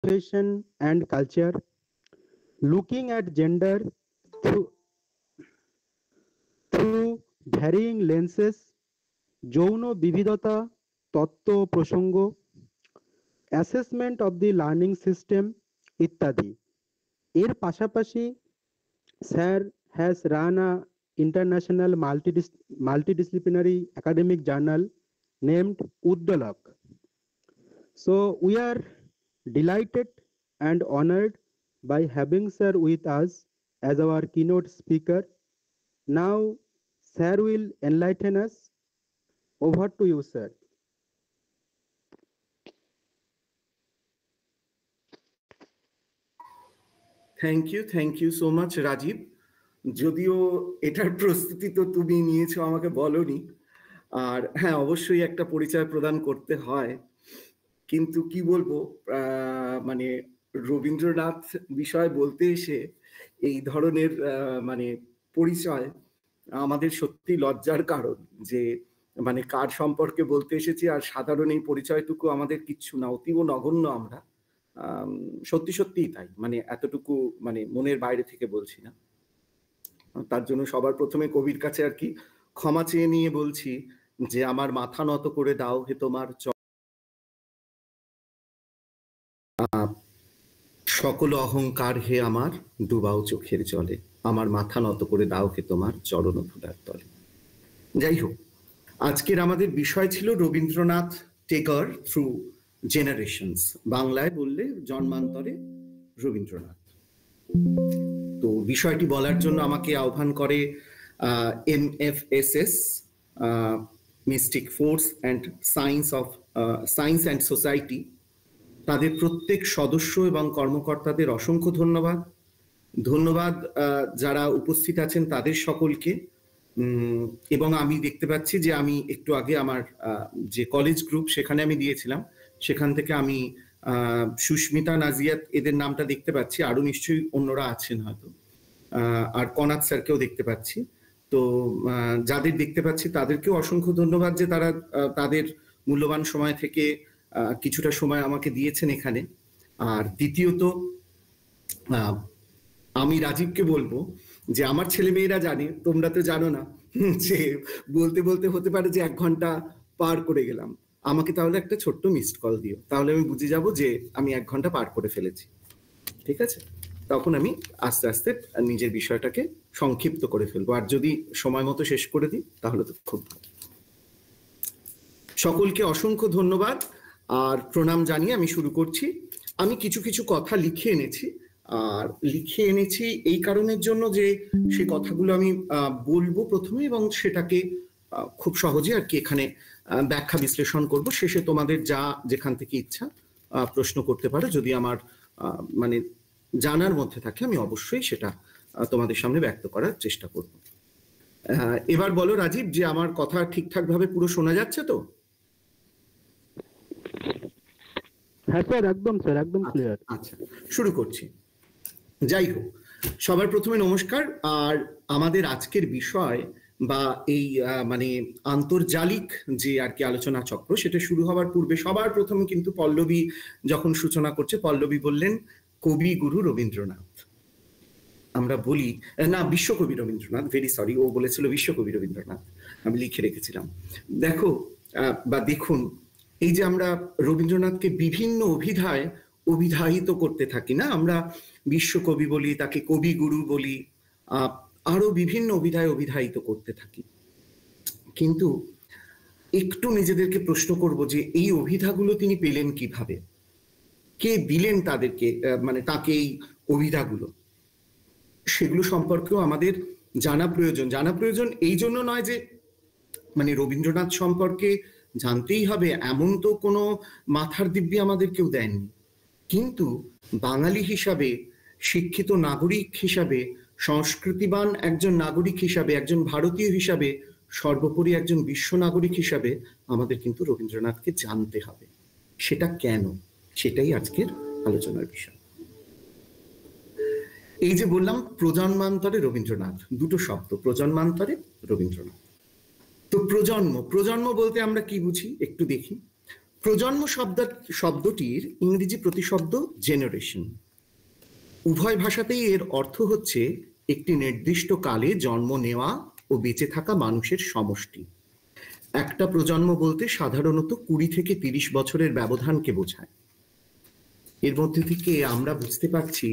profession and culture, looking at gender through, through varying lenses, যৌন বিবিধতা, তত্ত্ব প্রসঙ্গ, assessment of the learning system ইত্যাদি। এর পাশাপাশি sir has run a international multidisciplinary academic journal named Uddalak. So we are delighted and honored by having sir with us as our keynote speaker. Now sir will enlighten us. Over to you, sir. Thank you so much, Rajiv. যদিও এটার প্রস্তুতি তো তুমি নিয়েছো, আমাকে বলনি। আর হ্যাঁ, অবশ্যই একটা পরিচয় প্রদান করতে হয়, কিন্তু কি বলবো, মানে রবীন্দ্রনাথ বিষয় বলতে এসে এই ধরনের মানে পরিচয় আমাদের সত্যি লজ্জার কারণ, যে মানে কার সম্পর্কে বলতে এসেছি আর সাধারণ এই পরিচয়টুকু আমাদের কিচ্ছু না, অতীব নগণ্য আমরা। সত্যি সত্যিই তাই, মানে এতটুকু মানে মনের বাইরে থেকে বলছি না। তার জন্য সবার প্রথমে কবির কাছে আর কি ক্ষমা চেয়ে নিয়ে বলছি যে আমার মাথা নত করে দাও হে তোমার সকল অহংকার হে আমার ডুবাও চোখের জলে, আমার মাথা নত করে দাও হে তোমার চরণ ধুলার তলে। যাই হোক, আজকের আমাদের বিষয় ছিল রবীন্দ্রনাথ টেগর থ্রু জেনারেশনস, বাংলায় বললে জন্মান্তরে রবীন্দ্রনাথ। তো বিষয়টি বলার জন্য আমাকে আহ্বান করে MFSS mystic force and science and society, তাদের প্রত্যেক সদস্য এবং কর্মকর্তাদের অসংখ্য ধন্যবাদ যারা উপস্থিত আছেন তাদের সকলকে। এবং আমি দেখতে পাচ্ছি যে আমি একটু আগে আমার যে কলেজ গ্রুপ সেখানে আমি দিয়েছিলাম, সেখান থেকে আমি সুস্মিতা, নাজিয়াত এদের নামটা দেখতে পাচ্ছি, আরো নিশ্চয়ই অন্যরা আছেন হয়তো, আর কনাথ স্যারকেও দেখতে পাচ্ছি। তো যাদের দেখতে পাচ্ছি তাদেরকেও অসংখ্য ধন্যবাদ যে তারা তাদের মূল্যবান সময় থেকে কিছুটা সময় আমাকে দিয়েছেন এখানে। আর দ্বিতীয়ত আমি রাজীবকে বলবো যে আমার ছেলেমেয়েরা জানে, তোমরা তো জানো না, যে বলতে বলতে হতে পারে যে 1 ঘন্টা পার করে গেলাম, আমাকে তাহলে একটা ছোট্ট মিসড কল দিও, তাহলে আমি বুঝে যাব যে আমি 1 ঘন্টা পার করে ফেলেছি। ঠিক আছে? তখন আমি আস্তে আস্তে নিজের বিষয়টাকে সংক্ষিপ্ত করে ফেলবো, আর যদি সময় মতো শেষ করে দিই তাহলে তো খুব ভালো। সকলকে অসংখ্য ধন্যবাদ আর প্রণাম জানিয়ে আমি শুরু করছি। আমি কিছু কিছু কথা লিখে এনেছি, আর লিখে এনেছি এই কারণের জন্য যে সেই কথাগুলো আমি বলবো প্রথমে, এবং সেটাকে খুব সহজে আর কি এখানে ব্যাখ্যা বিশ্লেষণ করব। শেষে তোমাদের যা যেখান থেকে ইচ্ছা প্রশ্ন করতে পারো, যদি আমার মানে জানার মধ্যে থাকে আমি অবশ্যই সেটা তোমাদের সামনে ব্যক্ত করার চেষ্টা করব। এবার বলো রাজীব, যে আমার কথা ঠিকঠাক ভাবে পুরো শোনা যাচ্ছে তো? হ্যাঁ স্যার, একদম স্যার, একদম ক্লিয়ার। আচ্ছা, শুরু করছি। যাই হোক, সবার প্রথমে নমস্কার। আর আমাদের আজকের বিষয় বা এই মানে আন্তর্জালিক যে আর কি আলোচনা চক্র, সেটা শুরু হওয়ার পূর্বে সবার প্রথমে কিন্তু পল্লবী যখন সূচনা করছে, পল্লবী বললেন কবি গুরু রবীন্দ্রনাথ। আমরা বলি না বিশ্বকবি রবীন্দ্রনাথ, ভেরি সরি, ও বলেছিল বিশ্বকবি রবীন্দ্রনাথ, আমি লিখে রেখেছিলাম। দেখো বা দেখুন, এই যে আমরা রবীন্দ্রনাথকে বিভিন্ন অভিধায় অভিধায়িত করতে থাকি না, আমরা বিশ্বকবি বলি, তাকে কবিগুরু বলি, আরো বিভিন্ন অভিধায় অভিধায়িত করতে থাকি, কিন্তু একটু নিজেদেরকে প্রশ্ন করব যে এই অভিধাগুলো তিনি পেলেন কিভাবে, কে দিলেন তাদেরকে, মানে তাকে এই অভিধাগুলো, সেগুলো সম্পর্কেও আমাদের জানা প্রয়োজন। জানা প্রয়োজন এই জন্য নয় যে মানে রবীন্দ্রনাথ সম্পর্কে জানতেই হবে এমন তো কোনো মাথার দিব্যি আমাদের কেউ দেননি, কিন্তু বাঙালি হিসাবে, শিক্ষিত নাগরিক হিসাবে, সংস্কৃতিবান একজন নাগরিক হিসাবে, একজন ভারতীয় হিসাবে, সর্বোপরি একজন বিশ্ব নাগরিক হিসাবে আমাদের কিন্তু রবীন্দ্রনাথকে জানতে হবে। সেটা কেন, সেটাই আজকের আলোচনার বিষয়। এই যে বললাম প্রজন্মান্তরে রবীন্দ্রনাথ, দুটো শব্দ, প্রজন্মান্তরে রবীন্দ্রনাথ। তো প্রজন্ম বলতে আমরা কি বুঝি একটু দেখি। প্রজন্ম শব্দটির ইংরেজি প্রতিশব্দ জেনারেশন। উভয় ভাষাতেই এর অর্থ হচ্ছে একটি নির্দিষ্ট কালে জন্ম নেওয়া ও বেঁচে থাকা মানুষের সমষ্টি। একটা প্রজন্ম বলতে সাধারণত 20 থেকে 30 বছরের ব্যবধানকে বোঝায়। এর মধ্যে থেকে আমরা বুঝতে পারছি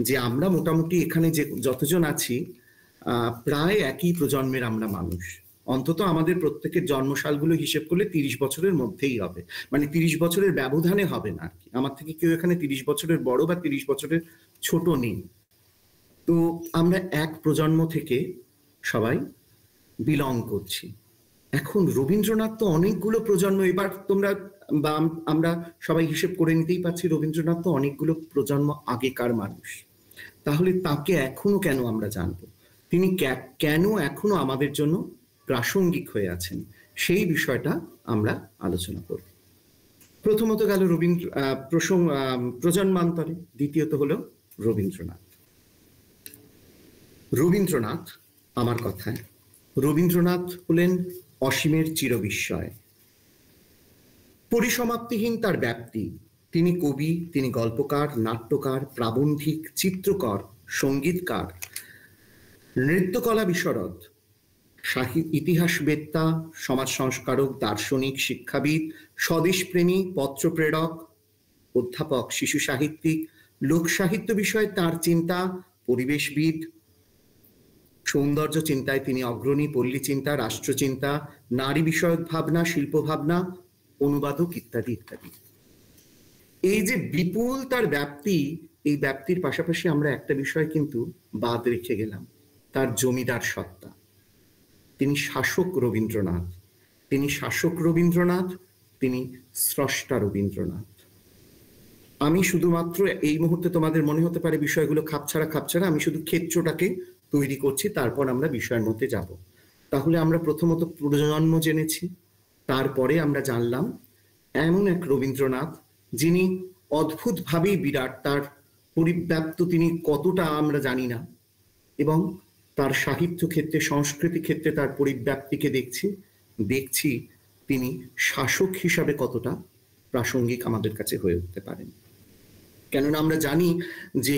যে আমরা মোটামুটি এখানে যে যতজন আছি প্রায় একই প্রজন্মের আমরা মানুষ। অন্তত আমাদের প্রত্যেকের জন্মসালগুলো হিসেব করলে 30 বছরের মধ্যেই হবে, মানে 30 বছরের ব্যবধানে হবে না আর কি। আমার থেকে কেউ এখানে 30 বছরের বড় বা 30 বছরের ছোট নেই। তো আমরা এক প্রজন্ম থেকে সবাই বিলং করছি। এখন রবীন্দ্রনাথ তো অনেকগুলো প্রজন্ম, এবার তোমরা বা আমরা সবাই হিসেব করে নিতেই পারছি রবীন্দ্রনাথ তো অনেকগুলো প্রজন্ম আগেকার মানুষ। তাহলে তাকে এখনো কেন আমরা জানবো, তিনি কেন এখনো আমাদের জন্য প্রাসঙ্গিক হয়ে আছেন, সেই বিষয়টা আমরা আলোচনা করব। প্রথমত গেল প্রজন্মান্তরে, দ্বিতীয়ত হলো রবীন্দ্রনাথ। রবীন্দ্রনাথ, আমার কথায় রবীন্দ্রনাথ হলেন অসীমের চিরবিস্ময়। পরিসমাপ্তিহীন তার ব্যাপ্তি। তিনি কবি, তিনি গল্পকার, নাট্যকার, প্রাবন্ধিক, চিত্রকর, সঙ্গীতকার, নৃত্যকলা বিশরদ, ইতিহাসবেত্তা, সমাজ সংস্কারক, দার্শনিক, শিক্ষাবিদ, স্বদেশপ্রেমী, পত্রপ্রেরক, অধ্যাপক, শিশু সাহিত্যিক, লোক সাহিত্য বিষয়ে তার চিন্তা, পরিবেশবিদ, সৌন্দর্য চিন্তায় তিনি অগ্রণী, পল্লী চিন্তা, রাষ্ট্রচিন্তা, নারী বিষয়ক ভাবনা, শিল্প ভাবনা, অনুবাদক ইত্যাদি ইত্যাদি। এই যে বিপুল তার ব্যাপ্তি, এই ব্যাপ্তির পাশাপাশি আমরা একটা বিষয় কিন্তু বাদ রেখে গেলাম, তার জমিদার সত্তা। তিনি শাসক রবীন্দ্রনাথ, তিনি শাসক রবীন্দ্রনাথ, তিনি স্রষ্টা রবীন্দ্রনাথ। আমি শুধুমাত্র এই মুহূর্তে তোমাদের মনে হতে পারে বিষয়গুলো খাপছাড়া, আমি শুধু ক্ষেত্রটাকে তৈরি করছি, তারপর আমরা বিষয়ের মধ্যে যাব। তাহলে আমরা প্রথমত প্রজন্ম জেনেছি, তারপরে আমরা জানলাম এমন এক রবীন্দ্রনাথ যিনি অদ্ভুতভাবেই বিরাট, তার পরিব্যাপ্ত তিনি কতটা আমরা জানি না, এবং তার সাহিত্য ক্ষেত্রে, সংস্কৃতি ক্ষেত্রে তার পরিব্যাপ্তিকে দেখছি তিনি শাসক হিসাবে কতটা প্রাসঙ্গিক আমাদের কাছে হয়ে উঠতে পারেন। কেননা আমরা জানি যে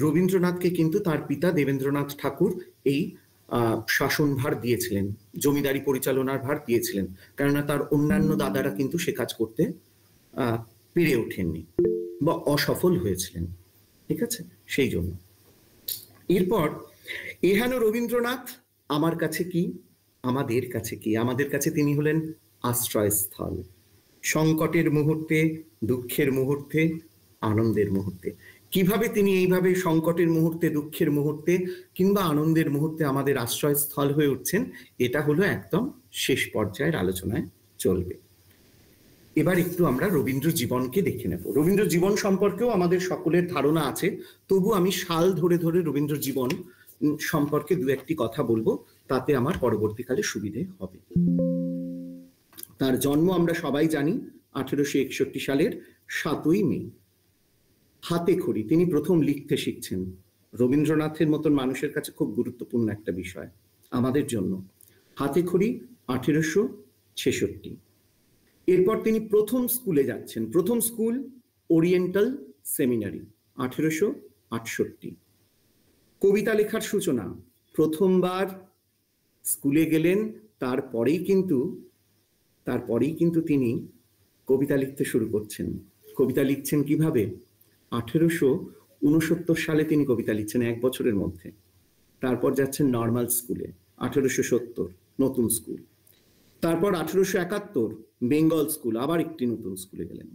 রবীন্দ্রনাথকে কিন্তু তার পিতা দেবেন্দ্রনাথ ঠাকুর এই শাসনভার দিয়েছিলেন, জমিদারি পরিচালনার ভার দিয়েছিলেন, কেননা তার অন্যান্য দাদারা কিন্তু সে কাজ করতে পেরে ওঠেননি বা অসফল হয়েছিলেন। ঠিক আছে, সেই জন্য এরপর এহেন রবীন্দ্রনাথ আমার কাছে কি, আমাদের কাছে কি, আমাদের কাছে তিনি হলেন আশ্রয়স্থল। সংকটের মুহূর্তে, দুঃখের মুহূর্তে, আনন্দের মুহূর্তে। কিভাবে তিনি এইভাবে সংকটের মুহূর্তে, দুঃখের মুহূর্তে কিংবা আনন্দের মুহূর্তে আমাদের আশ্রয়স্থল হয়ে উঠছেন, এটা হলো একদম শেষ পর্যায়ের আলোচনায় চলবে। এবার একটু আমরা রবীন্দ্র জীবনকে দেখে নেব। রবীন্দ্র জীবন সম্পর্কেও আমাদের সকলের ধারণা আছে, তবু আমি সাল ধরে ধরে রবীন্দ্র জীবন সম্পর্কে দু একটি কথা বলবো, তাতে আমার পরবর্তীকালে সুবিধে হবে। তার জন্ম আমরা সবাই জানি 1861 সালের 7ই মে। হাতে খড়ি, তিনি প্রথম লিখতে শিখছেন। রবীন্দ্রনাথের মতন মানুষের কাছে খুব গুরুত্বপূর্ণ একটা বিষয় আমাদের জন্য। হাতে খড়ি 1866। এরপর তিনি প্রথম স্কুলে যাচ্ছেন, প্রথম স্কুল ওরিয়েন্টাল সেমিনারি 1868। কবিতা লেখার সূচনা, প্রথমবার স্কুলে গেলেন, তারপরেই কিন্তু তিনি কবিতা লিখতে শুরু করছেন। কবিতা লিখছেন কিভাবে? 1869 সালে তিনি কবিতা লিখছেন, 1 বছরের মধ্যে। তারপর যাচ্ছেন নর্মাল স্কুলে 1870, নতুন স্কুল। তারপর 1871 বেঙ্গল স্কুল, আবার একটি নতুন স্কুলে গেলেন।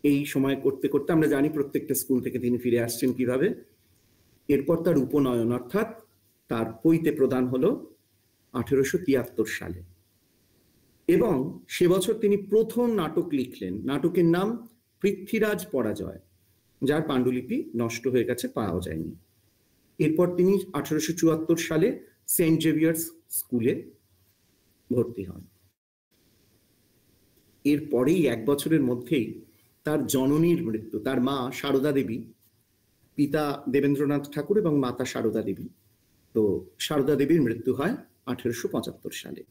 এই সময় করতে করতে আমরা জানি প্রত্যেকটা স্কুল থেকে তিনি ফিরে আসছেন কিভাবে। এরপর তার উপনয়ন, অর্থাৎ তার পৈতে প্রদান হলো 1873 সালে, এবং সে বছর তিনি প্রথম নাটক লিখলেন। নাটকের নাম পৃথ্বীরাজ পরাজয়, যার পাণ্ডুলিপি নষ্ট হয়ে গেছে, পাওয়া যায়নি। এরপর তিনি 1874 সালে সেন্ট জেভিয়ার্স স্কুলে ভর্তি হন। এরপরেই 1 বছরের মধ্যেই তার জননীর মৃত্যু। তার মা সারদা দেবী, পিতা দেবেন্দ্রনাথ ঠাকুর এবং মাতা সারদা দেবী। তো সারদা দেবীর মৃত্যু হয় 1875 সালে।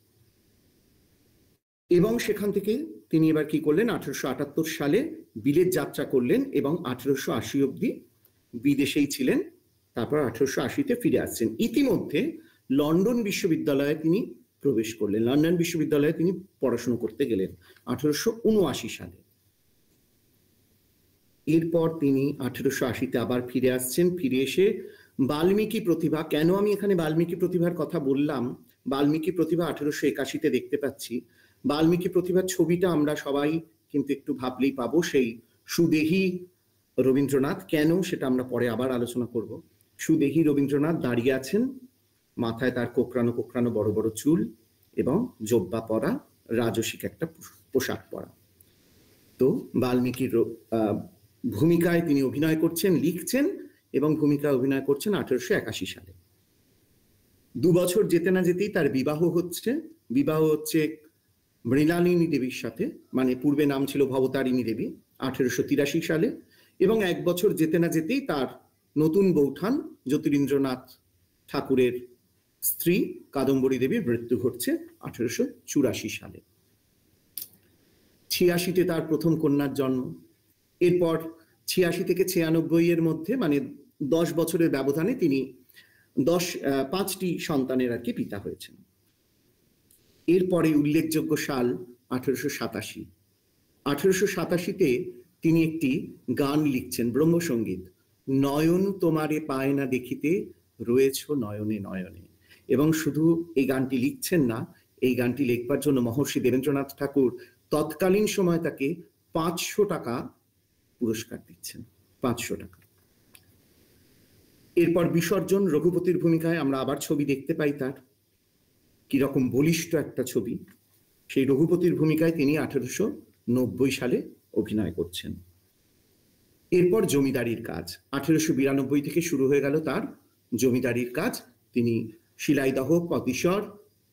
এবং সেখান থেকে তিনি এবার কি করলেন, 1878 সালে বিলেত যাত্রা করলেন এবং 1880 অব্দি বিদেশেই ছিলেন। তারপর 1880-তে ফিরে আসছেন। ইতিমধ্যে লন্ডন বিশ্ববিদ্যালয়ে তিনি প্রবেশ করলেন। লন্ডন বিশ্ববিদ্যালয়ে তিনি পড়াশোনা করতে গেলেন 1879 সালে। এরপর তিনি 1880-তে আবার ফিরে আসছেন। ফিরে এসে বাল্মীকি প্রতিভা, কেন আমি এখানে বাল্মীকি প্রতিভার কথা বললাম, বাল্মীকি প্রতিভা 1881-তে দেখতে পাচ্ছি। বাল্মীকি প্রতিভার ছবিটা আমরা সবাই কিন্তু একটু ভাবলেই পাবো, সেই সুদেহী রবীন্দ্রনাথ। কেন সেটা আমরা পরে আবার আলোচনা করব। সুদেহী রবীন্দ্রনাথ দাঁড়িয়ে আছেন, মাথায় তার কোকড়ানো কোকড়ানো বড় বড় চুল এবং জব্বা পরা, রাজসিক একটা পোশাক পরা। তো বাল্মীকির ভূমিকায় তিনি অভিনয় করছেন, লিখছেন এবং ভূমিকায় অভিনয় করছেন 1881 সালে। 2 বছর যেতে না যেতেই তার বিবাহ হচ্ছে। বিবাহ হচ্ছে মৃণালিনী দেবীর সাথে, মানে পূর্বে নাম ছিল ভবতারিণী দেবী, 1883 সালে। এবং 1 বছর যেতে না যেতেই তার নতুন বৌঠান জ্যোতিরিন্দ্রনাথ ঠাকুরের স্ত্রী কাদম্বরী দেবীর মৃত্যু ঘটছে 1884 সালে। 86-তে তার প্রথম কন্যার জন্ম। এরপর 86 থেকে 96 মধ্যে, মানে 10 বছরের ব্যবধানে তিনি 5টি সন্তানের আর কি পিতা হয়েছেন। এরপরে উল্লেখযোগ্য সাল 1887। 1887-তে তিনি একটি গান লিখছেন, ব্রহ্মসঙ্গীত, নয়ন তোমারে পায় না দেখিতে রয়েছ নয়নে নয়নে। এবং শুধু এই গানটি লিখছেন না, এই গানটি লিখবার জন্য মহর্ষি দেবেন্দ্রনাথ ঠাকুর তৎকালীন সময় তাকে 500 টাকা পুরস্কার দিচ্ছেন, 500 টাকা। এরপর বিসর্জন, রঘুপতির ভূমিকায় আমরা আবার ছবি দেখতে পাই তার, কিরকম বলিষ্ঠ একটা ছবি। সেই রঘুপতির ভূমিকায় তিনি 1890 সালে অভিনয় করছেন। এরপর জমিদারির কাজ, 1892 থেকে শুরু হয়ে গেল তার জমিদারির কাজ। তিনি শিলাইদহ, পতিশর,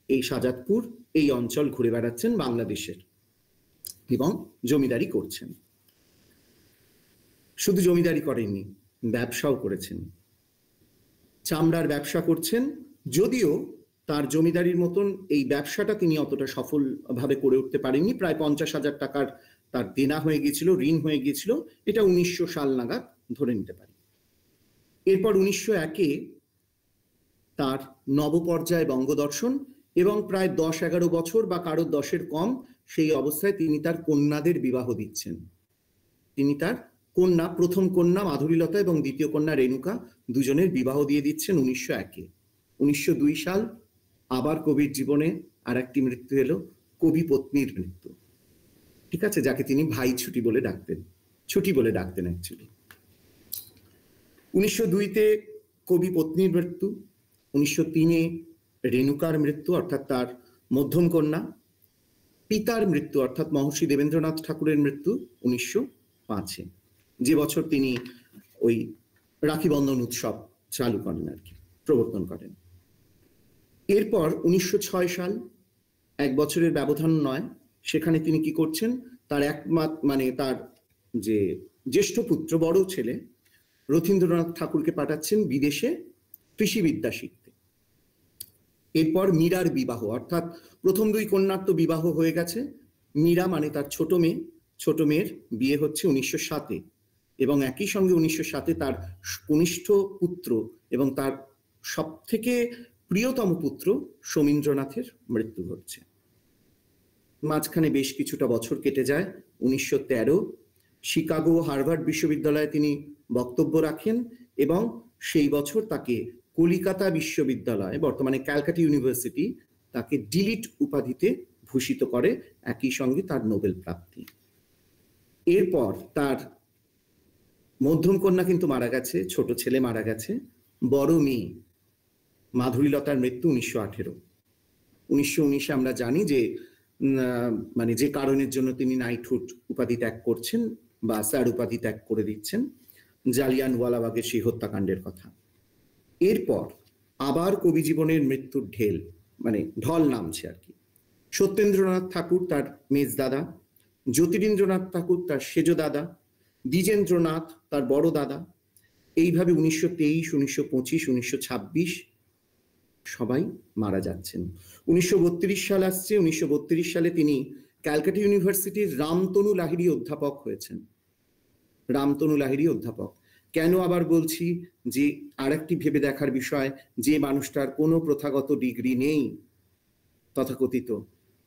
এই সাজাদপুর, এই অঞ্চল ঘুরে বেড়াচ্ছেন বাংলাদেশের এবং জমিদারি করছেন। শুধু জমিদারি করেননি, ব্যবসাও করেছেন। চামড়ার ব্যবসা করছেন, যদিও তার জমিদারির মতন এই ব্যবসাটা তিনি অতটা সফলভাবে করে উঠতে পারেননি। প্রায় 50,000 টাকার তার দেনা হয়ে গিয়েছিল, ঋণ হয়ে গিয়েছিল। এটা 1900 সাল নাগাদ ধরে নিতে পারি। এরপর 1901-এ তার নবপর্যায় বঙ্গদর্শন এবং প্রায় 10-11 বছর বা কারো 10-এর কম সেই অবস্থায় তিনি তার কন্যাদের বিবাহ দিচ্ছেন। তিনি তার কন্যা, প্রথম কন্যা মাধুরীলতা এবং দ্বিতীয় কন্যা রেণুকা, দুজনের বিবাহ দিয়ে দিচ্ছেন 1901-এ। 1902 সাল আবার কবির জীবনে আর একটি মৃত্যু এলো, কবি পত্নীর মৃত্যু। ঠিক আছে, যাকে তিনি ভাই ছুটি বলে ডাকতেন, ছুটি বলে ডাকতেন অ্যাকচুয়ালি। 1902-তে কবি পত্নীর মৃত্যু, 1903-এ রেণুকার মৃত্যু অর্থাৎ তার মধ্যম কন্যা। পিতার মৃত্যু অর্থাৎ মহর্ষি দেবেন্দ্রনাথ ঠাকুরের মৃত্যু 1905-এ, যে বছর তিনি ওই রাখি বন্ধন উৎসব চালু করেন আর কি, প্রবর্তন করেন। এরপর 1906 সাল, 1 বছরের ব্যবধান নয়, সেখানে তিনি কি করছেন, তার মানে তার যে জ্যেষ্ঠ পুত্র, বড় ছেলে রথীন্দ্রনাথ ঠাকুরকে পাঠাচ্ছেন বিদেশে কৃষিবিদ্যা শিখতে। এরপর মীরার বিবাহ, অর্থাৎ প্রথম 2 কন্যার তো বিবাহ হয়ে গেছে। মীরা মানে তার ছোট মেয়ে, ছোট মেয়ের বিয়ে হচ্ছে 1907-এ এবং একই সঙ্গে 1907-এ তার কনিষ্ঠ পুত্র এবং তার সব থেকে প্রিয়তম পুত্র সোমীন্দ্রনাথের মৃত্যু ঘটছে। মাঝখানে বেশ কিছুটা বছর কেটে যায়। 1913 শিকাগো হার্ভার্ড বিশ্ববিদ্যালয়ে তিনি বক্তব্য রাখেন এবং সেই বছর তাকে কলিকাতা বিশ্ববিদ্যালয়, বর্তমানে ক্যালকাটা ইউনিভার্সিটি, তাকে ডিলিট উপাধিতে ভূষিত করে, একই সঙ্গে তার নোবেল প্রাপ্তি। এরপর তার মধ্যম কন্যা কিন্তু মারা গেছে, ছোট ছেলে মারা গেছে। বড় মেয়ে মাধুরীলতার মৃত্যু 1918। 1919-এ আমরা জানি যে মানে যে কারণের জন্য তিনি নাইটহুড উপাধি ত্যাগ করছেন বা স্যার উপাধি ত্যাগ করে দিচ্ছেন, জালিয়ানওয়ালাবাগের সেই হত্যাকাণ্ডের কথা। এরপর আবার কবি জীবনের মৃত্যুর ঢেল, মানে ঢল নামছে আর কি। সত্যেন্দ্রনাথ ঠাকুর তার মেজ দাদা, জ্যোতিরিন্দ্রনাথ ঠাকুর তার সেজ দাদা, দ্বিজেন্দ্রনাথ তার বড় দাদা। এইভাবে 1923, 1925, 1926 সবাই মারা যাচ্ছেন। 1932 সাল আসছে। 1932 সালে তিনি ক্যালকাটা ইউনিভার্সিটির রামতনু লাহিড়ী অধ্যাপক হয়েছেন। রামতনু লাহিড়ী অধ্যাপক। কেন আবার বলছি যে আরেকটি ভেবে দেখার বিষয়, যে মানুষটার কোনো প্রথাগত ডিগ্রি নেই, তথাকথিত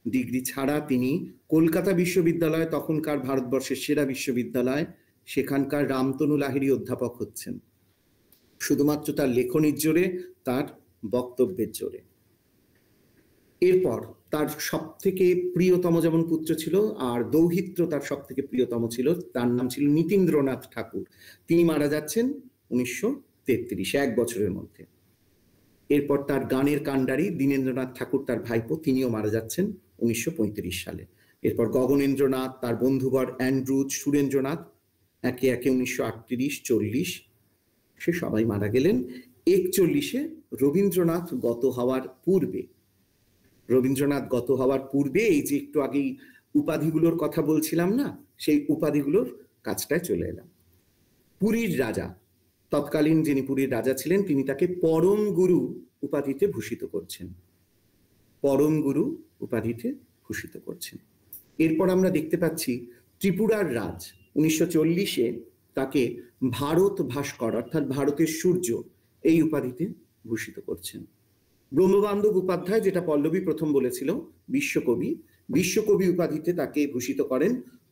ডিগ্রি ছাড়া তিনি কলকাতা বিশ্ববিদ্যালয়, তখনকার ভারতবর্ষের সেরা বিশ্ববিদ্যালয়, সেখানকার রামতনু লাহিড়ী অধ্যাপক হচ্ছেন শুধুমাত্র তার লেখনির জোরে, তার বক্তব্যের জোরে। এরপর তার সব থেকে প্রিয়তম যেমন পুত্র ছিল, আর দৌহিত্র তার সব থেকে প্রিয়তম ছিল, তার নাম ছিল নীতিন্দ্রনাথ ঠাকুর। তিনি মারা যাচ্ছেন 1933, 1 বছরের মধ্যে। এরপর তার গানের কাণ্ডারি দীনেন্দ্রনাথ ঠাকুর, তার ভাইপো, তিনিও মারা যাচ্ছেন 1935 সালে। এরপর গগনেন্দ্রনাথ, তার বন্ধুবর অ্যান্ড্রুজ, সুরেন্দ্রনাথ, একে একে 1938, 40 সে সবাই মারা গেলেন। 41-এ রবীন্দ্রনাথ গত হওয়ার পূর্বে, এই যে একটু আগেই উপাধিগুলোর কথা বলছিলাম না, সেই উপাধিগুলোর কাজটায় চলে এলাম। পুরীর রাজা, তৎকালীন যিনি পুরীর রাজা ছিলেন, তিনি তাকে পরম গুরু উপাধিতে ভূষিত করছেন। পরম গুরু উপাধিতে ভূষিত করছেন। এরপর আমরা দেখতে পাচ্ছি ত্রিপুরার রাজ 1940-এ তাকে ভারত ভাস্কর, অর্থাৎ ভারতের সূর্য, এই উপাধিতে ভূষিত করছেন। ব্রহ্মবান্ধব উপাধ্যায়, যেটা পল্লবী প্রথম বলেছিল, বিশ্বকবি উপাধিতে তাকে ভূষিত করেন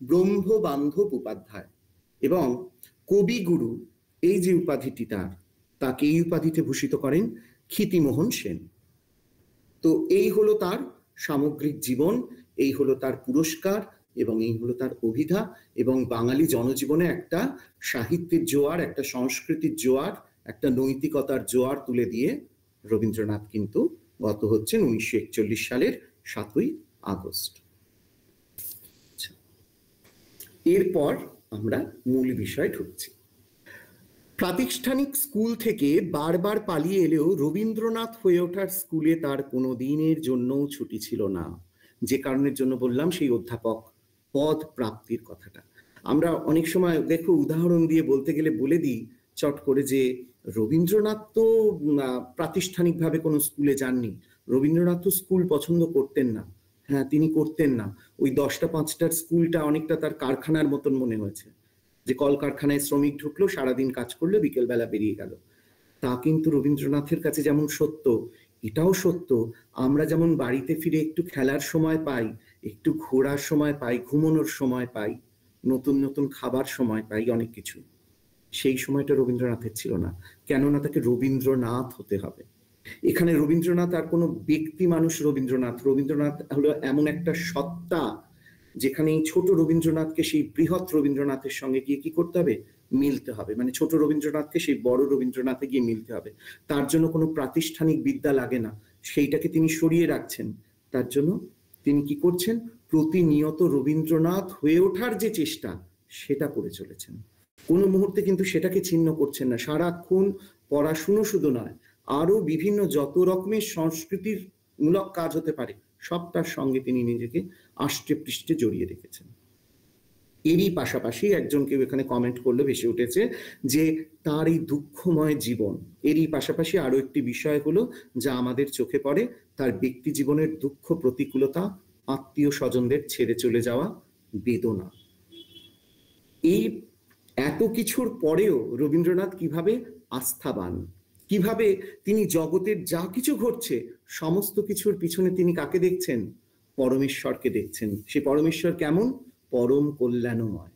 ব্রহ্মবান্ধব উপাধ্যায়। এবং কবিগুরু, এই যে উপাধিটি তাকে এই উপাধিতে ভূষিত করেন ক্ষিতিমোহন সেন। তো এই হলো তার সামগ্রিক জীবন, এই হলো তার পুরস্কার, এবং এই হলো তার অভিধা। এবং বাঙালি জনজীবনে একটা সাহিত্যের জোয়ার, একটা সংস্কৃতির জোয়ার, একটা নৈতিকতার জোয়ার তুলে দিয়ে রবীন্দ্রনাথ কিন্তু গত হচ্ছেন 1941 সালের 7ই আগস্ট। এরপর আমরা মূল বিষয় ঢুকছি। প্রাতিষ্ঠানিক স্কুল থেকে বারবার পালিয়ে এলেও রবীন্দ্রনাথ হয়ে ওঠার স্কুলে তার কোনো দিনের জন্যও ছুটি ছিল না। যে কারণের জন্য বললাম সেই অধ্যাপক পদ প্রাপ্তির কথাটা। আমরা অনেক সময় দেখো উদাহরণ দিয়ে বলতে গেলে বলে দিই চট করে যে রবীন্দ্রনাথ তো প্রাতিষ্ঠানিকভাবে কোনো স্কুলে যাননি, রবীন্দ্রনাথ তো স্কুল পছন্দ করতেন না। হ্যাঁ, তিনি করতেন না। ওই 10টা 5টার স্কুলটা অনেকটা তার কারখানার মতন মনে হয়েছে, যে কলকারখানায় শ্রমিক ঢুকলো, সারাদিন কাজ করলো, বিকেলবেলা বেরিয়ে গেল। তা কিন্তু রবীন্দ্রনাথের কাছে যেমন সত্য, এটাও সত্য, আমরা যেমন বাড়িতে ফিরে একটু খেলার সময় পাই, একটু ঘোরার সময় পাই, ঘুমানোর সময় পাই, নতুন নতুন খাবার সময় পাই, অনেক কিছু, সেই সময়টা রবীন্দ্রনাথের ছিল না। কেননা তাকে রবীন্দ্রনাথ হতে হবে। এখানে রবীন্দ্রনাথ আর কোনো ব্যক্তি মানুষ রবীন্দ্রনাথ হলো এমন একটা সত্তা, যেখানে এই ছোট রবীন্দ্রনাথকে সেই বৃহৎ রবীন্দ্রনাথের সঙ্গে গিয়ে কি করতে হবে, মিলতে হবে। মানে ছোট রবীন্দ্রনাথকে সেই বড় রবীন্দ্রনাথে গিয়ে মিলতে হবে। তার জন্য কোনো প্রাতিষ্ঠানিক বিদ্যা লাগে না, সেইটাকে তিনি সরিয়ে রাখছেন। তার জন্য তিনি কি করছেন, প্রতিনিয়ত রবীন্দ্রনাথ হয়ে ওঠার যে চেষ্টা, সেটা করে চলেছেন। কোনো মুহূর্তে কিন্তু সেটাকে ছিন্ন করছেন না। সারাক্ষণ পড়াশুনো শুধু নয়, আরো বিভিন্ন যত রকমের সংস্কৃতির মূলক কাজ হতে পারে, সবটার সঙ্গে তিনি নিজেকে আষ্টে পৃষ্ঠে জড়িয়ে রেখেছেন। এরই পাশাপাশি একজন কেউ এখানে কমেন্ট করলে ভেসে উঠেছে যে তার এই দুঃখময় জীবন, এরই পাশাপাশি আরো একটি বিষয় হলো যা আমাদের চোখে পড়ে, তার ব্যক্তি জীবনের দুঃখ, প্রতিকূলতা, আত্মীয় স্বজনদের ছেড়ে চলে যাওয়া বেদনা। এই এত কিছুর পরেও রবীন্দ্রনাথ কিভাবে আস্থাবান, কিভাবে তিনি জগতের যা কিছু ঘটছে সমস্ত কিছুর পিছনে তিনি কাকে দেখছেন, পরমেশ্বরকে দেখছেন। সে পরমেশ্বর কেমন, পরম কল্যাণময়,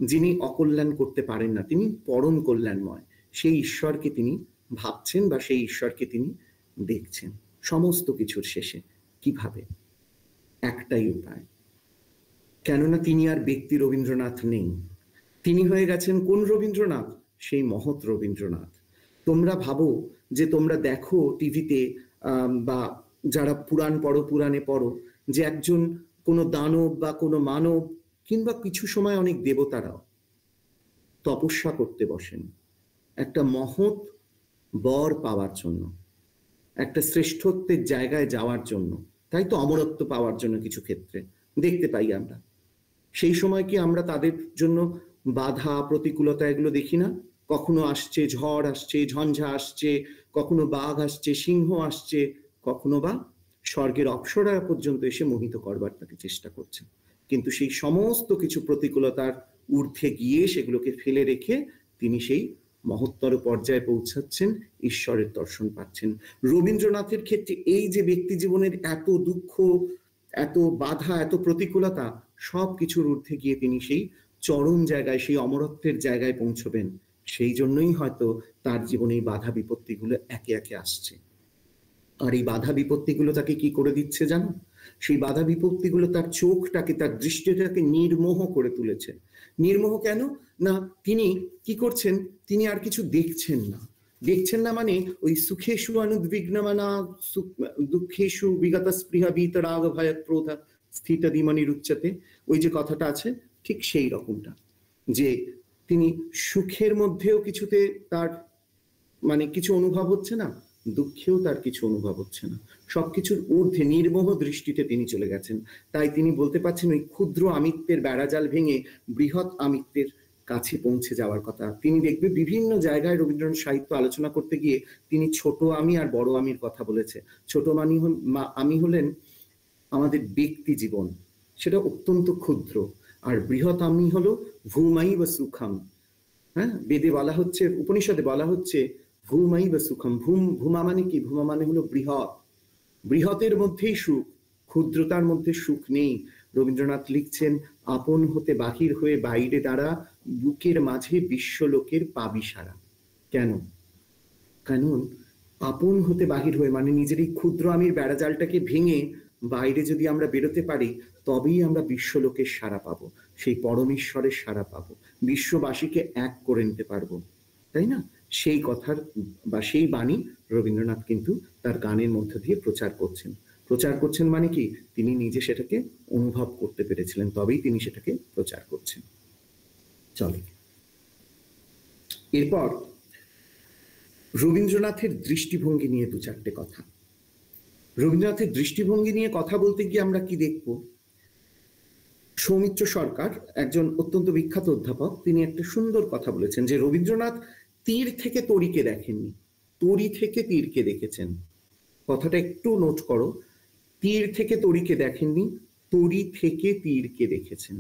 যিনি অকল্যাণ করতে পারেন না, তিনি পরম কল্যাণময়। সেই ঈশ্বরকে তিনি ভাবছেন বা সেই ঈশ্বরকে তিনি দেখছেন সমস্ত কিছুর শেষে। কিভাবে? একটাই উপায়, কেননা তিনি আর ব্যক্তি রবীন্দ্রনাথ নেই, তিনি হয়ে গেছেন কোন রবীন্দ্রনাথ, সেই মহৎ রবীন্দ্রনাথ। তোমরা ভাবো যে তোমরা দেখো টিভিতে বা যারা পুরাণে পড়ো, যে একজন কোনো দানব বা কোনো মানব কিংবা কিছু সময় অনেক দেবতারাও তপস্যা করতে বসেন একটা মহৎ বর পাওয়ার জন্য, একটা শ্রেষ্ঠত্বের জায়গায় যাওয়ার জন্য, তাই তো অমরত্ব পাওয়ার জন্য কিছু ক্ষেত্রে দেখতে পাই আমরা। সেই সময় কি আমরা তাদের জন্য বাধা, প্রতিকূলতা এগুলো দেখি না? কখনো আসছে ঝড়, আসছে ঝঞ্ঝা, আসছে কখনো বাঘ আসছে, সিংহ আসছে, কখনো বা স্বর্গের অপ্সরা পর্যন্ত এসে মোহিত করবার তাকে চেষ্টা করছেন, কিন্তু সেই সমস্ত কিছু প্রতিকূলতার ঊর্ধ্বে গিয়ে সেগুলোকে ফেলে রেখে তিনি সেই মহত্তর পর্যায়ে পৌঁছাচ্ছেন, ঈশ্বরের দর্শন পাচ্ছেন। রবীন্দ্রনাথের ক্ষেত্রে এই যে ব্যক্তি জীবনের এত দুঃখ, এত বাধা, এত প্রতিকূলতা, সব কিছুর ঊর্ধ্বে গিয়ে তিনি সেই চরম জায়গায়, সেই অমরত্বের জায়গায় পৌঁছবেন। সেই জন্যই হয়তো তার জীবনে এই বাধা বিপত্তিগুলো একে একে আসছে। আর এই বাধা বিপত্তিগুলো তাকে কি করে দিচ্ছে জানো? সেই বাধা বিপত্তিগুলো তার চোখটাকে, তার দৃষ্টিটাকে নির্মোহ করে তুলেছে। নির্মোহ কেন না, তিনি কি করছেন, তিনি আর কিছু দেখছেন না। দেখছেন না মানে ওই সুখেষু অনুদ্বিগ্নমানা দুঃখেষু বিগত স্পৃহা বিতরাগ ভয় ক্রোধা স্থিতাদিমণির উচ্চতে, ওই যে কথাটা আছে, ঠিক সেই রকমটা, যে তিনি সুখের মধ্যেও কিছুতে তার মানে কিছু অনুভব হচ্ছে না, দুঃখেও তার কিছু অনুভব হচ্ছে না, সবকিছুর ঊর্ধ্বে নির্মোহ দৃষ্টিতে তিনি চলে গেছেন। তাই তিনি বলতে পারছেন ওই ক্ষুদ্র আমিত্বের বেড়াজাল ভেঙে বৃহৎ আমিত্বের কাছে পৌঁছে যাওয়ার কথা। তিনি দেখবে বিভিন্ন জায়গায় রবীন্দ্রনাথ সাহিত্য আলোচনা করতে গিয়ে তিনি ছোট আমি আর বড় আমির কথা বলেছে। ছোট আমি হলেন আমাদের ব্যক্তি জীবন, সেটা অত্যন্ত ক্ষুদ্র, আর বৃহৎ আমি হলো ভূমাই বা সুখাম। হ্যাঁ, বেদে বলা হচ্ছে, উপনিষদে বলা হচ্ছে ভূমাই বা সুখম। ভূমা মানে কি? ভূমা মানে হলো বৃহৎ। বৃহতের মধ্যেই সুখ, ক্ষুদ্রতার মধ্যে সুখ নেই। রবীন্দ্রনাথ লিখছেন, আপন হতে বাহির হয়ে বাইরে দাঁড়া, বুকের মাঝে বিশ্বলোকের পাবি সারা। কেন? কারণ আপন হতে বাহির হয়ে মানে নিজের এই ক্ষুদ্র আমির বেড়াজালটাকে ভেঙে বাইরে যদি আমরা বেরোতে পারি, তবেই আমরা বিশ্বলোকের সারা পাবো, সেই পরমেশ্বরের সারা পাবো, বিশ্ববাসীকে এক করে নিতে পারবো, তাই না? সেই কথার বা সেই বাণী রবীন্দ্রনাথ কিন্তু তার গানের মধ্য দিয়ে প্রচার করছেন। প্রচার করছেন মানে কি? তিনি নিজে সেটাকে অনুভব করতে পেরেছিলেন, তবেই তিনি সেটাকে প্রচার করছেন। চলে এরপর রবীন্দ্রনাথের দৃষ্টিভঙ্গি নিয়ে দু চারটে কথা। রবীন্দ্রনাথের দৃষ্টিভঙ্গি নিয়ে কথা বলতে গিয়ে আমরা কি দেখব? সৌমিত্র সরকার, একজন অত্যন্ত বিখ্যাত অধ্যাপক, তিনি একটা সুন্দর কথা বলেছেন যে রবীন্দ্রনাথ তীর থেকে তরীকে দেখেননি, তরী থেকে তীরকে দেখেছেন। কথাটা একটু নোট করো, তীর থেকে তরীকে দেখেননি, তরী থেকে তীরকে দেখেছেন।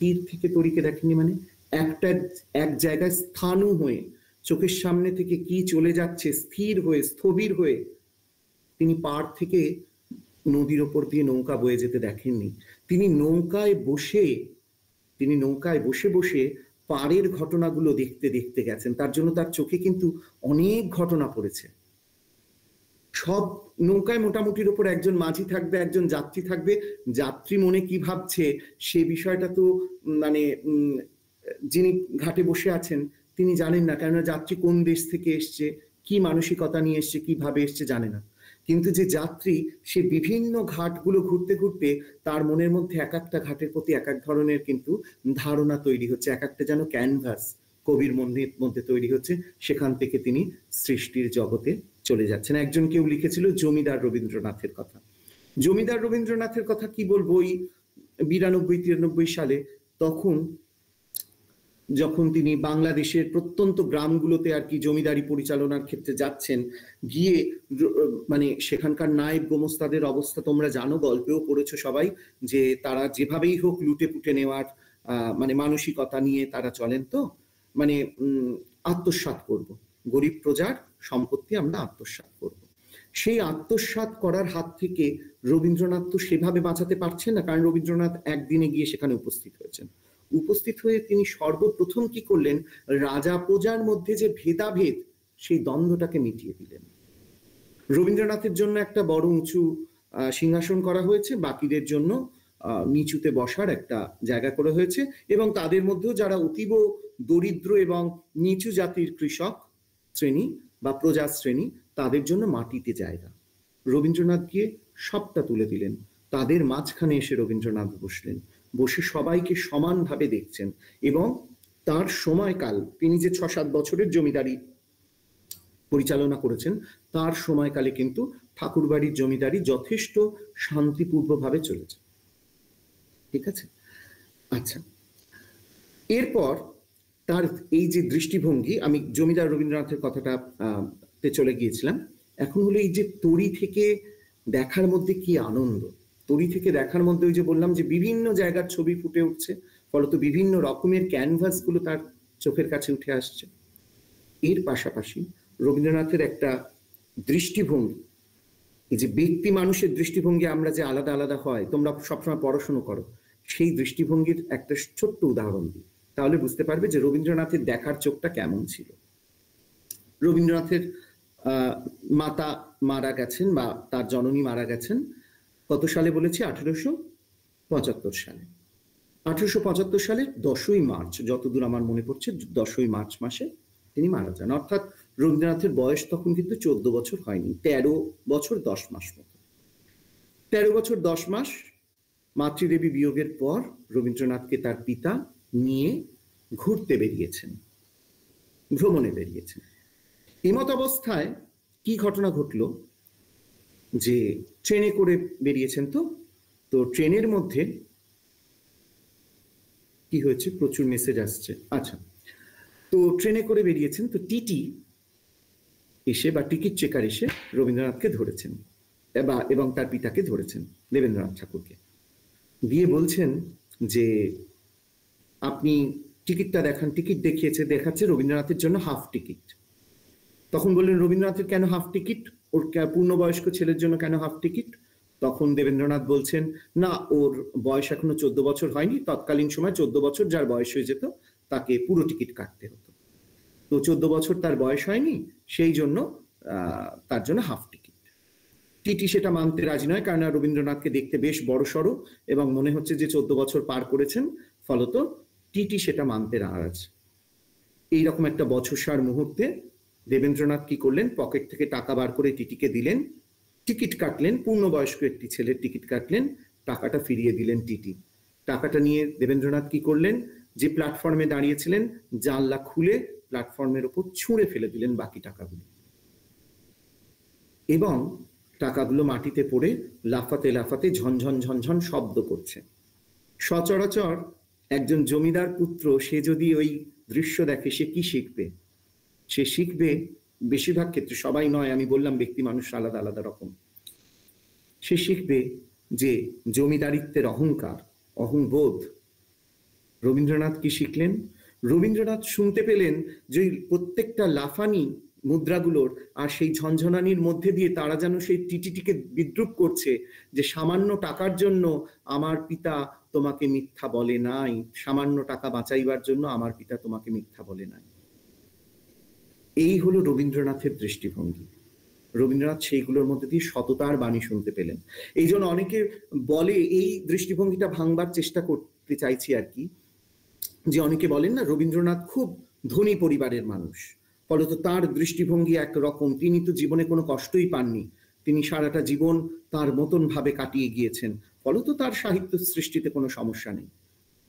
তীর থেকে তরীকে দেখেননি মানে এক জায়গায় স্থাণু হয়ে, চোখের সামনে থেকে কি চলে যাচ্ছে স্থির হয়ে, স্থবির হয়ে তিনি পাড় থেকে নদীর ওপর দিয়ে নৌকা বয়ে যেতে দেখেননি। তিনি নৌকায় বসে বসে পাড়ের ঘটনাগুলো দেখতে দেখতে গেছেন। তার জন্য তার চোখে কিন্তু অনেক ঘটনা পড়েছে। সব নৌকায় মোটামুটির ওপর একজন মাঝি থাকবে, একজন যাত্রী থাকবে। যাত্রী মনে কি ভাবছে সে বিষয়টা তো মানে যিনি ঘাটে বসে আছেন তিনি জানেন না, কেননা যাত্রী কোন দেশ থেকে এসছে, কি মানসিকতা নিয়ে এসছে, কিভাবে এসছে জানে না। কিন্তু যে যাত্রী, সে বিভিন্ন ঘাটগুলো ঘুরতে ঘুরতে তার মনের মধ্যে এক একটা ঘাটের প্রতি এক এক ধরনের কিন্তু ধারণা তৈরি হচ্ছে, এক একটা যেন ক্যানভাস কবির মধ্যে তৈরি হচ্ছে। সেখান থেকে তিনি সৃষ্টির জগতে চলে যাচ্ছেন। একজন কেউ লিখেছিল জমিদার রবীন্দ্রনাথের কথা। জমিদার রবীন্দ্রনাথের কথা কি বলবো, ওই 92-93 সালে তখন যখন তিনি বাংলাদেশের প্রত্যন্ত গ্রামগুলোতে আর কি জমিদারি পরিচালনার ক্ষেত্রে যাচ্ছেন, গিয়ে মানে সেখানকার নায়েব গোমস্তাদের অবস্থা তোমরা জানো, গল্পেও পড়েছো সবাই, যে তারা যেভাবেই হোক লুটে পুটে নেওয়ার মানে মানসিকতা নিয়ে তারা চলেন। তো মানে আত্মসাৎ করব, গরিব প্রজার সম্পত্তি আমরা আত্মসাৎ করব। সেই আত্মসাৎ করার হাত থেকে রবীন্দ্রনাথ তো সেভাবে বাঁচাতে পারছেন না, কারণ রবীন্দ্রনাথ একদিনে গিয়ে সেখানে উপস্থিত হয়েছেন। উপস্থিত হয়ে তিনি সর্বপ্রথম কি করলেন, রাজা প্রজার মধ্যে যে ভেদাভেদ, সেই দ্বন্দ্বটাকে মিটিয়ে দিলেন। রবীন্দ্রনাথের জন্য একটা বড় উঁচু সিংহাসন করা হয়েছে, বাকিদের জন্য নিচুতে বসার একটা জায়গা করা হয়েছে, এবং তাদের মধ্যেও যারা অতীব দরিদ্র এবং নিচু জাতির কৃষক শ্রেণী বা প্রজা শ্রেণী, তাদের জন্য মাটিতে জায়গা। রবীন্দ্রনাথ গিয়ে সবটা তুলে দিলেন, তাদের মাঝখানে এসে রবীন্দ্রনাথ বসলেন, বসে সবাইকে সমানভাবে দেখছেন। এবং তার সময়কাল, তিনি যে 6-7 বছরের জমিদারি পরিচালনা করেছেন, তার সময়কালে কিন্তু ঠাকুরবাড়ির জমিদারি যথেষ্ট শান্তিপূর্ণভাবে চলেছে। ঠিক আছে, আচ্ছা। এরপর তার এই যে দৃষ্টিভঙ্গি, আমি জমিদার রবীন্দ্রনাথের কথাটা চলে গিয়েছিলাম। এখন হলো এই যে তরী থেকে দেখার মধ্যে কি আনন্দ, তরি থেকে দেখার মধ্যে ওই যে বললাম যে বিভিন্ন জায়গার ছবি ফুটে উঠছে, ফলত বিভিন্ন রকমের ক্যানভাস গুলো তার চোখের কাছে উঠে আসছে। এর পাশাপাশি রবীন্দ্রনাথের একটা দৃষ্টিভঙ্গি, এই যে ব্যক্তি মানুষের দৃষ্টিভঙ্গি আমরা যে আলাদা আলাদা হয়, তোমরা সবসময় পড়াশোনা করো, সেই দৃষ্টিভঙ্গির একটা ছোট্ট উদাহরণ দিই, তাহলে বুঝতে পারবে যে রবীন্দ্রনাথের দেখার চোখটা কেমন ছিল। রবীন্দ্রনাথের মাতা মারা গেছেন, বা তার জননী মারা গেছেন কত সালে বলেছি? 1875 সালে। 1875 সালের 10ই মার্চ, যতদূর আমার মনে পড়ছে 10ই মার্চ মাসে তিনি মারা যান। অর্থাৎ রবীন্দ্রনাথের বয়স তখন কিন্তু 14 বছর হয়নি, 13 বছর 10 মাস মতো। 13 বছর 10 মাস মাতৃদেবী বিয়োগের পর রবীন্দ্রনাথকে তার পিতা নিয়ে ঘুরতে বেরিয়েছেন, ভ্রমণে বেরিয়েছেন। এমত অবস্থায় কি ঘটনা ঘটলো, যে ট্রেনে করে বেরিয়েছেন, তো ট্রেনের মধ্যে কি হয়েছে, প্রচুর মেসেজ আসছে। আচ্ছা, তো ট্রেনে করে বেরিয়েছেন, তো টিটি এসে বা টিকিট চেকার এসে রবীন্দ্রনাথকে ধরেছেন, এবং তার পিতাকে ধরেছেন, দেবেন্দ্রনাথ ঠাকুরকে, দিয়ে বলছেন যে আপনি টিকিটটা দেখান। টিকিট দেখাচ্ছে রবীন্দ্রনাথের জন্য হাফ টিকিট। তখন বললেন রবীন্দ্রনাথের কেন হাফ টিকিট, ওর পূর্ণবয়স্ক ছেলের জন্য কেন হাফ টিকিট? তখন দেবেন্দ্রনাথ বলছেন না, ওর বয়স এখনো 14 বছর হয়নি, তৎকালীন সময় 14 বছর যার বয়স হয়ে যেত তাকে পুরো টিকিট কাটতে হতো, তো 14 বছর তার বয়স হয়নি, সেই জন্য তার জন্য হাফ টিকিট। টিটি সেটা মানতে রাজি নয়, কারণ রবীন্দ্রনাথকে দেখতে বেশ বড়সড় এবং মনে হচ্ছে যে 14 বছর পার করেছেন, ফলত টিটি সেটা মানতে নারাজ। এইরকম একটা বছরসার মুহূর্তে দেবেন্দ্রনাথ কি করলেন, পকেট থেকে টাকা বার করে টিটিকে দিলেন, টিকিট কাটলেন, পূর্ণবয়স্ক একটি ছেলের টিকিট কাটলেন, টাকাটা ফিরিয়ে দিলেন টিটি। টাকাটা নিয়ে দেবেন্দ্রনাথ কি করলেন, যে প্ল্যাটফর্মে দাঁড়িয়েছিলেন জানলা খুলে প্ল্যাটফর্মের উপর ছুঁড়ে ফেলে দিলেন বাকি টাকাগুলো, এবং টাকাগুলো মাটিতে পড়ে লাফাতে লাফাতে ঝনঝন ঝনঝন শব্দ করছে। সচরাচর একজন জমিদার পুত্র সে যদি ওই দৃশ্য দেখে, সে কি শিখবে? সে শিখবে, বেশিরভাগ ক্ষেত্রে, সবাই নয়, আমি বললাম ব্যক্তি মানুষ আলাদা আলাদা রকম, সে শিখবে যে জমিদারিত্বের অহংকার, অহংবোধ। রবীন্দ্রনাথ কি শিখলেন? রবীন্দ্রনাথ শুনতে পেলেন যে প্রত্যেকটা লাফানি মুদ্রাগুলোর আর সেই ঝনঝনানির মধ্যে দিয়ে তারা যেন সেই টিটিটিকে বিদ্রুপ করছে, যে সামান্য টাকার জন্য আমার পিতা তোমাকে মিথ্যা বলে নাই, সামান্য টাকা বাঁচাইবার জন্য আমার পিতা তোমাকে মিথ্যা বলে নাই। এই হলো রবীন্দ্রনাথের দৃষ্টিভঙ্গি। রবীন্দ্রনাথ সেইগুলোর মধ্যে দিয়ে সততার বাণী শুনতে পেলেন। এই জন্য অনেকে বলে, এই দৃষ্টিভঙ্গিটা ভাঙবার চেষ্টা করতে চাইছি আর কি, যে অনেকে বলেন না রবীন্দ্রনাথ খুব ধনী পরিবারের মানুষ, ফলত তার দৃষ্টিভঙ্গি একরকম, তিনি তো জীবনে কোনো কষ্টই পাননি, তিনি সারাটা জীবন তার মতন ভাবে কাটিয়ে গিয়েছেন, ফলত তার সাহিত্য সৃষ্টিতে কোনো সমস্যা নেই।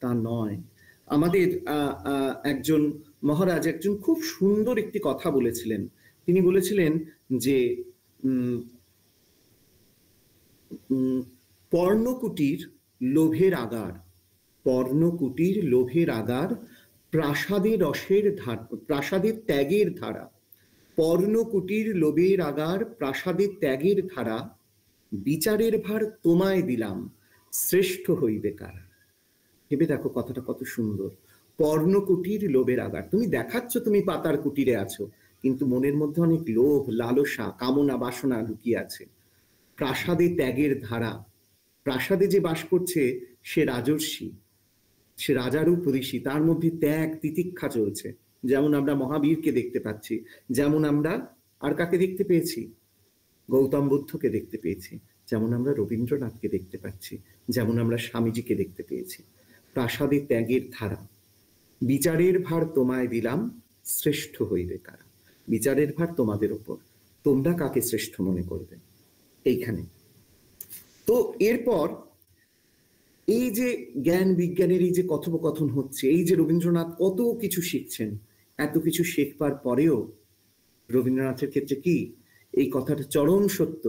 তা নয়। আমাদের একজন মহারাজ একজন খুব সুন্দর একটি কথা বলেছিলেন। তিনি বলেছিলেন যে পর্ণকুটির লোভের আগার, পর্ণকুটির লোভের আগার, প্রাসাদের রসের ধার, প্রাসাদের ত্যাগের ধারা, পর্ণকুটির লোভের আগার, প্রাসাদের ত্যাগের ধারা, বিচারের ভার তোমায় দিলাম, শ্রেষ্ঠ হইবে কারা। ভেবে দেখো কথাটা কত সুন্দর। পর্ণকুটির লোভের আগার, তুমি দেখাচ্ছ তুমি পাতার কুটিরে আছো, কিন্তু মনের মধ্যে অনেক লোভ, লালসা, কামনা, বাসনা লুকিয়ে আছে। প্রাসাদে ত্যাগের ধারা, প্রাসাদে যে বাস করছে সে রাজর্ষি, সে রাজারও পরিষি, তার মধ্যে ত্যাগ তিতিক্ষা চলছে। যেমন আমরা মহাবীরকে দেখতে পাচ্ছি, যেমন আমরা আর কাকে দেখতে পেয়েছি, গৌতম বুদ্ধকে দেখতে পেয়েছি, যেমন আমরা রবীন্দ্রনাথকে দেখতে পাচ্ছি, যেমন আমরা স্বামীজিকে দেখতে পেয়েছি। প্রাসাদে ত্যাগের ধারা, বিচারের ভার তোমায় দিলাম, শ্রেষ্ঠ হইবে কারা। বিচারের ভার তোমাদের ওপর, তোমরা কাকে শ্রেষ্ঠ মনে করবে। এইখানে তো এরপর এই যে জ্ঞান বিজ্ঞানের এই যে কথোপকথন হচ্ছে, এই যে রবীন্দ্রনাথ কত কিছু শিখছেন, এত কিছু শেখবার পরেও রবীন্দ্রনাথের ক্ষেত্রে কি এই কথাটা চরম সত্য,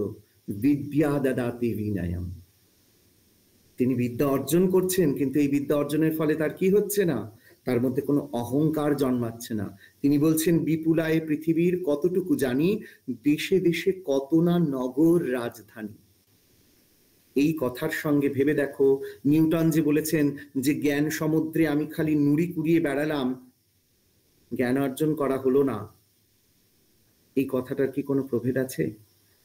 বিদ্যা দদাতি বিনয়ম। তিনি বিদ্যা অর্জন করছেন, কিন্তু এই বিদ্যা অর্জনের ফলে তার কি হচ্ছে না, তার মধ্যে কোনো অহংকার জন্মাচ্ছে না। তিনি বলছেন বিপুলায় পৃথিবীর কতটুকু জানি, দেশে দেশে কত না নগর রাজধানী। এই কথার সঙ্গে ভেবে দেখো, নিউটন যে বলেছেন যে জ্ঞান সমুদ্রে আমি খালি নুড়ি কুড়িয়ে বেড়ালাম, জ্ঞান অর্জন করা হলো না, এই কথাটার কি কোনো প্রভেদ আছে?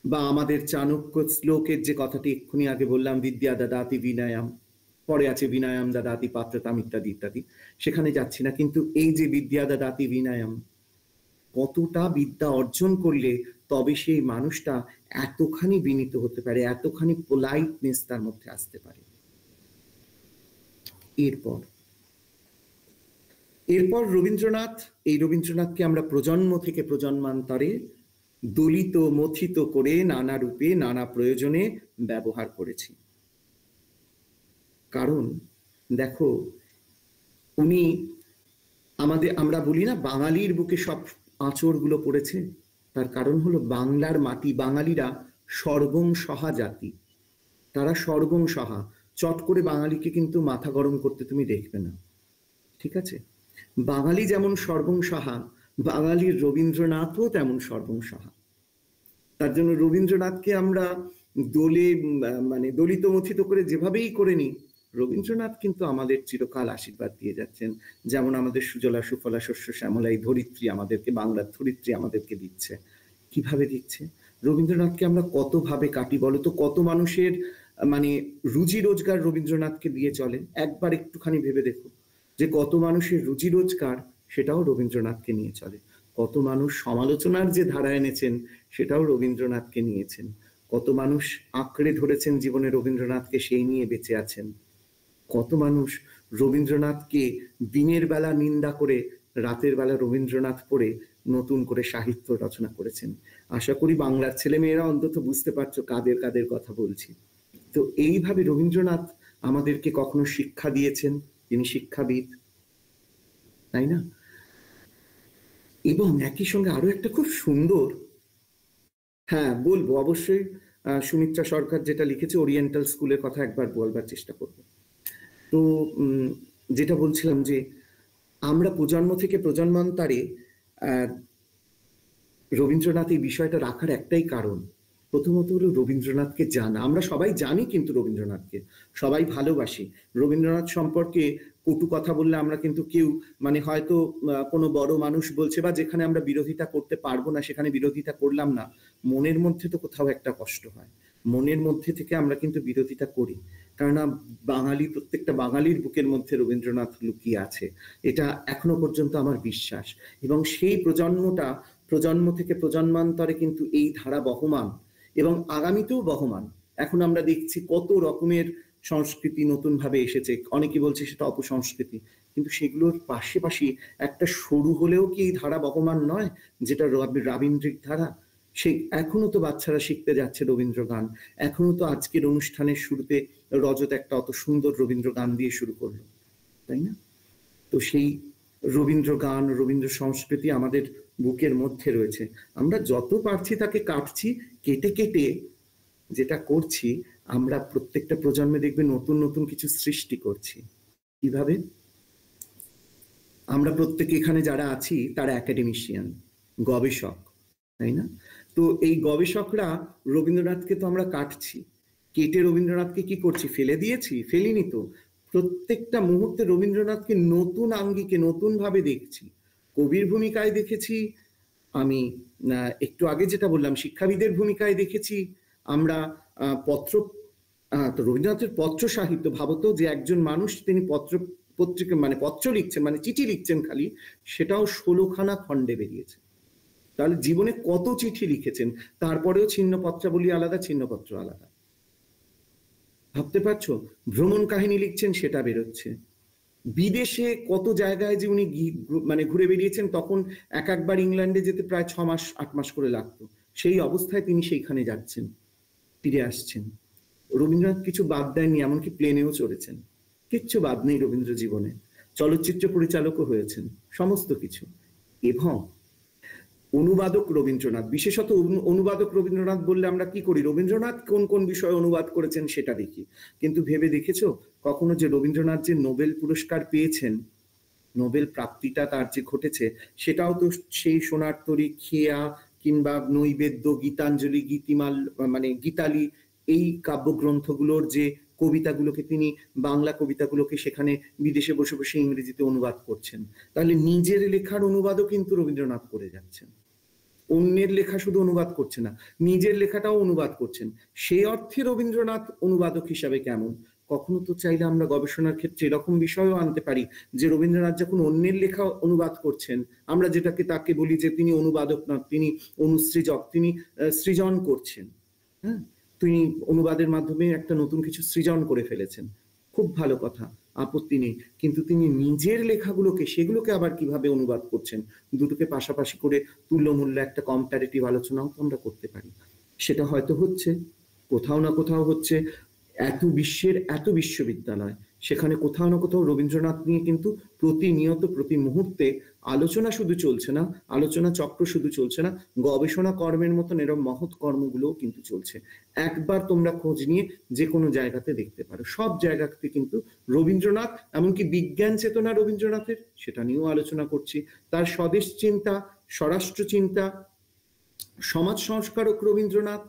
বা আমাদের চাণক্য শ্লোকের যে কথাটি এক্ষুনি আগে বললাম, বিদ্যা দদাতি বিনয়ম, পরে আছে বিনয়ম দদাতি পাত্রতাম ইত্যাদি ইত্যাদি, সেখানে যাচ্ছি না। কিন্তু এই যে বিদ্যা দদাতি বিনয়ম, কতটা বিদ্যা অর্জন করলে তবে সেই মানুষটা এতখানি বিনীত হতে পারে, এতখানি পোলাইটনেস তার মধ্যে আসতে পারে। এরপর রবীন্দ্রনাথ, এই রবীন্দ্রনাথকে আমরা প্রজন্ম থেকে প্রজন্মান্তরে দলিত মথিত করে নানা রূপে নানা প্রয়োজনে ব্যবহার করেছি। কারণ দেখো, উনি আমরা বলি না বাঙালির বুকে সব আঁচড়গুলো পড়েছে, তার কারণ হলো বাংলার মাটি, বাঙালিরা সর্বং সহা জাতি, তারা সর্বং সহা। চট করে বাঙালিকে কিন্তু মাথা গরম করতে তুমি দেখবে না, ঠিক আছে? বাঙালি যেমন সর্বং সহা, বাঙালির রবীন্দ্রনাথও তেমন সর্বং সহা। তার জন্য রবীন্দ্রনাথকে আমরা দলিত মথিত করে যেভাবেই করে নিই, রবীন্দ্রনাথ কিন্তু আমাদের চিরকাল আশীর্বাদ দিয়ে যাচ্ছেন। যেমন আমাদের সুজলা সুফলা শস্য শ্যামলা এই ধরিত্রী আমাদেরকে, বাংলার ধরিত্রী আমাদেরকে দিচ্ছে। কিভাবে দিচ্ছে? রবীন্দ্রনাথকে আমরা কতভাবে কাটি বলতো? কত মানুষের রুজি রোজগার রবীন্দ্রনাথকে দিয়ে চলে। একবার একটুখানি ভেবে দেখো যে কত মানুষের রুজি রোজগার সেটাও রবীন্দ্রনাথকে নিয়ে চলে। কত মানুষ সমালোচনার যে ধারা এনেছেন সেটাও রবীন্দ্রনাথকে নিয়েছেন। কত মানুষ আঁকড়ে ধরেছেন জীবনে রবীন্দ্রনাথকে, সেই নিয়ে বেঁচে আছেন। কত মানুষ রবীন্দ্রনাথকে দিনের বেলা নিন্দা করে রাতের বেলা রবীন্দ্রনাথ পড়ে নতুন করে সাহিত্য রচনা করেছেন। আশা করি বাংলার ছেলেমেয়েরা অন্তত বুঝতে পারছো কাদের কাদের কথা বলছি। তো এইভাবে রবীন্দ্রনাথ আমাদেরকে কখনো শিক্ষা দিয়েছেন, তিনি শিক্ষাবিদ, তাই না? এবং একই সঙ্গে আরো একটা খুব সুন্দর, হ্যাঁ বলবো অবশ্যই, সুমিত্রা সরকার যেটা লিখেছে ওরিয়েন্টাল স্কুলের কথা একবার বলবার চেষ্টা করবো। তো যেটা বলছিলাম যে আমরা প্রজন্ম থেকে প্রজন্মান্তরে রবীন্দ্রনাথ এই বিষয়টা রাখার একটাই কারণ, প্রথমত হলো রবীন্দ্রনাথকে জানা। আমরা সবাই জানি কিন্তু রবীন্দ্রনাথকে সবাই ভালোবাসি। রবীন্দ্রনাথ সম্পর্কে কটু কথা বললে আমরা কিন্তু কেউ হয়তো কোনো বড় মানুষ বলছে বা যেখানে আমরা বিরোধিতা করতে পারবো না সেখানে বিরোধিতা করলাম না, মনের মধ্যে তো কোথাও একটা কষ্ট হয়, মনের মধ্যে থেকে আমরা কিন্তু বিরোধিতা করি। কেননা বাঙালি, প্রত্যেকটা বাঙালির বুকের মধ্যে রবীন্দ্রনাথ লুকিয়ে আছে, এটা এখনো পর্যন্ত আমার বিশ্বাস। এবং সেই প্রজন্মটা প্রজন্ম থেকে প্রজন্মান্তরে কিন্তু এই ধারা বহমান এবং আগামীতেও বহমান। এখন আমরা দেখছি কত রকমের সংস্কৃতি নতুন ভাবে এসেছে, অনেকে বলছে সেটা অপসংস্কৃতি, কিন্তু সেগুলোর পাশাপাশি একটা সরু হলেও কি এই ধারা বহমান নয়, যেটা রবীন্দ্রিক ধারা। সে এখনো তো বাচ্চারা শিখতে যাচ্ছে রবীন্দ্র গান, এখনো তো আজকের অনুষ্ঠানের শুরুতে রজত একটা অত সুন্দর রবীন্দ্র গান দিয়ে শুরু করলো, তাই না? তো সেই রবীন্দ্র গান, রবীন্দ্র সংস্কৃতি আমাদের বুকের মধ্যে রয়েছে। আমরা যত পারছি তাকে কাটছি, কেটে কেটে যেটা করছি, আমরা প্রত্যেকটা প্রজন্মে দেখবে নতুন নতুন কিছু সৃষ্টি করছি। কিভাবে? আমরা প্রত্যেকে এখানে যারা আছি তারা একাডেমিশিয়ান, গবেষক, তাই না? তো এই গবেষকরা রবীন্দ্রনাথকে তো আমরা কাটছি, কেটে রবীন্দ্রনাথকে কি করছি? ফেলে দিয়েছি? ফেলিনি তো। প্রত্যেকটা মুহূর্তে রবীন্দ্রনাথকে নতুন আঙ্গিকে নতুন ভাবে দেখছি। কবির ভূমিকায় দেখেছি, আমি একটু আগে যেটা বললাম শিক্ষাবিদের ভূমিকায় দেখেছি, আমরা তো রবীন্দ্রনাথের পত্র সাহিত্য, ভাবতো যে একজন মানুষ তিনি পত্রিকা পত্র লিখছেন, চিঠি লিখছেন খালি, সেটাও 16খানা খণ্ডে বেরিয়েছে। তাহলে জীবনে কত চিঠি লিখেছেন, তারপরেও ছিন্নপত্রাবলী আলাদা, ছিন্নপত্র আলাদা। ভাবতে পারছো? ভ্রমণ কাহিনী লিখছেন, সেটা বেরোচ্ছে। বিদেশে কত জায়গায় যে উনি ঘুরে বেরিয়েছেন, তখন একবার ইংল্যান্ডে যেতে প্রায় 6 মাস 8 মাস করে লাগতো, সেই অবস্থায় তিনি সেইখানে যাচ্ছেন, ফিরে আসছেন। রবীন্দ্রনাথ কিছু বাদ দেননি, এমনকি প্লেনেও চড়েছেন, কিচ্ছু বাদ নেই রবীন্দ্র জীবনে। চলচ্চিত্র পরিচালকও হয়েছেন, সমস্ত কিছু। এবং অনুবাদক রবীন্দ্রনাথ, বিশেষত অনুবাদক রবীন্দ্রনাথ বললে আমরা কি করি? রবীন্দ্রনাথ কোন কোন বিষয়ে অনুবাদ করেছেন সেটা দেখি, কিন্তু ভেবে দেখেছো কখনো যে রবীন্দ্রনাথ যে নোবেল পুরস্কার পেয়েছেন, নোবেল প্রাপ্তিটা তার যে ঘটেছে, সেটাও তো সেই সোনার তরী, খেয়া কিংবা নৈবেদ্য, গীতাঞ্জলি, গীতিমাল গীতালি, এই কাব্যগ্রন্থগুলোর যে কবিতাগুলোকে তিনি, বাংলা কবিতাগুলোকে সেখানে বিদেশে বসে বসে ইংরেজিতে অনুবাদ করছেন, তাহলে নিজের লেখার অনুবাদও কিন্তু রবীন্দ্রনাথ করে যাচ্ছেন। অন্যের লেখা শুধু অনুবাদ করছে না, নিজের লেখাটাও অনুবাদ করছেন। সেই অর্থে রবীন্দ্রনাথ অনুবাদক হিসাবে কেমন? কখনো তো চাইলে আমরা গবেষণার ক্ষেত্রে এরকম বিষয়ও আনতে পারি যে রবীন্দ্রনাথ যখন অন্যের লেখা অনুবাদ করছেন, আমরা যেটাকে তাকে বলি যে তিনি অনুবাদক নন, তিনি অনুসৃজক, তিনি সৃজন করছেন। হ্যাঁ, তিনি অনুবাদের মাধ্যমে একটা নতুন কিছু সৃজন করে ফেলেছেন, খুব ভালো কথা, আপত্তি নেই। কিন্তু তিনি নিজের লেখাগুলোকে, সেগুলোকে আবার কিভাবে অনুবাদ করছেন, দুটোকে পাশাপাশি করে তুল্যমূল্য একটা কম্পারেটিভ আলোচনাও তো আমরা করতে পারি। সেটা হয়তো হচ্ছে, কোথাও না কোথাও হচ্ছে। এত বিশ্বের এত বিশ্ববিদ্যালয়, সেখানে কোথাও না কোথাও রবীন্দ্রনাথ নিয়ে কিন্তু প্রতিনিয়ত প্রতি মুহূর্তে আলোচনা শুধু চলছে না, আলোচনা চক্র শুধু চলছে না, গবেষণা কর্মের মতন এরকম মহৎ কর্মগুলোও কিন্তু চলছে। একবার তোমরা খোঁজ নিয়ে যে কোনো জায়গাতে দেখতে পারো, সব জায়গাতে কিন্তু রবীন্দ্রনাথ, এমনকি বিজ্ঞান চেতনা রবীন্দ্রনাথের, সেটা নিয়েও আলোচনা করছি। তার স্বদেশ চিন্তা, স্বরাষ্ট্র চিন্তা, সমাজ সংস্কারক রবীন্দ্রনাথ,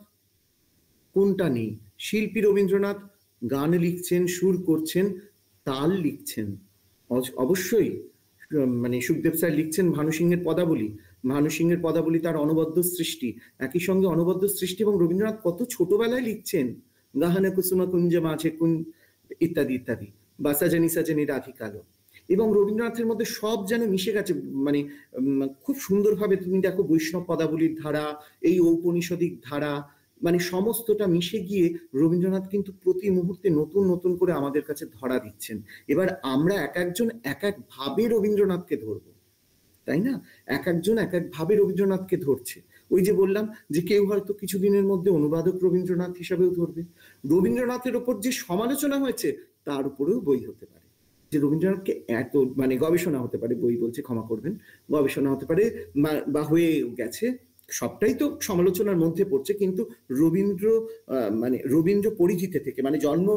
কোনটা নেই? শিল্পী রবীন্দ্রনাথ, গান লিখছেন, সুর করছেন, তাল লিখছেন। অবশ্যই মানে সুখদেব স্যার লিখছেন ভানু সিংহের পদাবলী, ভানু সিংহের পদাবলী তার অনবদ্য সৃষ্টি, একই সঙ্গে অনবদ্য সৃষ্টি। এবং রবীন্দ্রনাথ কত ছোটবেলায় লিখছেন, গাহানা কুসুমা কুঞ্জে মাঝে কুন ইত্যাদি ইত্যাদি, বা সাজানি সাজানি রাধিকালো। এবং রবীন্দ্রনাথের মধ্যে সব যেন মিশে গেছে, মানে খুব সুন্দরভাবে তুমি দেখো বৈষ্ণব পদাবলীর ধারা, এই ঔপনিষদিক ধারা, মানে সমস্তটা মিশে গিয়ে রবীন্দ্রনাথ কিন্তু প্রতি মুহূর্তে নতুন নতুন করে আমাদের কাছে ধরা দিচ্ছেন। এবার আমরা এক একজন এক এক ভাবে রবীন্দ্রনাথকে ধরবো, তাই না? এক একজন এক এক ভাবে রবীন্দ্রনাথকে ধরছে। ওই যে বললাম যে কেউ হয়তো কিছুদিনের মধ্যে অনুবাদক রবীন্দ্রনাথ হিসাবেও ধরবে। রবীন্দ্রনাথের ওপর যে সমালোচনা হয়েছে তার উপরেও বই হতে পারে, যে রবীন্দ্রনাথকে এত, মানে গবেষণা হতে পারে, বই বলছে ক্ষমা করবেন, গবেষণা হতে পারে বা হয়ে গেছে, সবটাই তো সমালোচনার মধ্যে পড়ছে। কিন্তু রবীন্দ্র পরিচিতি থেকে, মানে জন্ম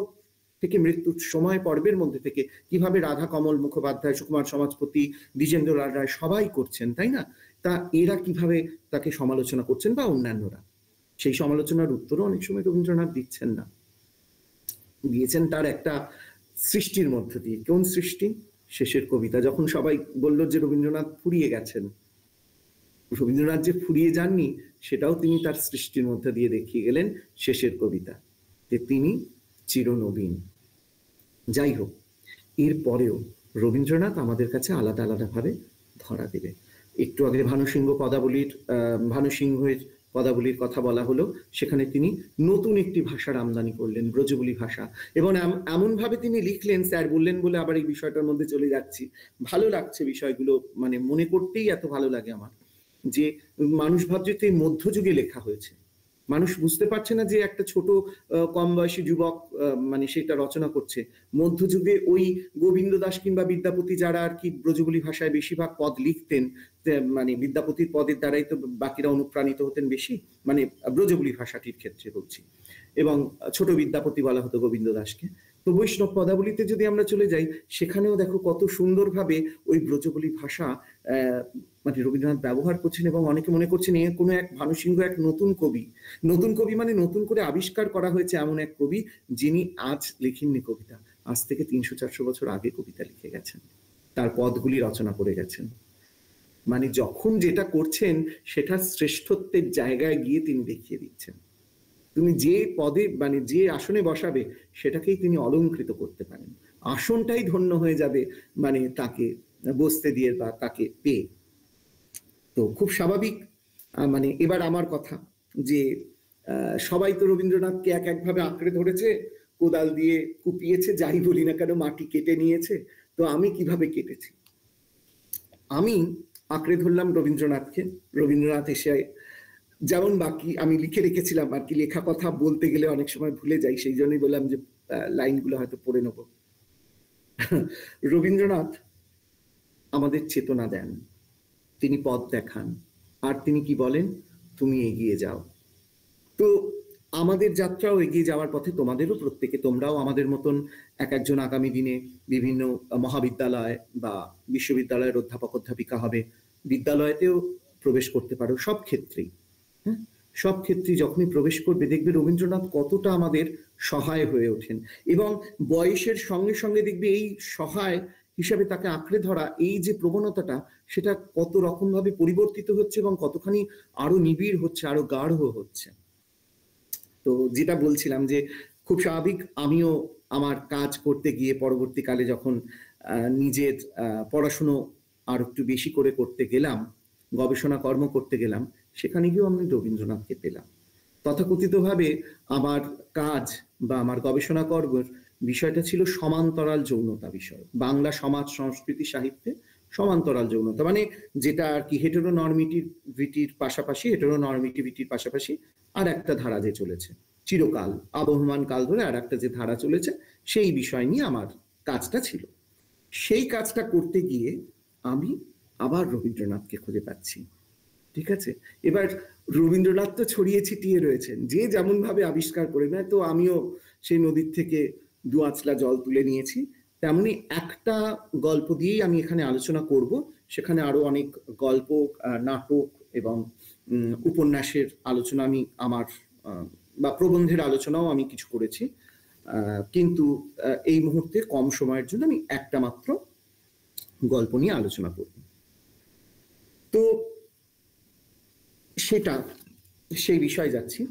থেকে মৃত্যুর সময় পর্বের মধ্যে থেকে কিভাবে রাধা কমল মুখোপাধ্যায়, সুকুমার সমাজপতি, দ্বিজেন্দ্রলাল রায় সবাই করছেন, তাই না? তা এরা কিভাবে তাকে সমালোচনা করছেন বা অন্যান্যরা, সেই সমালোচনার উত্তরও অনেক সময় রবীন্দ্রনাথ দিচ্ছেন না, দিয়েছেন তার একটা সৃষ্টির মধ্য দিয়ে। কোন সৃষ্টি? শেষের কবিতা। যখন সবাই বলল যে রবীন্দ্রনাথ ফুরিয়ে গেছেন, রবীন্দ্রনাথ যে ফুরিয়ে যাননি সেটাও তিনি তার সৃষ্টির মধ্যে দিয়ে দেখিয়ে গেলেন, শেষের কবিতা, যে তিনি চিরনবীন। যাই হোক, এর পরেও রবীন্দ্রনাথ আমাদের কাছে আলাদা আলাদা ভাবে ধরা দেবে। একটু আগে ভানু সিংহের পদাবলীর কথা বলা হলো, সেখানে তিনি নতুন একটি ভাষার আমদানি করলেন, ব্রজবুলি ভাষা। এবং এমন ভাবে তিনি লিখলেন, স্যার বললেন বলে আবার এই বিষয়টার মধ্যে চলে যাচ্ছি, ভালো লাগছে বিষয়গুলো, মানে মনে করতেই এত ভালো লাগে আমার, যে মানুষ ভাবছে তো এই মধ্যযুগে লেখা হয়েছে, মানুষ বুঝতে পারছে না যে একটা ছোট কম বয়সী যুবক মানে সেটা রচনা করছে। মধ্যযুগে ওই গোবিন্দ দাস কিংবা বিদ্যাপতি, যারা আর কি ব্রজবুলি ভাষায় বেশিরভাগ পদ লিখতেন, মানে বিদ্যাপতির পদের দ্বারাই তো বাকিরা অনুপ্রাণিত হতেন বেশি, মানে ব্রজবুলি ভাষাটির ক্ষেত্রে বলছি, এবং ছোট বিদ্যাপতি বলা হতো গোবিন্দ দাসকে। তো বৈষ্ণব পদাবলীতে যদি আমরা চলে যাই, সেখানেও দেখো কত সুন্দরভাবে ওই ব্রজবুলি ভাষা মানে রবীন্দ্রনাথ ব্যবহার করছেন। এবং অনেকে মনে করছেন এ কোনো এক ভানু সিংহ এক নতুন কবি, নতুন কবি মানে নতুন করে আবিষ্কার করা হয়েছে এমন এক কবি, যিনি আজ লেখেননি কবিতা, আজ থেকে 300-400 বছর আগে কবিতা লিখে গেছেন, তার পদগুলি রচনা করে গেছেন। মানে যখন যেটা করছেন সেটার শ্রেষ্ঠত্বের জায়গায় গিয়ে তিনি দেখিয়ে দিচ্ছেন। তুমি যে পদে, মানে যে আসনে বসাবে সেটাকেই তিনি অলংকৃত করতে পারেন, আসনটাই ধন্য হয়ে যাবে মানে তাকে বসতে দিয়ে বা তাকে পেয়ে। তো খুব স্বাভাবিক। মানে এবার আমার কথা, যে সবাই তো রবীন্দ্রনাথকে এক একভাবে আঁকড়ে ধরেছে, কোদাল দিয়ে কুপিয়েছে, যাই বলি না কেন মাটি কেটে নিয়েছে। তো আমি কিভাবে কেটেছি? আমি আঁকড়ে ধরলাম রবীন্দ্রনাথকে। রবীন্দ্রনাথ এসে যেমন বাকি আমি লিখে রেখেছিলাম আর কি, লেখা কথা বলতে গেলে অনেক সময় ভুলে যাই, সেই জন্যই বললাম যে লাইনগুলো হয়তো পড়ে নেব। রবীন্দ্রনাথ আমাদের চেতনা দেন, তিনি পথ দেখান, আর তিনি কি বলেন? তুমি এগিয়ে যাও। তো আমাদের যাত্রাও এগিয়ে যাওয়ার পথে, তোমাদেরও প্রত্যেকে, তোমরাও আমাদের মতন এক একজন আগামী দিনে বিভিন্ন মহাবিদ্যালয় বা বিশ্ববিদ্যালয়ের অধ্যাপক অধ্যাপিকা হবে, বিদ্যালয়তেও প্রবেশ করতে পারো, সব ক্ষেত্রেই। হ্যাঁ, সব ক্ষেত্রে যখনই প্রবেশ করবে দেখবে রবীন্দ্রনাথ কতটা আমাদের সহায় হয়ে ওঠেন, এবং বয়সের সঙ্গে সঙ্গে দেখবে এই সহায় হিসাবে তাকে আঁকড়ে ধরা এই যে প্রবণতাটা, সেটা কত রকম ভাবে পরিবর্তিত হচ্ছে এবং কতখানি আরো নিবিড় হচ্ছে, আরো গাঢ় হচ্ছে। তো যেটা বলছিলাম যে খুব স্বাভাবিক, আমিও আমার কাজ করতে গিয়ে পরবর্তীকালে যখন নিজের পড়াশুনো আর একটু বেশি করে করতে গেলাম, গবেষণা কর্ম করতে গেলাম, সেখানে গিয়েও আমি রবীন্দ্রনাথকে পেলাম। তথাকথিতভাবে আমার কাজ বা আমার গবেষণা কর্মের বিষয়টা ছিল সমান্তরাল যৌনতা বিষয়, বাংলা সমাজ সংস্কৃতি সাহিত্যে সমান্তরাল যৌনতা, মানে যেটা আর কি হেটেরোনর্মেটিভিটির পাশাপাশি আর একটা ধারা যে চলেছে চিরকাল, আবহমান কাল ধরে আর একটা যে ধারা চলেছে, সেই বিষয় নিয়ে আমার কাজটা ছিল। সেই কাজটা করতে গিয়ে আমি আবার রবীন্দ্রনাথকে খুঁজে পাচ্ছি। ঠিক আছে, এবার রবীন্দ্রনাথ তো ছড়িয়ে ছিটিয়ে রয়েছেন, যে যেমন ভাবে আবিষ্কার করে নেয়, তো আমিও সেই নদীর থেকে দু আঁচলা জল তুলে নিয়েছি। তেমনি একটা গল্প দিয়েই আমি এখানে আলোচনা করব, সেখানে আরো অনেক গল্প, নাটক এবং উপন্যাসের আলোচনা আমি আমার বা প্রবন্ধের আলোচনাও আমি কিছু করেছি, কিন্তু এই মুহূর্তে কম সময়ের জন্য আমি একটা মাত্র গল্প নিয়ে আলোচনা করব। তো সেই বিষয়ে যাচ্ছি।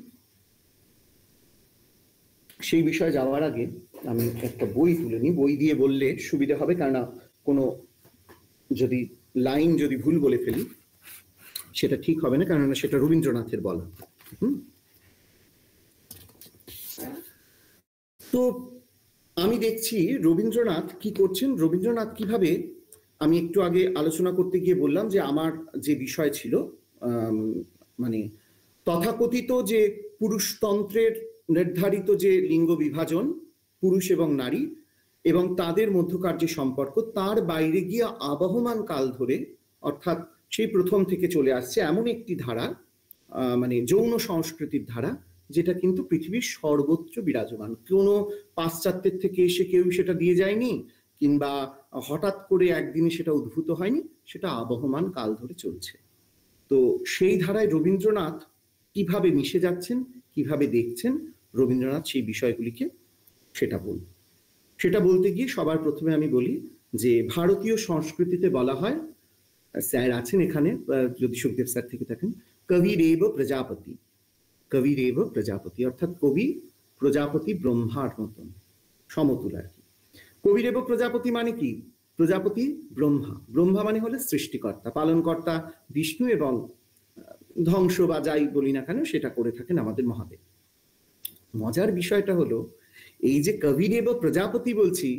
সেই বিষয়ে যাওয়ার আগে আমি একটা বই তুলে নিই, বই দিয়ে বললে সুবিধা হবে, কারণ কোনো যদি লাইন যদি ভুল বলে ফেলি সেটা ঠিক হবে না, কারণ সেটা রবীন্দ্রনাথের বলা। তো আমি দেখছি রবীন্দ্রনাথ কি করছেন, রবীন্দ্রনাথ কিভাবে, আমি একটু আগে আলোচনা করতে গিয়ে বললাম যে আমার যে বিষয় ছিল মানে তথাকথিত যে পুরুষতন্ত্রের নির্ধারিত যে লিঙ্গ বিভাজন, পুরুষ এবং নারী এবং তাদের মধ্যকার যে সম্পর্ক, তার বাইরে গিয়ে আবহমান কাল ধরে, অর্থাৎ সেই প্রথম থেকে চলে আসছে এমন একটি ধারা, মানে যৌন সংস্কৃতির ধারা, যেটা কিন্তু পৃথিবীর সর্বত্র বিরাজমান। কোনো পাশ্চাত্যের থেকে এসে কেউ সেটা দিয়ে যায়নি, কিংবা হঠাৎ করে একদিনে সেটা উদ্ভূত হয়নি, সেটা আবহমান কাল ধরে চলছে। তো সেই ধারায় রবীন্দ্রনাথ কিভাবে মিশে যাচ্ছেন, কিভাবে দেখছেন রবীন্দ্রনাথ সেই বিষয়গুলিকে, সেটা বলতে গিয়ে সবার প্রথমে আমি বলি যে ভারতীয় সংস্কৃতিতে বলা হয়, স্যার আছেন এখানে যদি সুখদেব স্যার থেকে থাকেন, কবিরেব প্রজাপতি, কবিরেব প্রজাপতি, অর্থাৎ কবি প্রজাপতি ব্রহ্মার মতন সমতুল আর কি। কবিরেব প্রজাপতি মানে কি? প্রজাপতি ব্রহ্মা, ব্রহ্মা মানে হলে সৃষ্টিকর্তা, পালনকর্তা বিষ্ণু, এবং ধ্বংস বা যাই বলি না কেন সেটা করে থাকেন আমাদের মহাদেব। মজার বিষয়টা হলো এই যে কবিরেব প্রজাপতি বলছি,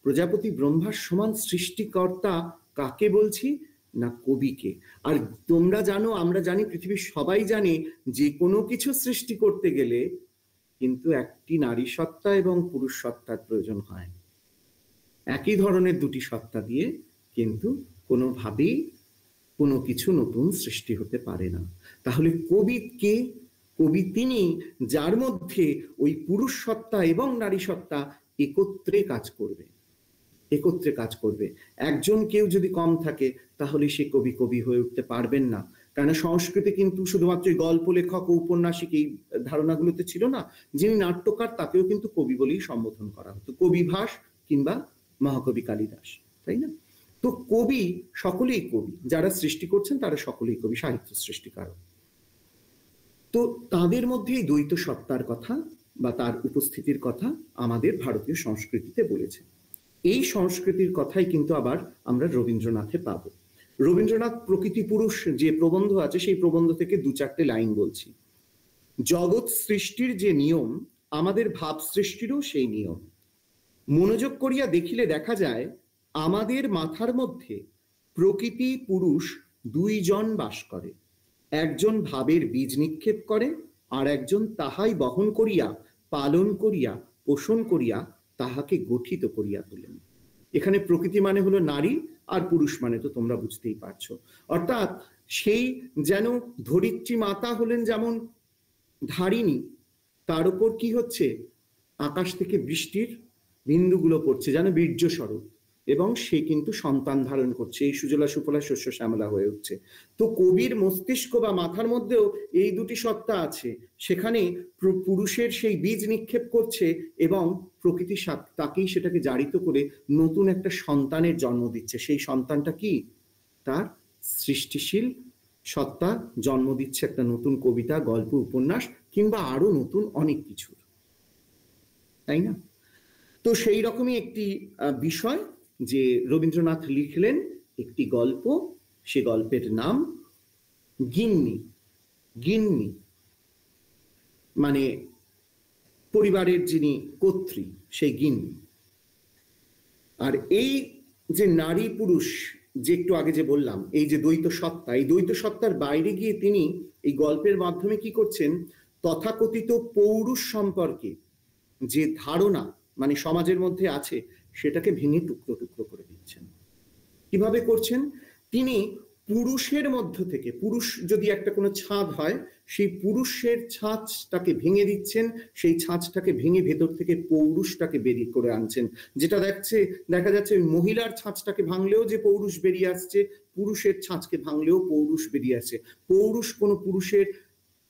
প্রজাপতি ব্রহ্মার সমান সৃষ্টিকর্তা কাকে বলছি না? কবিকে। আর তোমরা জানো, আমরা জানি, পৃথিবীর সবাই জানে, যে কোনো কিছু সৃষ্টি করতে গেলে কিন্তু একটি নারী সত্তা এবং পুরুষ সত্তার প্রয়োজন হয়। একই ধরনের দুটি সত্তা দিয়ে কিন্তু কোনোভাবেই কোনো কিছু নতুন সৃষ্টি হতে পারে না। তাহলে কবি কে? কবি তিনি যার মধ্যে ওই পুরুষ সত্তা এবং নারী সত্তা একত্রে কাজ করবে। একজন কেউ যদি কম থাকে তাহলে সে কবি হয়ে উঠতে পারবেন না। কারণ সংস্কৃতি কিন্তু শুধুমাত্র গল্প লেখক ও উপন্যাসিক এই ধারণাগুলোতে ছিল না। যিনি নাট্যকার তাকেও কিন্তু কবি বলেই সম্বোধন করা হতো, কবিভাস কিংবা মহাকবি কালিদাস, তাই না? তো কবি সকলেই কবি, যারা সৃষ্টি করছেন তারা সকলেই কবি, সাহিত্য সৃষ্টিকারক। তো তাদের মধ্যে এই দ্বৈত সত্তার কথা বা তার উপস্থিতির কথা আমাদের ভারতীয় সংস্কৃতিতে বলেছে। এই সংস্কৃতির কথাই কিন্তু আবার আমরা রবীন্দ্রনাথে পাব। রবীন্দ্রনাথ প্রকৃতি পুরুষ যে প্রবন্ধ আছে, সেই প্রবন্ধ থেকে দু চারটে লাইন বলছি। জগৎ সৃষ্টির যে নিয়ম, আমাদের ভাব সৃষ্টিরও সেই নিয়ম। মনোযোগ করিয়া দেখিলে দেখা যায়, আমাদের মাথার মধ্যে প্রকৃতি পুরুষ দুইজন বাস করে। একজন ভাবের বীজ নিক্ষেপ করে, আর একজন তাহাই বহন করিয়া, পালন করিয়া, পোষণ করিয়া তাহাকে গঠিত করিয়া তোলেন। এখানে প্রকৃতি মানে হলো নারী, আর পুরুষ মানে তো তোমরা বুঝতেই পারছো। অর্থাৎ সেই যেন ধরিত্রী মাতা হলেন যেমন ধারিণী, তার উপর কি হচ্ছে, আকাশ থেকে বৃষ্টির বিন্দুগুলো পড়ছে যেন বীর্য স্বরূপ, এবং সে কিন্তু সন্তান ধারণ করছে, এই সুজলা সুফলা শস্য শ্যামলা হয়ে উঠছে। তো কবির মস্তিষ্ক বা মাথার মধ্যেও এই দুটি সত্তা আছে, সেখানে পুরুষের সেই বীজ নিক্ষেপ করছে এবং প্রকৃতি তাকেই সেটাকে জারিত করে নতুন একটা সন্তানের জন্ম দিচ্ছে। সেই সন্তানটা কি? তার সৃষ্টিশীল সত্তা জন্ম দিচ্ছে একটা নতুন কবিতা, গল্প, উপন্যাস কিংবা আরো নতুন অনেক কিছু, তাই না? তো সেই রকমই একটি বিষয় যে রবীন্দ্রনাথ লিখলেন একটি গল্প, সে গল্পের নাম গিন্নি। গিন্নি মানে পরিবারের যিনি কর্ত্রী, সেই গিন্নি। আর এই যে নারী পুরুষ যে একটু আগে যে বললাম, এই যে দ্বৈত সত্তা, এই দ্বৈত সত্তার বাইরে গিয়ে তিনি এই গল্পের মাধ্যমে কি করছেন? তথাকথিত পৌরুষ সম্পর্কে যে ধারণা মানে সমাজের মধ্যে আছে সেটাকে ভেঙে টুকরো টুকরো করে দিচ্ছেন। কিভাবে করছেন? তিনি পুরুষের মধ্য থেকে, পুরুষ যদি একটা কোনো ছাঁদ হয়, সেই পুরুষের ছাঁচটাকে ভেঙে দিচ্ছেন, সেই ছাঁচটাকে ভেঙে ভেতর থেকে পৌরুষটাকে বেরিয়ে করে আনছেন। যেটা দেখা যাচ্ছে মহিলার ছাঁচটাকে ভাঙলেও যে পৌরুষ বেরিয়ে আসছে, পুরুষের ছাঁচকে ভাঙলেও পৌরুষ বেরিয়ে আসছে। পৌরুষ কোনো পুরুষের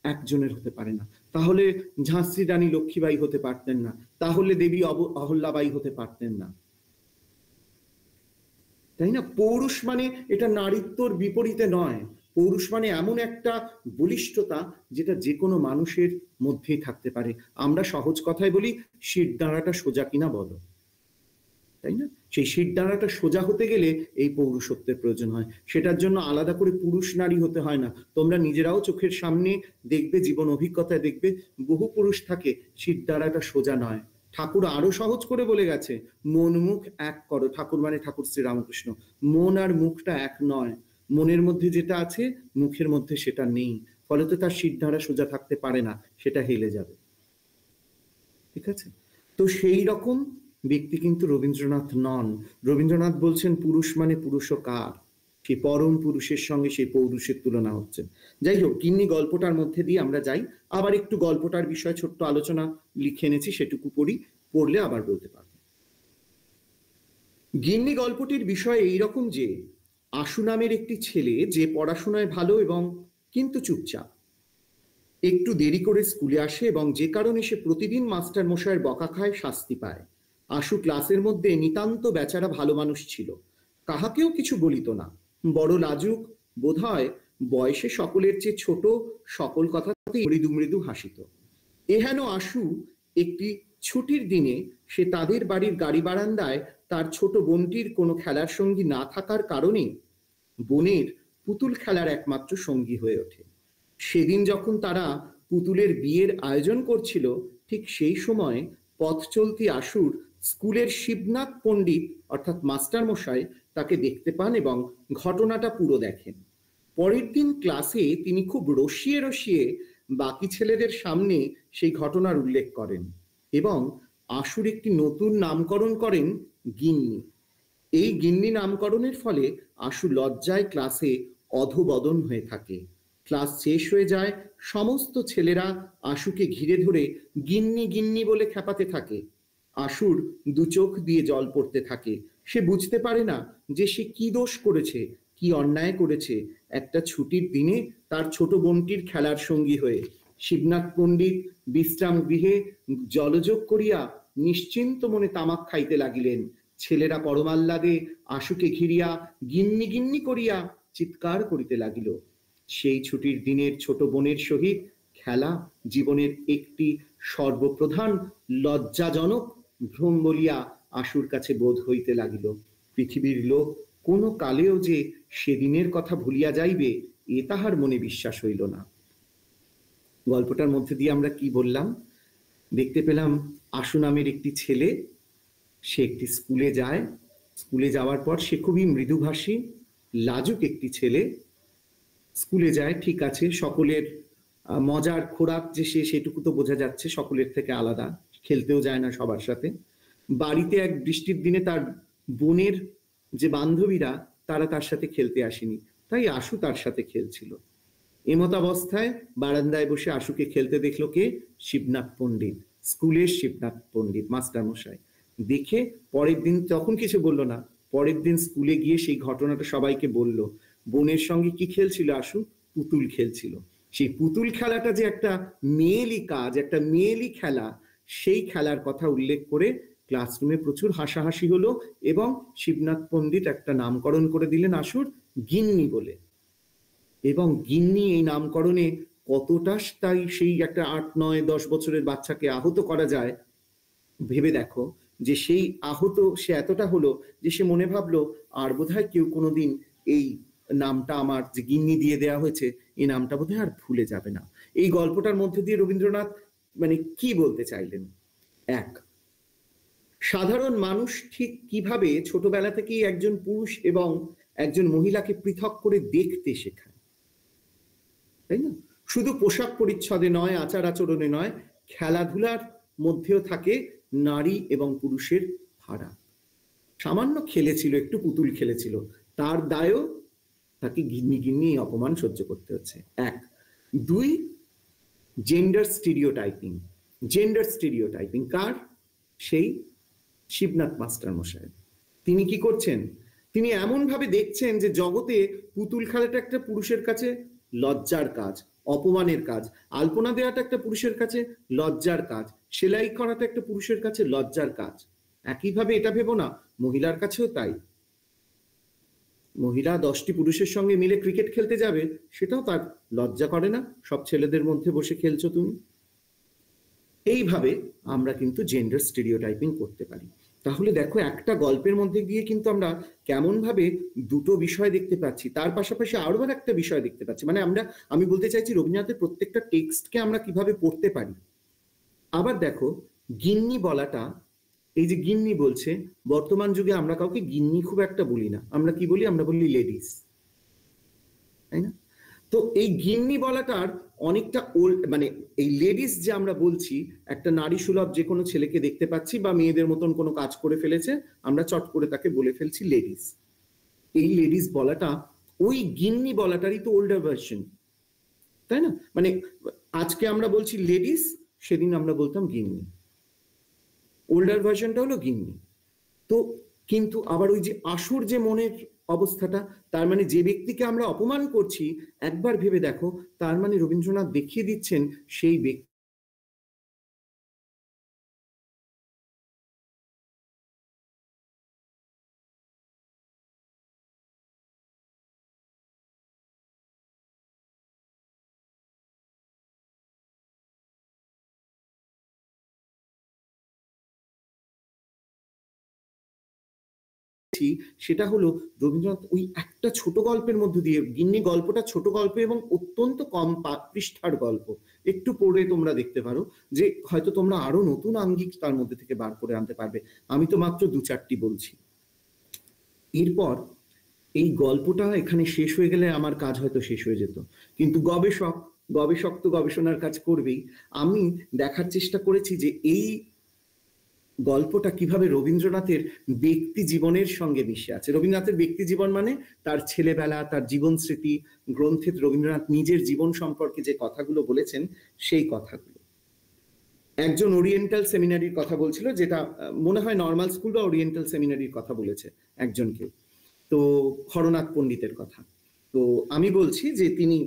একজনের হতে পারে না। তাহলে ঝাঁসি রানী লক্ষ্মীবাই হতে পারতেন না, তাহলে দেবী অহল্যাবাই হতে পারতেন না, তাই না? পৌরুষ মানে এটা নারীত্বর বিপরীতে নয়। পৌরুষ মানে এমন একটা বলিষ্ঠতা যেটা যে কোনো মানুষের মধ্যেই থাকতে পারে। আমরা সহজ কথায় বলি, শিরদাঁড়াটা সোজা কিনা বলো, তাই না? সেই শিরদাঁড়াটা সোজা হতে গেলে এই পৌরুষত্বের প্রয়োজন হয়। সেটার জন্য আলাদা করে পুরুষ নারী হতে হয় না। তোমরা নিজেরাও চোখের সামনে দেখবে, জীবন অভিজ্ঞতায় দেখবে, বহু পুরুষ থাকে শিরদাঁড়াটা সোজা নয়। ঠাকুর আরো সহজ করে বলে গেছে, মন মুখ এক করো। ঠাকুর মানে ঠাকুর শ্রীরামকৃষ্ণ। মন আর মুখটা এক নয়, মনের মধ্যে যেটা আছে মুখের মধ্যে সেটা নেই, ফলে তো তার শিরদাঁড়া সোজা থাকতে পারে না, সেটা হেলে যাবে। ঠিক আছে? তো সেই রকম ব্যক্তি কিন্তু রবীন্দ্রনাথ নন। রবীন্দ্রনাথ বলছেন পুরুষ মানে পুরুষকার, সেই পরম পুরুষের সঙ্গে সেই পৌরুষের তুলনা হচ্ছে। যাই হোক, গিন্নি গল্পটার মধ্যে দিয়ে আমরা যাই। আবার একটু গল্পটার বিষয়ে ছোট্ট আলোচনা লিখে এনেছি, সেটুকু পড়ি, পড়লে আবার বলতে পারবো। গিন্নি গল্পটির বিষয় এইরকম যে আশু নামের একটি ছেলে, যে পড়াশোনায় ভালো এবং কিন্তু চুপচাপ, একটু দেরি করে স্কুলে আসে এবং যে কারণে সে প্রতিদিন মাস্টার মশাইয়ের বকা খায়, শাস্তি পায়। আশু ক্লাসের মধ্যে নিতান্ত বেচারা ভালো মানুষ ছিল, কাহাকেও কিছু বলিত না, বড় লাজুক, বোধহয় বয়সে সকলের চেয়ে ছোট, সকল কথাতেই মৃদু মৃদু হাসিত। এহেন আশু একটি ছুটির দিনে সে তাদের বাড়ির গাড়ি বারান্দায় তার ছোট বোনটির কোনো খেলার সঙ্গী না থাকার কারণে বোনের পুতুল খেলার একমাত্র সঙ্গী হয়ে ওঠে। সেদিন যখন তারা পুতুলের বিয়ের আয়োজন করছিল, ঠিক সেই সময় পথ চলতি আশুর স্কুলের শিবনাথ পণ্ডিত অর্থাৎ মাস্টার মশাই তাকে দেখতে পান এবং ঘটনাটা পুরো দেখেন। পরের দিন ক্লাসে তিনি খুব রসিয়ে রসিয়ে বাকি ছেলেদের সামনে সেই ঘটনার উল্লেখ করেন এবং আশুর একটি নতুন নামকরণ করেন, গিন্নি। এই গিন্নি নামকরণের ফলে আশু লজ্জায় ক্লাসে অধোবদন হয়ে থাকে। ক্লাস শেষ হয়ে যায়, সমস্ত ছেলেরা আশুকে ঘিরে ধরে গিন্নি গিন্নি বলে খেপাতে থাকে। আশুর দু চোখ দিয়ে জল পড়তে থাকে। সে বুঝতে পারে না যে সে কি দোষ করেছে, কি অন্যায় করেছে। একটা ছুটির দিনে তার ছোট বোনটির খেলার সঙ্গী হয়ে শিবনাথ পণ্ডিত বিশ্রাম গৃহে জলযোগ করিয়া নিশ্চিন্ত মনে তামাক খাইতে লাগিলেন। ছেলেরা পরমাহ্লাদে আশুকে ঘিরিয়া গিন্নি গিন্নি করিয়া চিৎকার করিতে লাগিল। সেই ছুটির দিনের ছোট বোনের সহিত খেলা জীবনের একটি সর্বপ্রধান লজ্জাজনক ভ্রম বলিয়া আশুর কাছে বোধ হইতে লাগিল। পৃথিবীর লোক কোনো কালেও যে সেদিনের কথা ভুলিয়া যাইবে, এ তাহার মনে বিশ্বাস হইল না। গল্পটার মধ্যে দিয়ে আমরা কি বললাম? দেখতে পেলাম আশু নামের একটি ছেলে, সে একটি স্কুলে যায়। স্কুলে যাওয়ার পর সে খুবই মৃদুভাষী, লাজুক একটি ছেলে। স্কুলে যায়, ঠিক আছে, সকলের মজার খোরাক যে সে, সেটুকু তো বোঝা যাচ্ছে, সকলের থেকে আলাদা, খেলতেও যায় না সবার সাথে। বাড়িতে এক বৃষ্টির দিনে তার বোনের যে বান্ধবীরা তারা তার সাথে খেলতে আসেনি, তাই আশু তার সাথে খেলছিল। এমতাবস্থায় বারান্দায় বসে আশুকে খেলতে দেখলো কে? শিবনাথ পণ্ডিত, স্কুলের শিবনাথ পণ্ডিত মাস্টার মশাই। দেখে পরের দিন তখন কিছু বললো না, পরের দিন স্কুলে গিয়ে সেই ঘটনাটা সবাইকে বলল। বোনের সঙ্গে কি খেলছিল আশু? পুতুল খেলছিল। সেই পুতুল খেলাটা যে একটা মেয়েলি কাজ, একটা মেয়েলি খেলা, সেই খেলার কথা উল্লেখ করে ক্লাসরুমে প্রচুর হাসাহাসি হলো এবং শিবনাথ পণ্ডিত একটা নামকরণ করে দিলেন আশুর, গিন্নি বলে। এবং গিন্নি এই নামকরণে কতটা তাই সেই একটা 8, 9, 10 বছরের বাচ্চাকে আহত করা যায় ভেবে দেখো। যে সেই আহত সে এতটা হলো যে সে মনে ভাবলো আর বোধহয় কেউ কোনোদিন এই নামটা আমার যে গিন্নি দিয়ে দেওয়া হয়েছে, এই নামটা বোধহয় আর ভুলে যাবে না। এই গল্পটার মধ্যে দিয়ে রবীন্দ্রনাথ মানে কি বলতে চাইলেন? এক, সাধারণ মানুষ ঠিক কিভাবে ছোটবেলা থেকেই একজন পুরুষ এবং একজন মহিলাকে পৃথক করে দেখতে শেখায়, তাই না? শুধু পোশাক পরিচ্ছদে নয়, আচার আচরণে নয়, খেলাধুলার মধ্যেও থাকে নারী এবং পুরুষের ফারাক। সামান্য খেলেছিল, একটু পুতুল খেলেছিল, তার দায়ও তাকে গিন্নি গিন্নি অপমান সহ্য করতে হচ্ছে। এক। দুই, জেন্ডার স্টিরিওটাইপিং। জেন্ডার স্টিরিওটাইপিং কার? সেই শিবনাথ মাস্টার মশাই। তিনি কি করছেন? তিনি এমন ভাবে দেখছেন যে জগতে পুতুল খেলাটা একটা পুরুষের কাছে লজ্জার কাজ, অপমানের কাজ। আলপনা দেওয়াটা একটা পুরুষের কাছে লজ্জার কাজ, সেলাই করাটা একটা পুরুষের কাছে লজ্জার কাজ। একইভাবে এটা ভেবো না মহিলার কাছেও তাই। মহিলা 10টি পুরুষের সঙ্গে মিলে ক্রিকেট খেলতে যাবে, সেটাও তার লজ্জা করে না? সব ছেলেদের মধ্যে বসে খেলছো তুমি। এইভাবে আমরা কিন্তু জেন্ডার স্টেরিওটাইপিং করতে পারি। তাহলে দেখো একটা গল্পের মধ্যে গিয়ে কিন্তু আমরা কেমন ভাবে দুটো বিষয় দেখতে পাচ্ছি, তার পাশাপাশি আরো একটা বিষয় দেখতে পাচ্ছি। মানে আমি বলতে চাইছি রবীন্দ্রনাথের প্রত্যেকটা টেক্সটকে আমরা কিভাবে পড়তে পারি। আবার দেখো গিন্নি বলাটা, এই যে গিন্নি বলছে, বর্তমান যুগে আমরা কাউকে গিন্নি খুব একটা বলি না, আমরা কি বলি? আমরা বলি লেডিস, তাই না? তো এই গিন্নি বলাটার অনেকটা ওল্ড, মানে এই লেডিস যে আমরা বলছি, একটা নারী সুলভ যে কোনো ছেলেকে দেখতে পাচ্ছি বা মেয়েদের মতন কোনো কাজ করে ফেলেছে, আমরা চট করে তাকে বলে ফেলছি লেডিস। এই লেডিস বলাটা ওই গিন্নি বলাটারই তো ওল্ডার ভার্সন, তাই না? মানে আজকে আমরা বলছি লেডিস, সেদিন আমরা বলতাম গিন্নি। ওল্ডার ভার্সনটা হলো গিন্নি। তো কিন্তু আবার ওই যে আশুর যে মনের অবস্থাটা, তার মানে যে ব্যক্তিকে আমরা অপমান করছি, একবার ভেবে দেখো, তার মানে রবীন্দ্রনাথ দেখিয়ে দিচ্ছেন সেই ব্যক্তি সেটা হলো রবীন্দ্রনাথ ওই একটা ছোট গল্পের মধ্যে দিয়ে, গিন্নি গল্পটা ছোট গল্প এবং অত্যন্ত কম পৃষ্ঠার গল্প, একটু পড়ে তোমরা দেখতে পারো যে হয়তো তোমরা আরো নতুন আঙ্গিক তার মধ্যে থেকে বার করে আনতে পারবে। আমি তো মাত্র 2-4টি বলছি। এরপর এই গল্পটা এখানে শেষ হয়ে গেলে আমার কাজ হয়তো শেষ হয়ে যেত, কিন্তু গবেষক তো গবেষণার কাজ করবেই। আমি দেখার চেষ্টা করেছি যে এই গল্পটা কিভাবে রবীন্দ্রনাথের ব্যক্তি জীবনের সঙ্গে মিশে আছে। রবীন্দ্রনাথের ব্যক্তি জীবন মানে তার ছেলেবেলা, তার জীবন স্মৃতি। গ্রন্থে রবীন্দ্রনাথ নিজের জীবন সম্পর্কে যে কথাগুলো বলেছেন, সেই কথাগুলো। একজন ওরিয়েন্টাল সেমিনারির কথা বলছিল, যেটা মনে হয় নর্মাল স্কুল বা ওরিয়েন্টাল সেমিনারির কথা বলেছে একজনকে, তো হরনাথ পণ্ডিতের কথা। তো আমি বলছি যে তিনি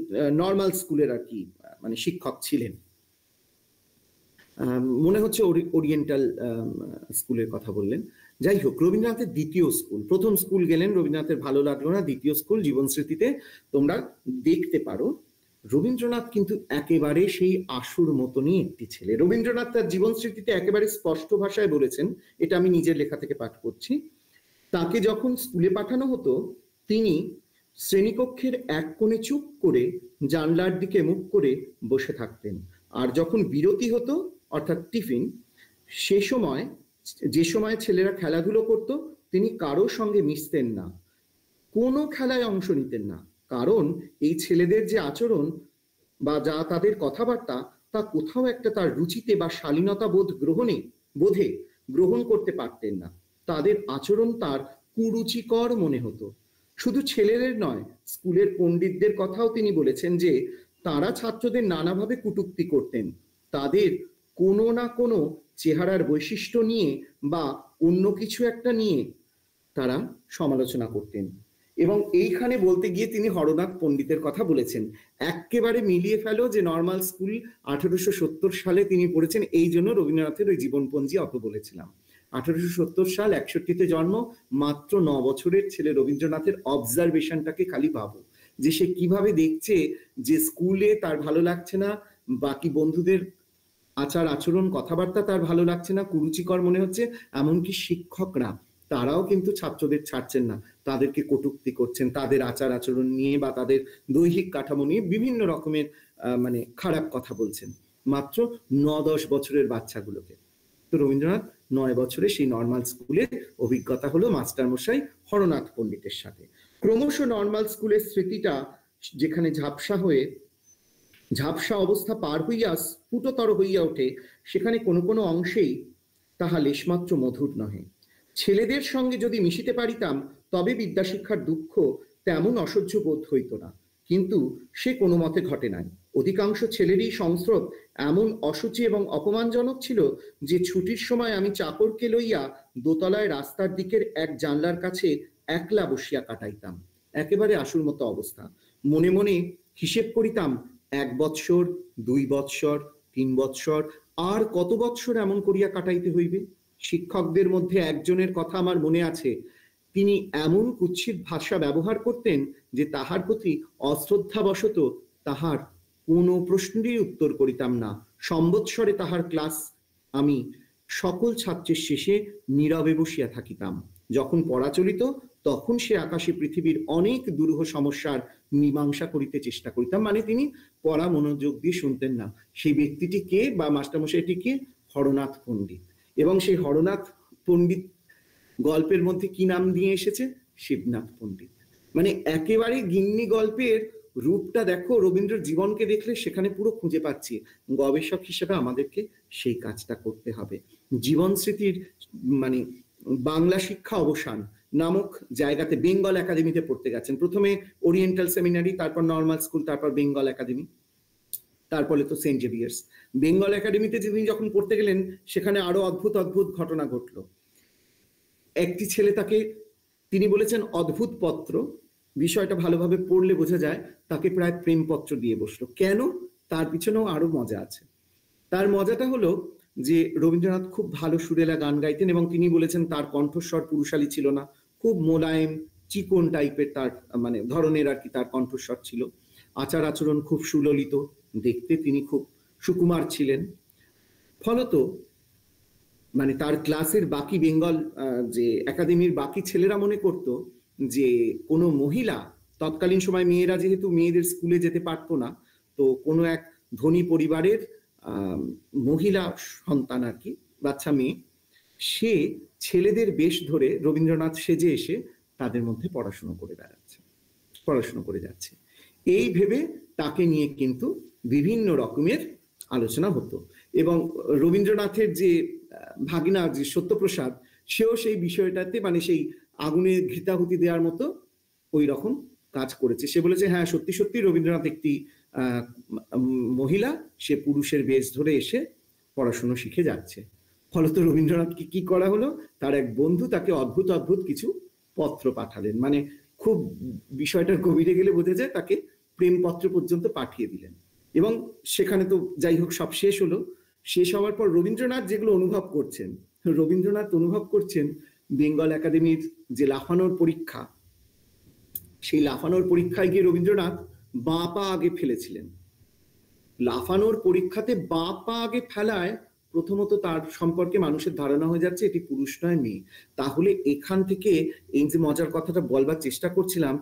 নর্মাল স্কুলের আর কি মানে শিক্ষক ছিলেন, মনে হচ্ছে ওরিয়েন্টাল স্কুলের কথা বললেন। যাই হোক, রবীন্দ্রনাথের দ্বিতীয় স্কুল, প্রথম স্কুল গেলেন, রবীন্দ্রনাথের ভালো লাগলো না, দ্বিতীয় স্কুল জীবন স্মৃতিতে তোমরা দেখতে পারো। রবীন্দ্রনাথ কিন্তু একেবারে সেই আশুর মতনই একটি ছেলে। রবীন্দ্রনাথ তার জীবন স্মৃতিতে একেবারে স্পষ্ট ভাষায় বলেছেন, এটা আমি নিজের লেখা থেকে পাঠ করছি, তাকে যখন স্কুলে পাঠানো হতো তিনি শ্রেণীকক্ষের এক কোণে চুপ করে জানলার দিকে মুখ করে বসে থাকতেন। আর যখন বিরতি হতো, অর্থাৎ টিফিন, যে সময় ছেলেরা খেলাধুলো করত, তিনি কারোর সঙ্গে মিশতেন না, কোনো খেলায় অংশ নিতেন না, কারণ এই ছেলেদের যে আচরণ বা যা তাদের কথাবার্তা, তা কোথাও একটা তার রুচিতে বা শালীনতা বোধে গ্রহণ করতে পারতেন না। তাদের আচরণ তার কুরুচিকর মনে হতো। শুধু ছেলেদের নয়, স্কুলের পণ্ডিতদের কথাও তিনি বলেছেন যে তারা ছাত্রদের নানাভাবে কটূক্তি করতেন, তাদের কোনো না কোনো চেহারার বৈশিষ্ট্য নিয়ে বা অন্য কিছু একটা নিয়ে তারা সমালোচনা করতেন। এবং এইখানে বলতে গিয়ে তিনি হরনাথ পণ্ডিতের কথা বলেছেন, একেবারে মিলিয়ে ফেলো যে নর্মাল স্কুল 1870 সালে তিনি পড়েছেন, এই জন্য রবীন্দ্রনাথের ওই জীবনপঞ্জি অত বলেছিলাম। 1870 সাল, 61তে জন্ম, মাত্র 9 বছরের ছেলে রবীন্দ্রনাথের অবজারভেশনটাকে খালি পাবো, যে সে কিভাবে দেখছে যে স্কুলে তার ভালো লাগছে না, বাকি বন্ধুদের আচার আচরণ কথাবার্তা তার ভালো লাগছে না, কুরুচিকর মনে হচ্ছে, এমনকি শিক্ষকরা তারাও কিন্তু ছাত্রদের ছাড়ছেন না, তাদেরকে কটূক্তি করছেন, তাদের আচার আচরণ নিয়ে বা তাদের দৈহিক কাঠামো নিয়ে বিভিন্ন রকমের মানে খারাপ কথা বলছেন, মাত্র 9-10 বছরের বাচ্চাগুলোকে। তো রবীন্দ্রনাথ 9 বছরে সেই নর্মাল স্কুলের অভিজ্ঞতা হলো মাস্টারমশাই হরনাথ পণ্ডিতের সাথে। ক্রমশ নর্মাল স্কুলের স্মৃতিটা যেখানে ঝাপসা অবস্থা পার হইয়া স্ফুটতর হইয়া ওঠে, সেখানে কোনো কোনো অংশেই তাহা লেশমাত্র মধুর নহে। ছেলেদের সঙ্গে যদি মিশিতে পারিতাম তবে বিদ্যাশিক্ষার দুঃখ তেমন অসহ্য বোধ হইত না, কিন্তু সে কোনো মতে ঘটে নাই। অধিকাংশ ছেলেরই সংস্রব এমন অসুচি এবং অপমানজনক ছিল যে ছুটির সময় আমি চাকরকে লইয়া দোতলায় রাস্তার দিকের এক জানলার কাছে একলা বসিয়া কাটাইতাম। একেবারে আশুর মতো অবস্থা। মনে মনে হিসেব করিতাম, 1 বৎসর, 2 বৎসর, 3 বৎসর, আর কত বৎসর এমন করিয়া কাটাইতে হইবে। শিক্ষকদের মধ্যে একজনের কথা আমার মনে আছে, তিনি এমন কুৎসিত ভাষা ব্যবহার করতেন যে তাহার প্রতি অশ্রদ্ধাবশত তাহার কোনো প্রশ্নেরই উত্তর করিতাম না। সম্বৎসরে তাহার ক্লাস আমি সকল ছাত্রের শেষে নীরবে বসিয়া থাকিতাম। যখন পড়া চলিত তখন সে আকাশে পৃথিবীর অনেক দুরূহ সমস্যার মীমাংসা করিতে চেষ্টা করিতাম। মানে তিনি পড়া মনোযোগ দিয়ে শুনতেন না। সেই ব্যক্তিটি কে বা মাস্টারমশাইটি কে? হরনাথ পণ্ডিত। এবং সেই হরনাথ পণ্ডিত গল্পের মধ্যে কি নাম দিয়ে এসেছে? শিবনাথ পণ্ডিত। মানে একেবারে গিন্নি গল্পের রূপটা দেখো, রবীন্দ্রের জীবনকে দেখলে সেখানে পুরো খুঁজে পাচ্ছি। গবেষক হিসেবে আমাদেরকে সেই কাজটা করতে হবে। জীবন স্মৃতির মানে বাংলা শিক্ষা অবসান নামক জায়গাতে বেঙ্গল একাডেমিতে পড়তে গেছেন। প্রথমে ওরিয়েন্টাল সেমিনারি, তারপর নর্মাল স্কুল, তারপর বেঙ্গল একাডেমি, তারপরে তো সেন্ট জেভিয়ার্স। বেঙ্গল একাডেমিতে তিনি যখন পড়তে গেলেন সেখানে আরো অদ্ভুত অদ্ভুত ঘটনা ঘটলো। একটি ছেলে তাকে, তিনি বলেছেন অদ্ভুত পত্র, বিষয়টা ভালোভাবে পড়লে বোঝা যায়, তাকে প্রায় প্রেমপত্র দিয়ে বসলো। কেন? তার পিছনেও আরো মজা আছে। তার মজাটা হলো যে রবীন্দ্রনাথ খুব ভালো সুরেলা গান গাইতেন এবং তিনি বলেছেন তার কণ্ঠস্বর পুরুষালী ছিল না, খুব মোলায়েম চিকন টাইপের তার মানে ধরনের আর কি তার কণ্ঠস্বর ছিল। আচার আচরণ খুব সুললিত, দেখতে তিনি খুব সুকুমার ছিলেন। ফলত মানে তার ক্লাসের বাকি বেঙ্গল যে একাডেমির বাকি ছেলেরা মনে করত যে কোনো মহিলা, তৎকালীন সময় মেয়েরা যেহেতু মেয়েদের স্কুলে যেতে পারতো না, তো কোনো এক ধনী পরিবারের মহিলা সন্তান আর কি, বাচ্চা মেয়ে, সে ছেলেদের বেশ ধরে রবীন্দ্রনাথ সেজে এসে তাদের মধ্যে পড়াশুনো করে যাচ্ছে। এই ভেবে তাকে নিয়ে কিন্তু বিভিন্ন রকমের আলোচনা হতো। এবং রবীন্দ্রনাথের যে ভাগিনা যে সত্যপ্রসাদ, সেও সেই বিষয়টাতে মানে সেই আগুনে ঘৃতাহুতি দেওয়ার মতো ওই রকম কাজ করেছে। সে বলেছে হ্যাঁ সত্যি সত্যি রবীন্দ্রনাথ একটি মহিলা, সে পুরুষের বেশ ধরে এসে পড়াশুনো শিখে যাচ্ছে। ফলত রবীন্দ্রনাথকে কি করা হলো, তার এক বন্ধু তাকে অদ্ভুত অদ্ভুত কিছু পত্র পাঠালেন। মানে খুব বিষয়টার গভীরে গেলে বোঝা যায়, তাকে প্রেমপত্র পর্যন্ত পাঠিয়ে দিলেন। এবং সেখানে তো যাই হোক সব শেষ হলো। শেষ হওয়ার পর রবীন্দ্রনাথ যেগুলো অনুভব করছেন বেঙ্গল একাডেমির যে লাফানোর পরীক্ষা, সেই লাফানোর পরীক্ষায় গিয়ে রবীন্দ্রনাথ বাঁ পা আগে ফেলেছিলেন। লাফানোর পরীক্ষাতে বাঁ পা আগে ফেলায় প্রথমত তার সম্পর্কে মানুষের ধারণা হয়ে যাচ্ছে এটি পুরুষ নয় মেয়ে। তাহলে এখান থেকে এই যে মজার কথাটা বলবার চেষ্টা করছিলাম,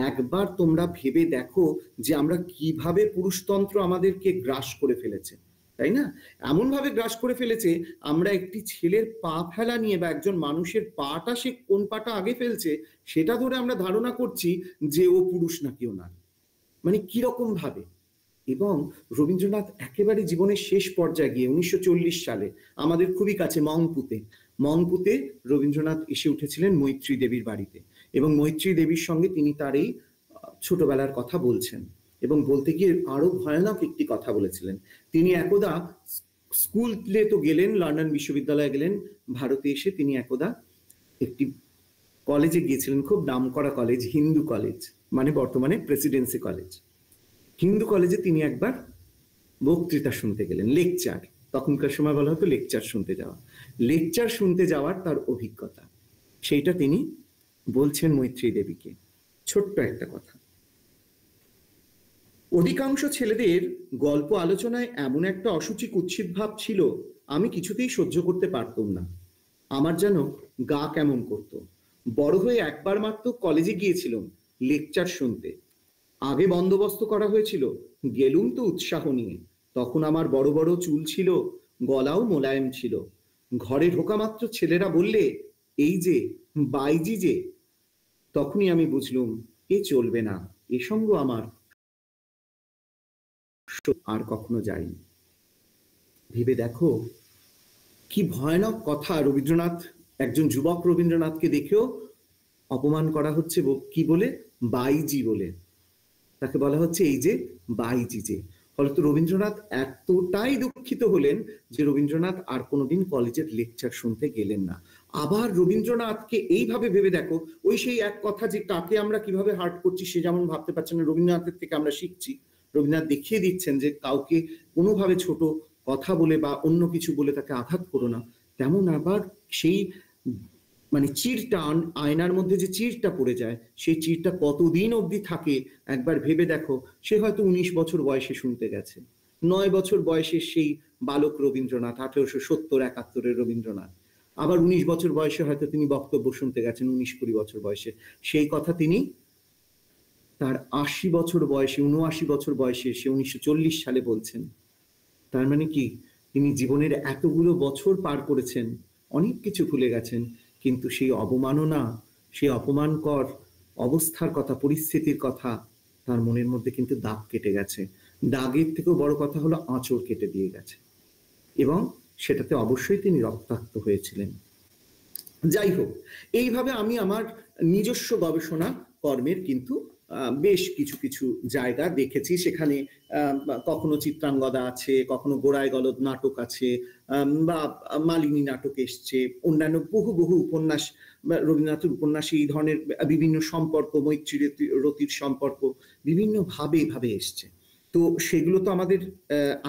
একবার তোমরা ভেবে দেখো যে আমরা কিভাবে পুরুষতন্ত্র আমাদেরকে গ্রাস করে ফেলেছে, তাই না? এমন ভাবে গ্রাস করে ফেলেছে, আমরা একটি ছেলের পা ফেলা নিয়ে বা একজন মানুষের পাটা সে কোন পাটা আগে ফেলছে সেটা ধরে আমরা ধারণা করছি যে ও পুরুষ না কেউ না। মানে কিরকম ভাবে। এবং রবীন্দ্রনাথ একেবারে জীবনের শেষ পর্যায়ে গিয়ে 1940 সালে আমাদের খুবই কাছে মংপুতে রবীন্দ্রনাথ এসে উঠেছিলেন মৈত্রী দেবীর বাড়িতে। এবং মৈত্রী দেবীর সঙ্গে তিনি তার এই ছোটবেলার কথা বলছেন। এবং বলতে গিয়ে আরো ভয়ানক একটি কথা বলেছিলেন। তিনি একদা স্কুলে তো গেলেন, লন্ডন বিশ্ববিদ্যালয়ে গেলেন, ভারতে এসে তিনি একদা একটি কলেজে গিয়েছিলেন, খুব নামকরা কলেজ, হিন্দু কলেজ, মানে বর্তমানে প্রেসিডেন্সি কলেজ। হিন্দু কলেজে তিনি একবার বক্তৃতা শুনতে গেলেন, লেকচার, তখনকার সময় বলা হতো লেকচার শুনতে যাওয়া। লেকচার শুনতে যাওয়ার তার অভিজ্ঞতা, সেইটা তিনি বলছেন মৈত্রী দেবীকে। ছোট্ট একটা কথা, অধিকাংশ ছেলেদের গল্প আলোচনায় এমন একটা অসুচি কুৎসিত ভাব ছিল, আমি কিছুতেই সহ্য করতে পারতাম না। আমার যেন গা কেমন করত। বড় হয়ে একবার মাত্র কলেজে গিয়েছিলাম লেকচার শুনতে। আগে বন্দোবস্ত করা হয়েছিল, গেলুম তো উৎসাহ নিয়ে। তখন আমার বড় বড় চুল ছিল, গলাও মোলায়েম ছিল। ঘরে ঢোকা মাত্র ছেলেরা বললে, এই যে বাইজি যে। তখনই আমি বুঝলুম এ চলবে না, এ সঙ্গ আমার আর কখনো যাইনি। ভেবে দেখো কি ভয়ানক কথা। রবীন্দ্রনাথ, একজন যুবক রবীন্দ্রনাথকে দেখেও অপমান করা হচ্ছে কি বলে? বাইজি বলে। তাকে বলা হচ্ছে এই যে বাইজি যে। ফলত রবীন্দ্রনাথ এতটাই দুঃখিত হলেন যে রবীন্দ্রনাথ আর কোনোদিন কলেজের লেকচার শুনতে গেলেন না। আবার রবীন্দ্রনাথকে এইভাবে ভেবে দেখো, ওই সেই এক কথা যে কাকে আমরা কিভাবে হার্ট করছি সে যেমন ভাবতে পারছেন না, রবীন্দ্রনাথের থেকে আমরা শিখছি। রবীন্দ্রনাথ দেখিয়ে দিচ্ছেন যে কাউকে কোনোভাবে ছোট কথা বলে বা অন্য কিছু বলে তাকে আঘাত করো না। তেমন আবার সেই মানে চিরটা, আয়নার মধ্যে যে চিরটা পড়ে যায়, সেই চিরটা কতদিন অবধি থাকে একবার ভেবে দেখো। সে হয়তো 19 বছর বয়সে শুনতে গেছে, 9 বছর বয়সে সেই বালক রবীন্দ্রনাথ, 1870-71 রবীন্দ্রনাথ। আবার 19 বছর বয়সে হয়তো তিনি বক্তব্য শুনতে গেছেন, 19-20 বছর বয়সে। সেই কথা তিনি তার 80 বছর বয়সে, 79 বছর বয়সে সে 1940 সালে বলছেন। তার মানে কি, তিনি জীবনের এতগুলো বছর পার করেছেন, অনেক কিছু ভুলে গেছেন, কিন্তু সেই অবমাননা, সেই অপমানকর অবস্থার কথা, পরিস্থিতির কথা তার মনের মধ্যে কিন্তু দাগ কেটে গেছে। দাগের থেকেও বড় কথা হলো আঁচড় কেটে দিয়ে গেছে, এবং সেটাতে অবশ্যই তিনি রক্তাক্ত হয়েছিলেন। যাই হোক, এইভাবে আমি আমার নিজস্ব গবেষণা কর্মের কিন্তু বেশ কিছু কিছু জায়গা দেখেছি। সেখানে কখনো চিত্রাঙ্গদা আছে, কখনো গোড়ায় গলদ নাটক আছে, বা মালিনী নাটক এসছে, অন্যান্য বহু বহু উপন্যাস, রবীন্দ্রনাথের উপন্যাসে এই ধরনের বিভিন্ন সম্পর্ক, মৈত্রী রতির সম্পর্ক বিভিন্ন ভাবে এভাবে এসছে। তো সেগুলো তো আমাদের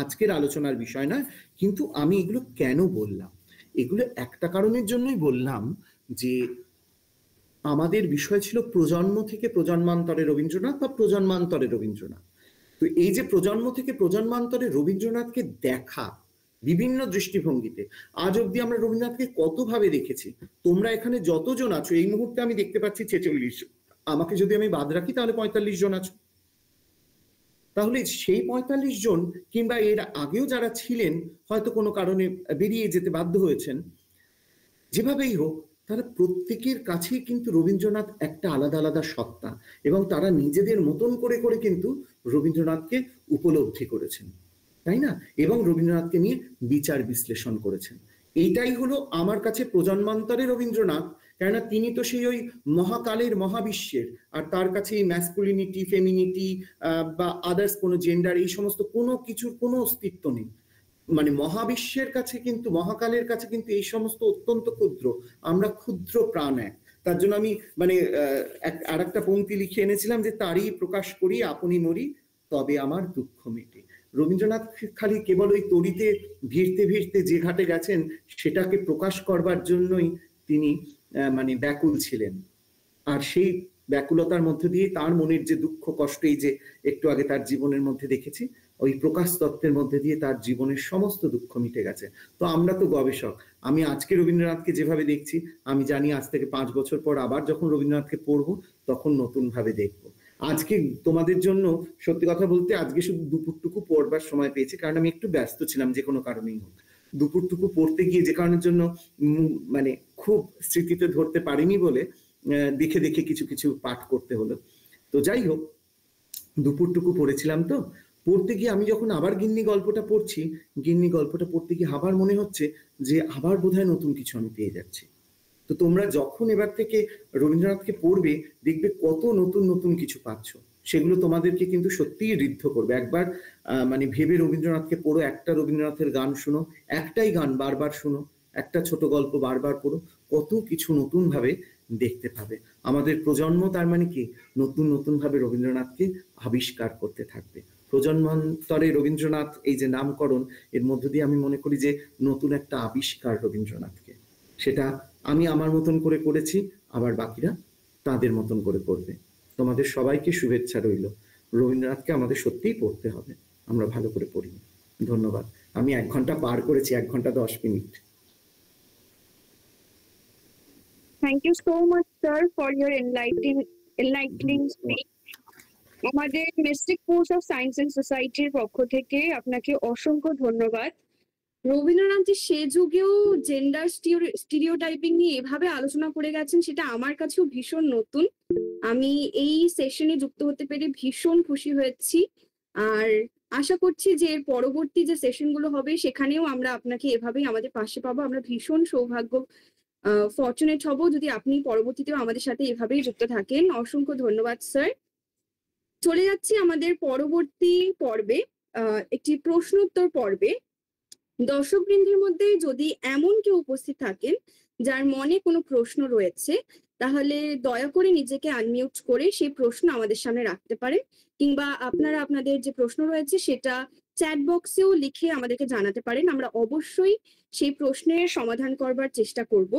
আজকের আলোচনার বিষয় না, কিন্তু আমি এগুলো কেন বললাম? এগুলো একটা কারণের জন্যই বললাম যে আমাদের বিষয় ছিল প্রজন্ম থেকে প্রজন্মান্তরে রবীন্দ্রনাথ বা প্রজন্মান্তরে রবীন্দ্রনাথ। তো এই যে প্রজন্ম থেকে প্রজন্মান্তরে রবীন্দ্রনাথকে দেখা বিভিন্ন দৃষ্টিভঙ্গিতে, আজ অব্দি আমরা রবীন্দ্রনাথকে কতভাবে দেখেছি। তোমরা এখানে যতজন আছো, এই মুহূর্তে আমি দেখতে পাচ্ছি 46, আমাকে যদি আমি বাদ রাখি তাহলে 45 জন আছো। তাহলে সেই 45 জন কিংবা এর আগেও যারা ছিলেন, হয়তো কোনো কারণে বেরিয়ে যেতে বাধ্য হয়েছেন, যেভাবেই হোক তারা প্রত্যেকের কাছেই কিন্তু রবীন্দ্রনাথ একটা আলাদা আলাদা সত্তা, এবং তারা নিজেদের মতন করে করে কিন্তু রবীন্দ্রনাথকে উপলব্ধি করেছেন, তাই না? এবং রবীন্দ্রনাথকে নিয়ে বিচার বিশ্লেষণ করেছেন। এইটাই হলো আমার কাছে প্রজন্মান্তরে রবীন্দ্রনাথ। কেননা তিনি তো সেই ওই মহাকালের মহাবিশ্বের, আর তার কাছে এই ম্যাসকুলিনিটি, ফেমিনিটি বা আদার্স কোনো জেন্ডার, এই সমস্ত কোনো কিছুর কোনো অস্তিত্ব নেই। মানে মহাবিশ্বের কাছে কিন্তু, মহাকালের কাছে কিন্তু এই সমস্ত অত্যন্ত ক্ষুদ্র, আমরা ক্ষুদ্র প্রাণ এক। তার জন্য আমি মানে আর একটা পংক্তি লিখে এনেছিলাম যে তারই প্রকাশ করি আপনি মরি, তবে আমার দুঃখ মেটে। রবীন্দ্রনাথ খালি কেবল ওই তরিতে ভিড়তে ভিড়তে যে ঘাটে গেছেন সেটাকে প্রকাশ করবার জন্যই তিনি মানে ব্যাকুল ছিলেন। আর সেই ব্যাকুলতার মধ্যে দিয়ে তার মনের যে দুঃখ কষ্ট, এই যে একটু আগে তার জীবনের মধ্যে দেখেছি, ওই প্রকাশ তত্ত্বের মধ্যে দিয়ে তার জীবনের সমস্ত দুঃখ মিটে গেছে। তো আমরা তো গবেষক, আমি আজকে রবীন্দ্রনাথকে যেভাবে দেখছি, আমি জানি আজ থেকে 5 বছর পর আবার যখন রবীন্দ্রনাথকে পড়বো তখন নতুন ভাবে দেখবো। আজকে তোমাদের জন্য সত্যি কথা বলতে আজকে শুধু দুপুরটুকু পড়বার সময় পেয়েছি, কারণ আমি একটু ব্যস্ত ছিলাম যে কোনো কারণেই হোক। দুপুরটুকু পড়তে গিয়ে যে কারণের জন্য মানে খুব স্মৃতিতে ধরতে পারিনি বলে দেখে দেখে কিছু কিছু পাঠ করতে হলো। তো যাই হোক, দুপুরটুকু পড়েছিলাম। তো পড়তে গিয়ে আমি যখন আবার গিন্নি গল্পটা পড়ছি, গিন্নি গল্পটা পড়তে গিয়ে আবার মনে হচ্ছে যে আবার বোধহয় নতুন কিছু আমি পেয়ে যাচ্ছি। তো তোমরা যখন এবার থেকে রবীন্দ্রনাথকে পড়বে দেখবে কত নতুন নতুন কিছু পাচ্ছ, সেগুলো তোমাদেরকে কিন্তু সত্যিই ঋদ্ধ করবে। একবার মানে ভেবে রবীন্দ্রনাথকে পড়ো, একটা রবীন্দ্রনাথের গান শুনো, একটাই গান বারবার শুনো, একটা ছোট গল্প বারবার পড়ো, কত কিছু নতুন ভাবে দেখতে পাবে। আমাদের প্রজন্ম তার মানে কি নতুন নতুন ভাবে রবীন্দ্রনাথকে আবিষ্কার করতে থাকবে। প্রজন্মান্তরে রবীন্দ্রনাথ এই যে নামকরণ, এর মধ্য দিয়ে আমি মনে করি যে নতুন একটা আবিষ্কার রবীন্দ্রনাথকে, সেটা আমি আমার মতন করে করেছি, আবার বাকিরা তাদের মতন করে করবে। তোমাদের সবাইকে শুভেচ্ছা রইল। রবীন্দ্রনাথকে আমাদের সত্যিই পড়তে হবে, আমরা ভালো করে পড়ি। ধন্যবাদ। আমি 1 ঘন্টা পার করেছি, 1 ঘন্টা 10 minute. Thank you so much, sir, for your enlightening speech. আমাদের mystic force of science and সোসাইটির পক্ষ থেকে আপনাকে অসংখ্য ধন্যবাদ। রবীন্দ্রনাথ সে যুগেও জেন্ডার স্টিরিওটাইপিং নিয়ে এভাবে আলোচনা করে গেছেন, সেটা আমার কাছেও ভীষণ নতুন। আমি এই সেশনে যুক্ত হতে পেরে ভীষণ খুশি হয়েছি, আর আশা করছি যে এর পরবর্তী যে সেশনগুলো হবে সেখানেও আমরা আপনাকে এভাবেই আমাদের পাশে পাবো। আমরা ভীষণ ফর্চুনেট হব যদি আপনি পরবর্তীতেও আমাদের সাথে এভাবেই যুক্ত থাকেন। অসংখ্য ধন্যবাদ স্যার। চলে যাচ্ছি আমাদের পরবর্তী পর্বে, একটি প্রশ্নোত্তর পর্বে। দর্শকবৃন্দের মধ্যে যদি এমন কেউ উপস্থিত থাকেন যার মনে কোনো প্রশ্ন রয়েছে, তাহলে দয়া করে নিজেকে আনমিউট করে সেই প্রশ্ন আমাদের সামনে রাখতে পারেন, কিংবা আপনারা আপনাদের যে প্রশ্ন রয়েছে সেটা চ্যাট বক্সেও লিখে আমাদেরকে জানাতে পারেন। আমরা অবশ্যই সেই প্রশ্নের সমাধান করবার চেষ্টা করব।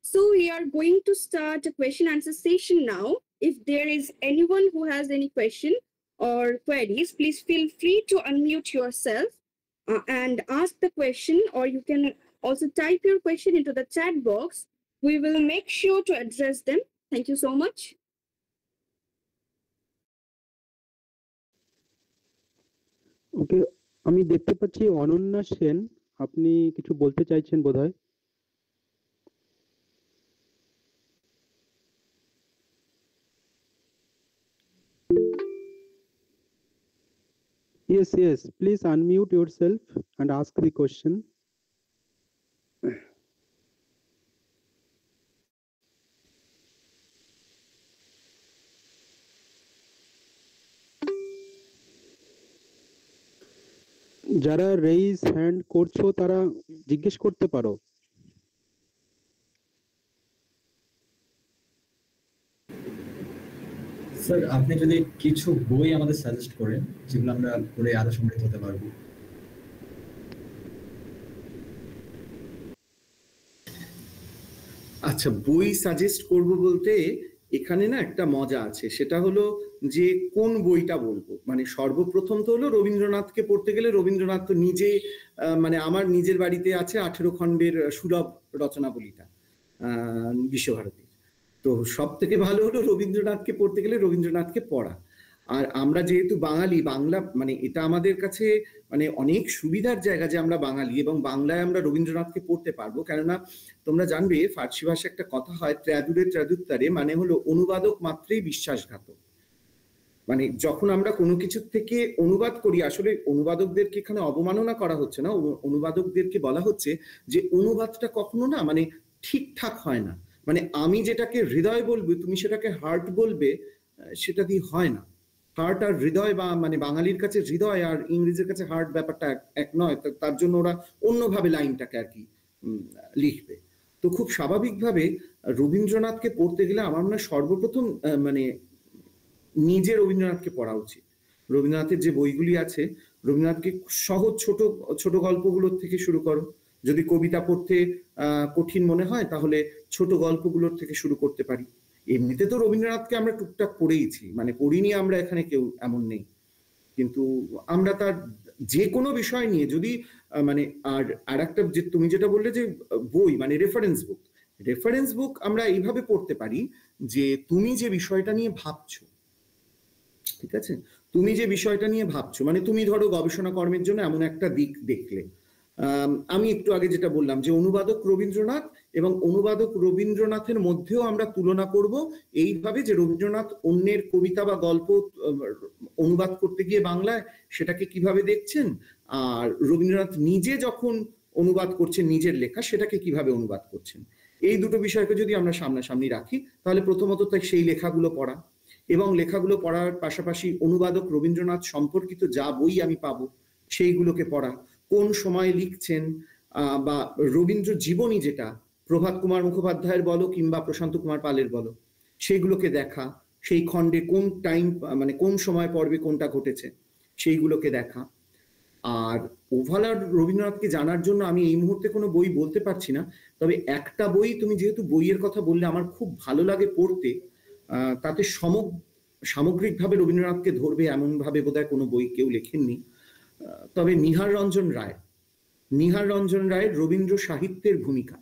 So we are going to start a question answer session now. If there is anyone who has any question or queries, please feel free to unmute yourself and ask the question, or you can also type your question into the chat box. We will make sure to address them. Thank you so much. ওকে, আমি দেখতে পাচ্ছি অনন্যা সেন, আপনি কিছু বলতে চাইছেন বোধহয়। Yes, yes, please unmute yourself and ask the question. যারা raise hand করছো তারা জিজ্ঞেস করতে পারো। স্যার, আপনি যদি কিছু বই আমাদের সাজেস্ট করেন যেগুলো আমরা পড়ে আরো সমৃদ্ধ হতে পারবো। আচ্ছা, বই সাজেস্ট করব বলতে এখানে না একটা মজা আছে, সেটা হলো যে কোন বইটা বলবো। মানে সর্বপ্রথম তো হলো রবীন্দ্রনাথকে পড়তে গেলে রবীন্দ্রনাথ তো নিজে, মানে আমার নিজের বাড়িতে আছে 18 খণ্ডের সুলভ রচনাবলীটা বিশ্বভারতীর। তো সব থেকে ভালো হলো রবীন্দ্রনাথকে পড়তে গেলে রবীন্দ্রনাথকে পড়া। আর আমরা যেহেতু বাঙালি, বাংলা মানে এটা আমাদের কাছে মানে অনেক সুবিধার জায়গা যে আমরা বাঙালি এবং বাংলায় আমরা রবীন্দ্রনাথকে পড়তে পারবো। কেননা তোমরা জানবে ফার্সি ভাষায় একটা কথা হয়, ত্র্যাদুরে ত্র্যাদুত্তারে, মানে হলো অনুবাদক মাত্রেই বিশ্বাসঘাতক। মানে যখন আমরা কোনো কিছুর থেকে অনুবাদ করি, আসলে অনুবাদকদেরকে এখানে অবমাননা করা হচ্ছে না, অনুবাদকদেরকে বলা হচ্ছে যে অনুবাদটা কখনো না মানে ঠিকঠাক হয় না। মানে আমি যেটাকে হৃদয় বলবো তুমি সেটাকে হার্ট বলবে, সেটা দিয়ে হয় না। হার্ট আর হৃদয়, বা মানে বাঙালির কাছে হৃদয় আর ইংরেজির কাছে হার্ট ব্যাপারটা এক নয়। তার জন্য ওরা অন্যভাবে লাইনটাকে আর কি লিখবে। তো খুব স্বাভাবিকভাবে রবীন্দ্রনাথকে পড়তে গেলে আমার মনে হয় সর্বপ্রথম মানে নিজে রবীন্দ্রনাথকে পড়া উচিত। রবীন্দ্রনাথের যে বইগুলি আছে, রবীন্দ্রনাথকে সহজ ছোট ছোট গল্পগুলোর থেকে শুরু করো। যদি কবিতা পড়তে কঠিন মনে হয় তাহলে ছোট গল্পগুলোর থেকে শুরু করতে পারি। এমনিতে তো রবীন্দ্রনাথকে আমরা টুকটাক পড়েইছি, মানে পড়িনি আমরা এখানে কেউ এমন নেই, কিন্তু আমরা তার যে কোনো বিষয় নিয়ে যদি মানে আর একটা যে তুমি যেটা বললে যে বই মানে রেফারেন্স বুক আমরা এইভাবে পড়তে পারি যে তুমি যে বিষয়টা নিয়ে ভাবছো, ঠিক আছে, তুমি যে বিষয়টা নিয়ে ভাবছো, মানে তুমি ধরো গবেষণা কর্মের জন্য এমন একটা দিক দেখলে। আমি একটু আগে যেটা বললাম যে অনুবাদক রবীন্দ্রনাথ এবং অনুবাদক রবীন্দ্রনাথের মধ্যেও আমরা তুলনা করব এইভাবে যে রবীন্দ্রনাথ অন্যের কবিতা বা গল্প অনুবাদ করতে গিয়ে বাংলায় সেটাকে কিভাবে দেখছেন, আর রবীন্দ্রনাথ নিজে যখন অনুবাদ করছেন নিজের লেখা সেটাকে কিভাবে অনুবাদ করছেন। এই দুটো বিষয়কে যদি আমরা সামনাসামনি রাখি তাহলে প্রথমত তাই সেই লেখাগুলো পড়া, এবং লেখাগুলো পড়ার পাশাপাশি অনুবাদক রবীন্দ্রনাথ সম্পর্কিত যা বই আমি পাবো সেইগুলোকে পড়া, কোন সময় লিখছেন, বা রবীন্দ্র জীবনী যেটা প্রভাত কুমার মুখোপাধ্যায়ের বলো কিংবা প্রশান্ত কুমার পালের বলো, সেইগুলোকে দেখা, সেই খণ্ডে কোন টাইম মানে কোন সময় পর্বে কোনটা ঘটেছে সেইগুলোকে দেখা। আর ওভারঅল রবীন্দ্রনাথকে জানার জন্য আমি এই মুহূর্তে কোনো বই বলতে পারছি না, তবে একটা বই, তুমি যেহেতু বইয়ের কথা বললে, আমার খুব ভালো লাগে পড়তে, তাতে সামগ্রিকভাবে রবীন্দ্রনাথকে ধরবে এমনভাবে বোধহয় কোনো বই কেউ লেখেননি। তবে নিহার রঞ্জন রায়ের রবীন্দ্র সাহিত্যের ভূমিকা,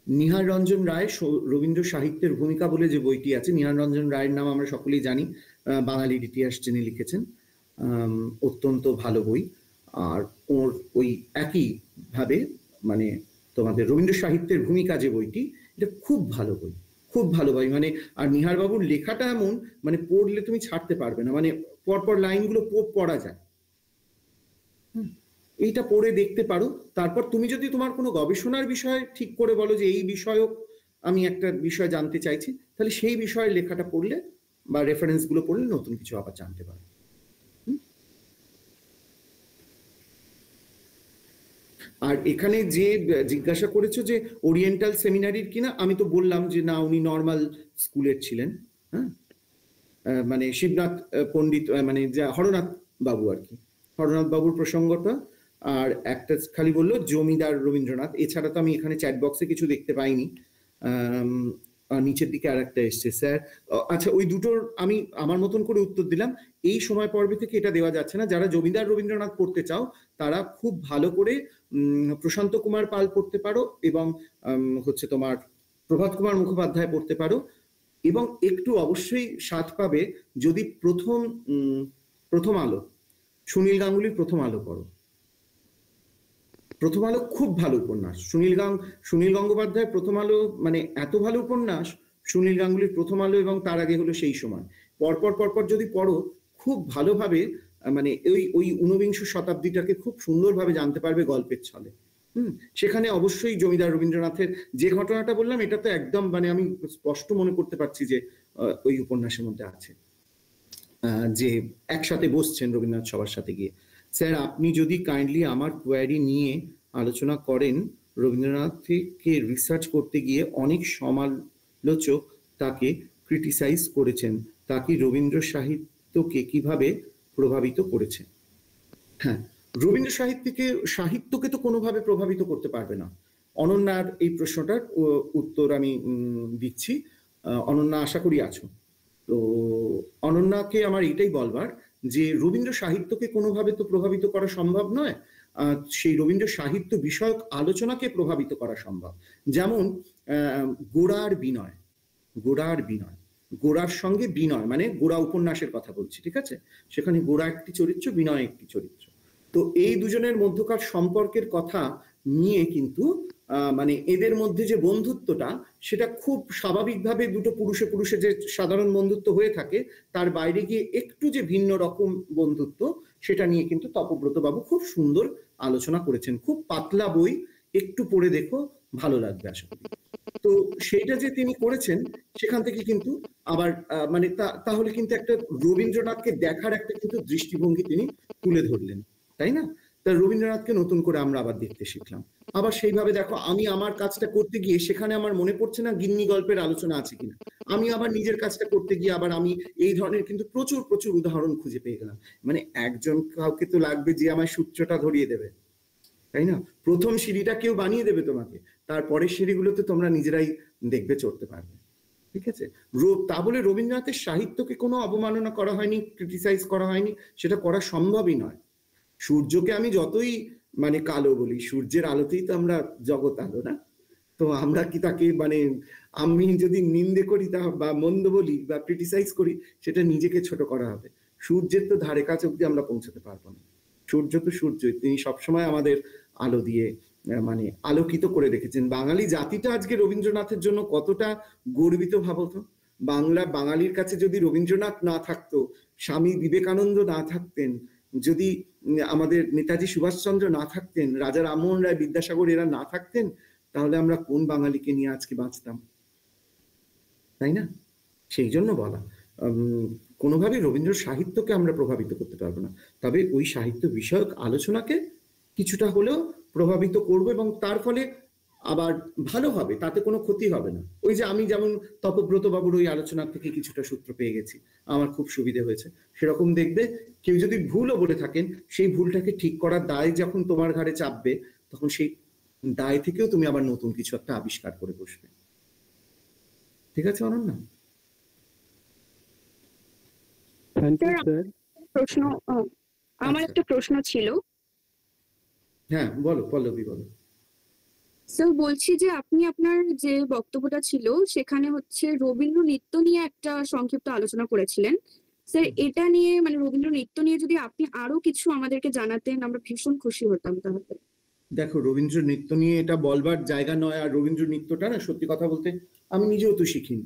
নিহার রঞ্জন রায় রবীন্দ্র সাহিত্যের ভূমিকা বলে যে বইটি আছে, নিহার রঞ্জন রায়ের নাম আমরা সকলেই জানি, বাঙালির ইতিহাস যিনি লিখেছেন, অত্যন্ত ভালো বই। আর ওর ওই একই ভাবে মানে তোমাদের রবীন্দ্র সাহিত্যের ভূমিকা যে বইটি, এটা খুব ভালো বই, খুব ভালো বই। মানে আর নিহার বাবুর লেখাটা এমন, মানে পড়লে তুমি ছাড়তে পারবে না, মানে পরপর লাইনগুলো পড়া যায়। এইটা পড়ে দেখতে পারো। তারপর তুমি যদি তোমার কোনো গবেষণার বিষয় ঠিক করে বলো যে এই বিষয়ক আমি একটা বিষয় জানতে চাইছি, তাহলে সেই বিষয়ের লেখাটা পড়লে বা রেফারেন্স গুলো পড়লে নতুন কিছু আবার জানতে পারো। আর এখানে যে জিজ্ঞাসা করেছো যে ওরিয়েন্টাল সেমিনারির কিনা, আমি তো বললাম যে না, উনি নর্মাল স্কুলের ছিলেন। হ্যাঁ, মানে শিবনাথ পণ্ডিত, মানে যা হরনাথ বাবু আর কি, হরনাথ বাবুর প্রসঙ্গটা। আর একটা খালি বললো জমিদার রবীন্দ্রনাথ, এছাড়া তো আমি এখানে চ্যাট বক্সে কিছু দেখতে পাইনি। নিচের দিকে আর একটা এসছে স্যার। আচ্ছা, ওই দুটোর আমি আমার মতন করে উত্তর দিলাম। এই সময় পর্বে থেকে এটা দেওয়া যাচ্ছে না। যারা জমিদার রবীন্দ্রনাথ পড়তে চাও তারা খুব ভালো করে প্রশান্ত কুমার পাল পড়তে পারো, এবং হচ্ছে তোমার প্রভাত কুমার মুখোপাধ্যায় পড়তে পারো, এবং একটু অবশ্যই স্বাদ পাবে যদি প্রথম আলো, সুনীল গাঙ্গুলির প্রথম আলো পড়ো। প্রথম আলো খুব ভালো উপন্যাস। সুনীল গঙ্গোপাধ্যায়ের প্রথম আলো মানে এত ভালো উপন্যাস, সুনীল গাঙ্গুলির প্রথম আলো এবং তার আগে হলো সেই সময়, পরপর যদি পড়ো খুব ভালোভাবে মানে ওই ঊনবিংশ শতাব্দীটাকে খুব সুন্দরভাবে জানতে পারবে গল্পের ছলে। সেখানে অবশ্যই জমিদার রবীন্দ্রনাথের যে ঘটনাটা বললাম, এটা তো একদম মানে আমি স্পষ্ট মনে করতে পারছি যে ওই উপন্যাসের মধ্যে আছে, যে একসাথে বসছেন রবীন্দ্রনাথ সবার সাথে গিয়ে। স্যার, আপনি যদি কাইন্ডলি আমার কোয়ারি নিয়ে আলোচনা করেন। রবীন্দ্রনাথকে রিসার্চ করতে গিয়ে অনেক সমালোচক তাকে ক্রিটিসাইজ করেছেন, তা কি রবীন্দ্র সাহিত্যকে কিভাবে প্রভাবিত করেছে? হ্যাঁ, রবীন্দ্র সাহিত্যকে তো কোনোভাবে প্রভাবিত করতে পারবে না। অনন্যার এই প্রশ্নটার উত্তর আমি দিচ্ছি। অনন্যা, আশা করি আছো। তো অনন্যাকে আমার এটাই বলবার যে রবীন্দ্র সাহিত্যকে কোনোভাবে তো প্রভাবিত করা সম্ভব নয়, সেই রবীন্দ্র সাহিত্য বিষয়ক আলোচনাকে প্রভাবিত করা সম্ভব। যেমন গোড়ার বিনয়, গোড়ার সঙ্গে বিনয়, মানে গোড়া উপন্যাসের কথা বলছি, ঠিক আছে? সেখানে গোড়া একটি চরিত্র, বিনয় একটি চরিত্র। তো এই দুজনের মধ্যকার সম্পর্কের কথা নিয়ে কিন্তু মানে এদের মধ্যে যে বন্ধুত্বটা, সেটা খুব স্বাভাবিকভাবে দুটো পুরুষে যে সাধারণ বন্ধুত্ব হয়ে থাকে, তার বাইরে গিয়ে একটু যে ভিন্ন রকম বন্ধুত্ব, সেটা নিয়ে কিন্তু তপব্রত বাবু খুব সুন্দর আলোচনা করেছেন। খুব পাতলা বই, একটু পড়ে দেখো, ভালো লাগবে আশা করি। তো সেইটা যে তিনি করেছেন, সেখান থেকে কিন্তু আবার মানে তাহলে কিন্তু একটা রবীন্দ্রনাথকে দেখার একটা কিন্তু দৃষ্টিভঙ্গি তিনি তুলে ধরলেন, তাই না? তা রবীন্দ্রনাথকে নতুন করে আমরা আবার দেখতে শিখলাম। আবার সেইভাবে দেখো, আমি আমার কাজটা করতে গিয়ে সেখানে আমার মনে পড়ছে না গিন্নি গল্পের আলোচনা আছে কিনা, আমি আবার নিজের কাজটা করতে গিয়ে আবার আমি এই ধরনের কিন্তু প্রচুর উদাহরণ খুঁজে পেয়ে গেলাম। মানে একজন কাউকে তো লাগবে যে আমার সূত্রটা ধরিয়ে দেবে, তাই না? প্রথম সিঁড়িটা কেউ বানিয়ে দেবে তোমাকে, তারপরের সিঁড়িগুলোতে তোমরা নিজেরাই দেখবে চড়তে পারবে, ঠিক আছে? তা বলে রবীন্দ্রনাথের সাহিত্যকে কোনো অবমাননা করা হয়নি, ক্রিটিসাইজ করা হয়নি, সেটা করা সম্ভবই নয়। সূর্যকে আমি যতই মানে কালো বলি, সূর্যের আলোতেই তো আমরা জগৎ আলো, না? তো আমরা কি তাকে মানে আমি যদি নিন্দে করি বা মন্দ বলি বা ক্রিটিসাইজ করি, সেটা নিজেকে ছোট করা হবে। সূর্যের তো ধারে কাছে অব্দি আমরা পৌঁছাতে পারবো না। সূর্য তো সূর্য, তিনি সবসময় আমাদের আলো দিয়ে মানে আলোকিত করে রেখেছেন। বাঙালি জাতিটা আজকে রবীন্দ্রনাথের জন্য কতটা গর্বিত ভাবতো। বাঙালির কাছে যদি রবীন্দ্রনাথ না থাকতো, স্বামী বিবেকানন্দ না থাকতেন, যদি আমাদের নেতাজি সুভাষচন্দ্র না থাকতেন, রাজা রামমোহন রায়, বিদ্যাসাগর এরা না থাকতেন, তাহলে আমরা কোন বাঙালিকে নিয়ে আজকে বাঁচতাম, তাই না? সেই জন্য বলা, কোনোভাবে রবীন্দ্র সাহিত্যকে আমরা প্রভাবিত করতে পারবো না, তবে ওই সাহিত্য বিষয়ক আলোচনাকে কিছুটা হলেও প্রভাবিত করব, এবং তার ফলে আবার ভালো হবে, তাতে কোনো ক্ষতি হবে না। ওই যে আমি যেমন তপব্রত বাবুর ওই আলোচনা থেকে কিছুটা সূত্র পেয়ে গেছি, আমার খুব সুবিধে হয়েছে, সেরকম দেখবে কেউ যদি ভুলও বলে থাকেন, সেই ভুলটাকে ঠিক করার দায় যখন তোমার ঘাড়ে চাপবে, তখন সেই দায় থেকেও তুমি আবার নতুন কিছু একটা আবিষ্কার করে বসবে। ঠিক আছে অনন্যা? Thank you sir. প্রশ্ন আমার একটা প্রশ্ন ছিল। হ্যাঁ বলো পল্লবী, বলো। স্যার বলছি যে আপনি আপনার যে বক্তব্যটা ছিল সেখানে হচ্ছে রবীন্দ্র নৃত্য নিয়ে একটা সংক্ষিপ্ত আলোচনা করেছিলেন। স্যার এটা নিয়ে মানে রবীন্দ্র নৃত্য নিয়ে যদি আপনি আরো কিছু আমাদেরকে জানাতেন, আমরা ভীষণ খুশি হতাম তাহলে। দেখো, রবীন্দ্র নৃত্য নিয়ে এটা বলবার জায়গা নয়। আর রবীন্দ্র নৃত্যটা না, সত্যি কথা বলতে আমি নিজেও তো শিখিনি।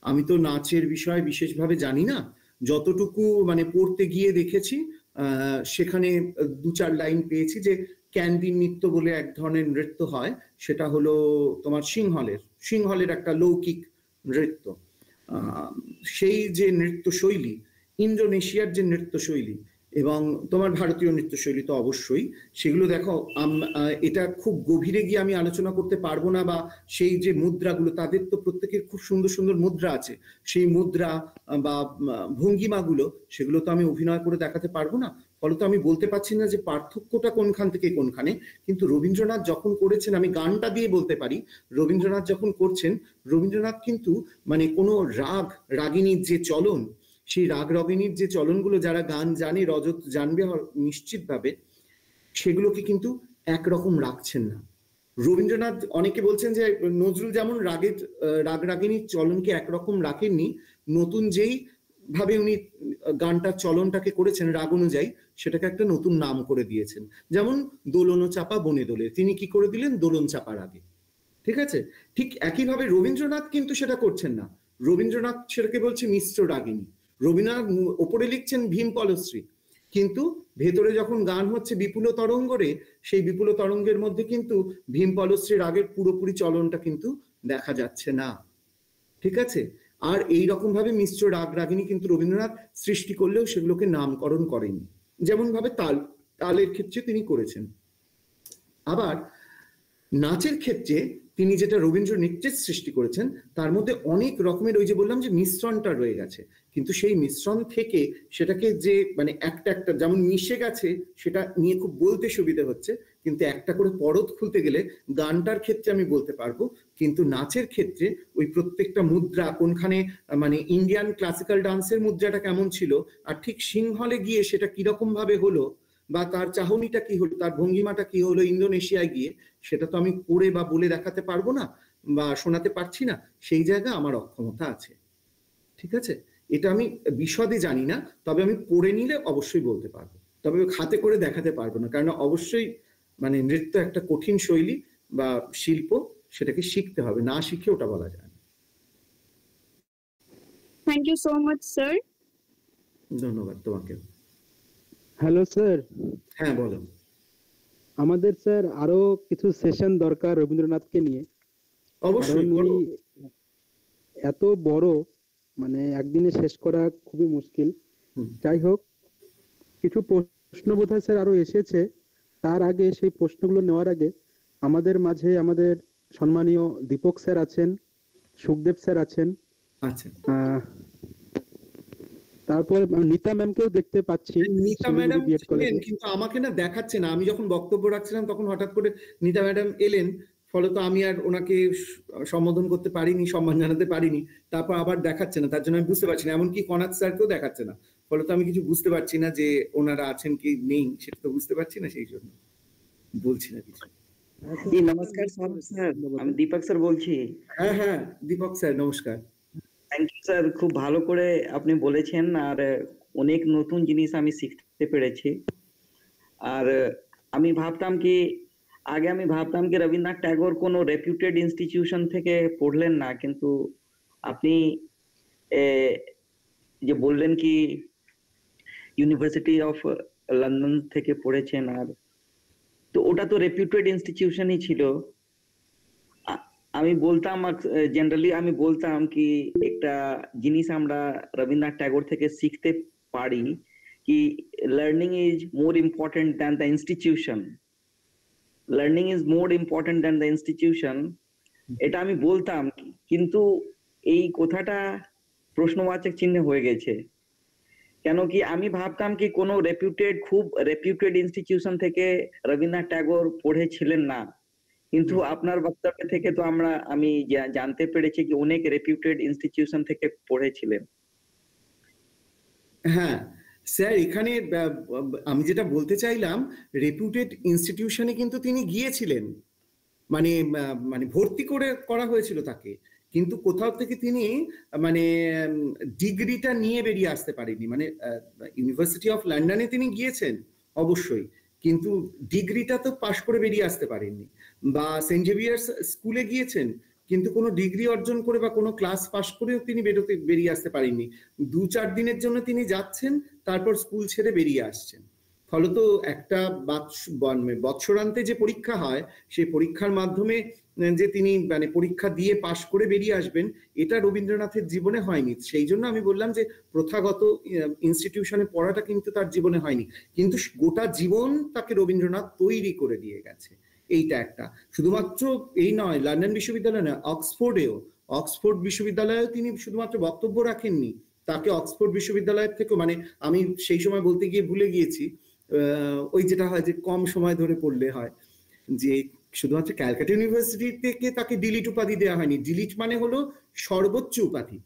আমি তো নাচের বিষয়ে বিশেষভাবে জানি না। যতটুকু মানে পড়তে গিয়ে দেখেছি, সেখানে 2-4 লাইন পেয়েছি যে ক্যান্ডি নৃত্য বলে এক ধরনের নৃত্য হয়, সেটা হলো তোমার সিংহলের একটা লৌকিক নৃত্য। সেই যে নৃত্যশৈলী, ইন্দোনেশিয়ার যে নৃত্যশৈলী এবং তোমার ভারতীয় নৃত্যশৈলী তো অবশ্যই, সেগুলো দেখো, এটা খুব গভীরে গিয়ে আমি আলোচনা করতে পারবো না। বা সেই যে মুদ্রাগুলো, তাদের তো প্রত্যেকের খুব সুন্দর সুন্দর মুদ্রা আছে, সেই মুদ্রা বা ভঙ্গিমাগুলো, সেগুলো তো আমি অভিনয় করে দেখাতে পারবো না। ফলত আমি বলতে পারছি না যে পার্থক্যটা কোনখান থেকে কোনখানে। কিন্তু রবীন্দ্রনাথ যখন করেছেন, আমি গানটা দিয়ে বলতে পারি, রবীন্দ্রনাথ যখন করছেন, রবীন্দ্রনাথ কিন্তু মানে কোনো রাগিনীর যে চলন, সেই রাগ রগিনীর যে চলনগুলো যারা গান জানে, রজত জানবে নিশ্চিতভাবে, সেগুলোকে কিন্তু একরকম রাখছেন না রবীন্দ্রনাথ। অনেকে বলছেন যে নজরুল যেমন রাগ রাগিনীর চলনকে একরকম রাখেননি, নতুন যেই ভাবে উনি গানটার চলনটাকে করেছেন রাগ অনুযায়ী, সেটাকে একটা নতুন নাম করে দিয়েছেন। যেমন দোলন চাপা বনে দোলে, তিনি কি করে দিলেন, দোলন চাপার আগে। ঠিক আছে? ঠিক একইভাবে রবীন্দ্রনাথ কিন্তু সেটা করছেন না। রবীন্দ্রনাথ সেটাকে বলছে মিশ্র রাগিনী। রবীন্দ্রনাথ ওপরে লিখছেন ভীম পলশ্রী, কিন্তু ভেতরে যখন গান হচ্ছে বিপুল তরঙ্গরে, সেই বিপুল তরঙ্গের মধ্যে কিন্তু ভীম পলশ্রী রাগের পুরোপুরি চলনটা কিন্তু দেখা যাচ্ছে না। ঠিক আছে? আর এই রকম ভাবে মিশ্র রাগ রাগিনী কিন্তু রবীন্দ্রনাথ সৃষ্টি করলেও সেগুলোকে নামকরণ করেননি, যেমন ভাবে তালের ক্ষেত্রে তিনি করেছেন। আবার নাচের ক্ষেত্রে তিনি যেটা রবীন্দ্র নৃত্যের সৃষ্টি করেছেন, তার মধ্যে অনেক রকমের, ওই যে বললাম যে মিশ্রণটা রয়ে গেছে, কিন্তু সেই মিশ্রণ থেকে সেটাকে যে মানে একটা যেমন মিশে গেছে, সেটা নিয়ে খুব বলতে সুবিধা হচ্ছে, কিন্তু একটা করে পরত খুলতে গেলে গানটার ক্ষেত্রে আমি বলতে পারবো, কিন্তু নাচের ক্ষেত্রে ওই প্রত্যেকটা মুদ্রা কোনখানে, মানে ইন্ডিয়ান ক্লাসিক্যাল ডান্সের মুদ্রাটা কেমন ছিল, আর ঠিক সিংহলে গিয়ে সেটা কিরকম ভাবে হলো, বা তার চাহনিটা কি হলো, তার ভঙ্গিমাটা কি হলো ইন্দোনেশিয়ায় গিয়ে, সেটা তো আমি পড়ে বা বলে দেখাতে পারবো না বা শোনাতে পারছি না। সেই জায়গায় আমার অক্ষমতা আছে। ঠিক আছে? এটা আমি বিশদে জানি না, তবে আমি পড়ে নিলে অবশ্যই বলতে পারবো, তবে হাতে করে দেখাতে পারবো না, কারণ অবশ্যই মানে নৃত্য একটা কঠিন শৈলী বা শিল্প, সেটাকে শিখতে হবে, না শিখে ওটা বলা যায় না। Thank you so much sir. ধন্যবাদ তোমাকে। Hello sir. হ্যাঁ বলো। আমাদের স্যার আরো কিছু সেশন দরকার রবীন্দ্রনাথকে নিয়ে। অবশ্যই উনি এত বড়, মানে একদিনে শেষ করা খুবই মুশকিল। যাই হোক, কিছু প্রশ্ন বোধহয় স্যার আরো এসেছে। তার আগে সেই প্রশ্নগুলো নেওয়ার আগে আমাদের মাঝে আমাদের সম্মানীয় দীপক স্যার আছেন, সুখদেব স্যার আছেন, আচ্ছা, তারপর নিতা ম্যামকেও দেখতে পাচ্ছি। নিতা ম্যাডাম ছিলেন, কিন্তু আমাকে না দেখাচ্ছে না। আমি যখন বক্তব্য রাখছিলাম তখন হঠাৎ করে নিতা ম্যাডাম এলেন, ফলত আমি আর ওনাকে সম্বোধন করতে পারিনি, সম্মান জানাতে পারিনি। তারপর আবার দেখাচ্ছে না, তার জন্য আমি বুঝতে পারছি না। এমনকি কনাথ স্যারকেও দেখাচ্ছে না, ফলত আমি কিছু বুঝতে পারছি না যে ওনারা আছেন কি নেই, সেটা তো বুঝতে পারছি না, সেই জন্য বলছি না কিছু। নমস্কার স্যার, আমি দীপক স্যার বলছি। হ্যাঁ হ্যাঁ, দীপক স্যার নমস্কার। থ্যাংক ইউ স্যার, খুব ভালো করে আপনি বলেছেন, আর অনেক নতুন জিনিস আমি শিখতে পেরেছি। আর আমি ভাবতাম কি রবীন্দ্রনাথ ট্যাগোর কোনো রেপুটেড ইনস্টিটিউশন থেকে পড়লেন না, কিন্তু আপনি যে বললেন কি ইউনিভার্সিটি অফ লন্ডন থেকে পড়েছেন, আর তো ওটা তো রেপুটেড ইনস্টিটিউশনই ছিল। আমি বলতাম জেনারেলি আমি বলতাম কি একটা জিনিস আমরা রবীন্দ্রনাথ ট্যাগোর থেকে শিখতে পারি কি learning is more important than the institution. Learning is more important than the institution, এটা আমি বলতাম, কিন্তু এই কথাটা প্রশ্নবাচক চিহ্ন হয়ে গেছে। কেন কি আমি ভাবতাম কি কোনো খুব রেপিউটেড ইনস্টিটিউশন থেকে রবীন্দ্রনাথ ট্যাগোর পড়েছিলেন না, কিন্তু আপনার বক্তব্য থেকে তো আমি জানতে পেরেছি কি অনেক রেপিউটেড ইনস্টিটিউশন থেকে পড়েছিলেন। হ্যাঁ স্যার, এখানে আমি যেটা বলতে চাইলাম, রেপুটেড ইনস্টিটিউশনে কিন্তু তিনি গিয়েছিলেন, মানে মানে ভর্তি করা হয়েছিল তাকে, কিন্তু কোথাও থেকে তিনি মানে ডিগ্রিটা নিয়ে বেরিয়ে আসতে পারেনি। মানে ইউনিভার্সিটি অফ লন্ডনে তিনি গিয়েছেন অবশ্যই, কিন্তু ডিগ্রিটা তো পাশ করে বেরিয়ে আসতে পারেননি। বা সেন্ট জেভিয়ার্স স্কুলে গিয়েছেন, কিন্তু কোনো ডিগ্রি অর্জন করে বা কোনো ক্লাস পাশ করেও তিনি বেরিয়ে আসতে পারেননি। 2-4 দিনের জন্য তিনি যাচ্ছেন, তারপর স্কুল ছেড়ে বেরিয়ে আসছেন। ফলত একটা বৎসরান্তে যে পরীক্ষা হয়, সেই পরীক্ষার মাধ্যমে যে তিনি মানে পরীক্ষা দিয়ে পাশ করে বেরিয়ে আসবেন, এটা রবীন্দ্রনাথের জীবনে হয়নি। সেই জন্য আমি বললাম যে প্রথাগত ইনস্টিটিউশনে পড়াটা কিন্তু তার জীবনে হয়নি, কিন্তু গোটা জীবন তাকে রবীন্দ্রনাথ তৈরি করে দিয়ে গেছে। এইটা একটা, শুধুমাত্র এই নয়, লন্ডন বিশ্ববিদ্যালয় নয়, অক্সফোর্ড বিশ্ববিদ্যালয়েও তিনি শুধুমাত্র বক্তব্য রাখেননি, তাকে অক্সফোর্ড বিশ্ববিদ্যালয়ের থেকে, মানে আমি সেই সময় বলতে গিয়ে ভুলে গিয়েছি, ওই যেটা হয় যে কম সময় ধরে পড়লে হয়, যে শুধুমাত্র ক্যালকাটা ইউনিভার্সিটি থেকে তাকে ডিলিট উপাধি দেওয়া হয়নি। ডিলিট মানে হলো সর্বোচ্চ উপাধি,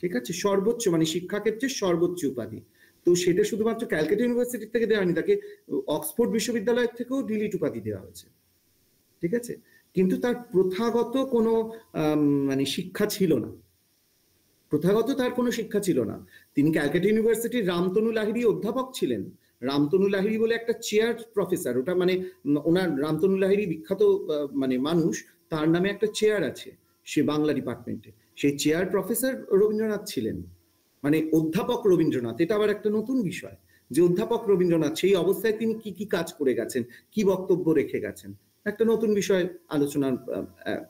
ঠিক আছে, সর্বোচ্চ মানে শিক্ষাক্ষেত্রে সর্বোচ্চ উপাধি। তো সেটা শুধুমাত্র ক্যালকাটা ইউনিভার্সিটি থেকে দেওয়া হয়নি, তাকে অক্সফোর্ড বিশ্ববিদ্যালয় থেকেও ডিলিট উপাধি দেওয়া হয়েছে, ঠিক আছে। কিন্তু তার প্রথাগত কোনো মানে শিক্ষা ছিল না, প্রথাগত তার কোনো শিক্ষা ছিল না। তিনি ক্যালকাটা ইউনিভার্সিটির রামতনু লাহিড়ী অধ্যাপক ছিলেন। রামতনু লাহিড়ী বলে একটা চেয়ার প্রফেসর, ওটা মানে ওনার রামতনু লাহিড়ী বিখ্যাত মানে মানুষ, তার নামে একটা চেয়ার আছে সে বাংলা ডিপার্টমেন্টে, সেই চেয়ার প্রফেসর রবীন্দ্রনাথ ছিলেন, মানে অধ্যাপক রবীন্দ্রনাথ। এটা আবার একটা নতুন বিষয় যে অধ্যাপক রবীন্দ্রনাথ সেই অবস্থায় তিনি কি কি কাজ করে গেছেন, কি বক্তব্য রেখে গেছেন, একটা নতুন বিষয় আলোচনা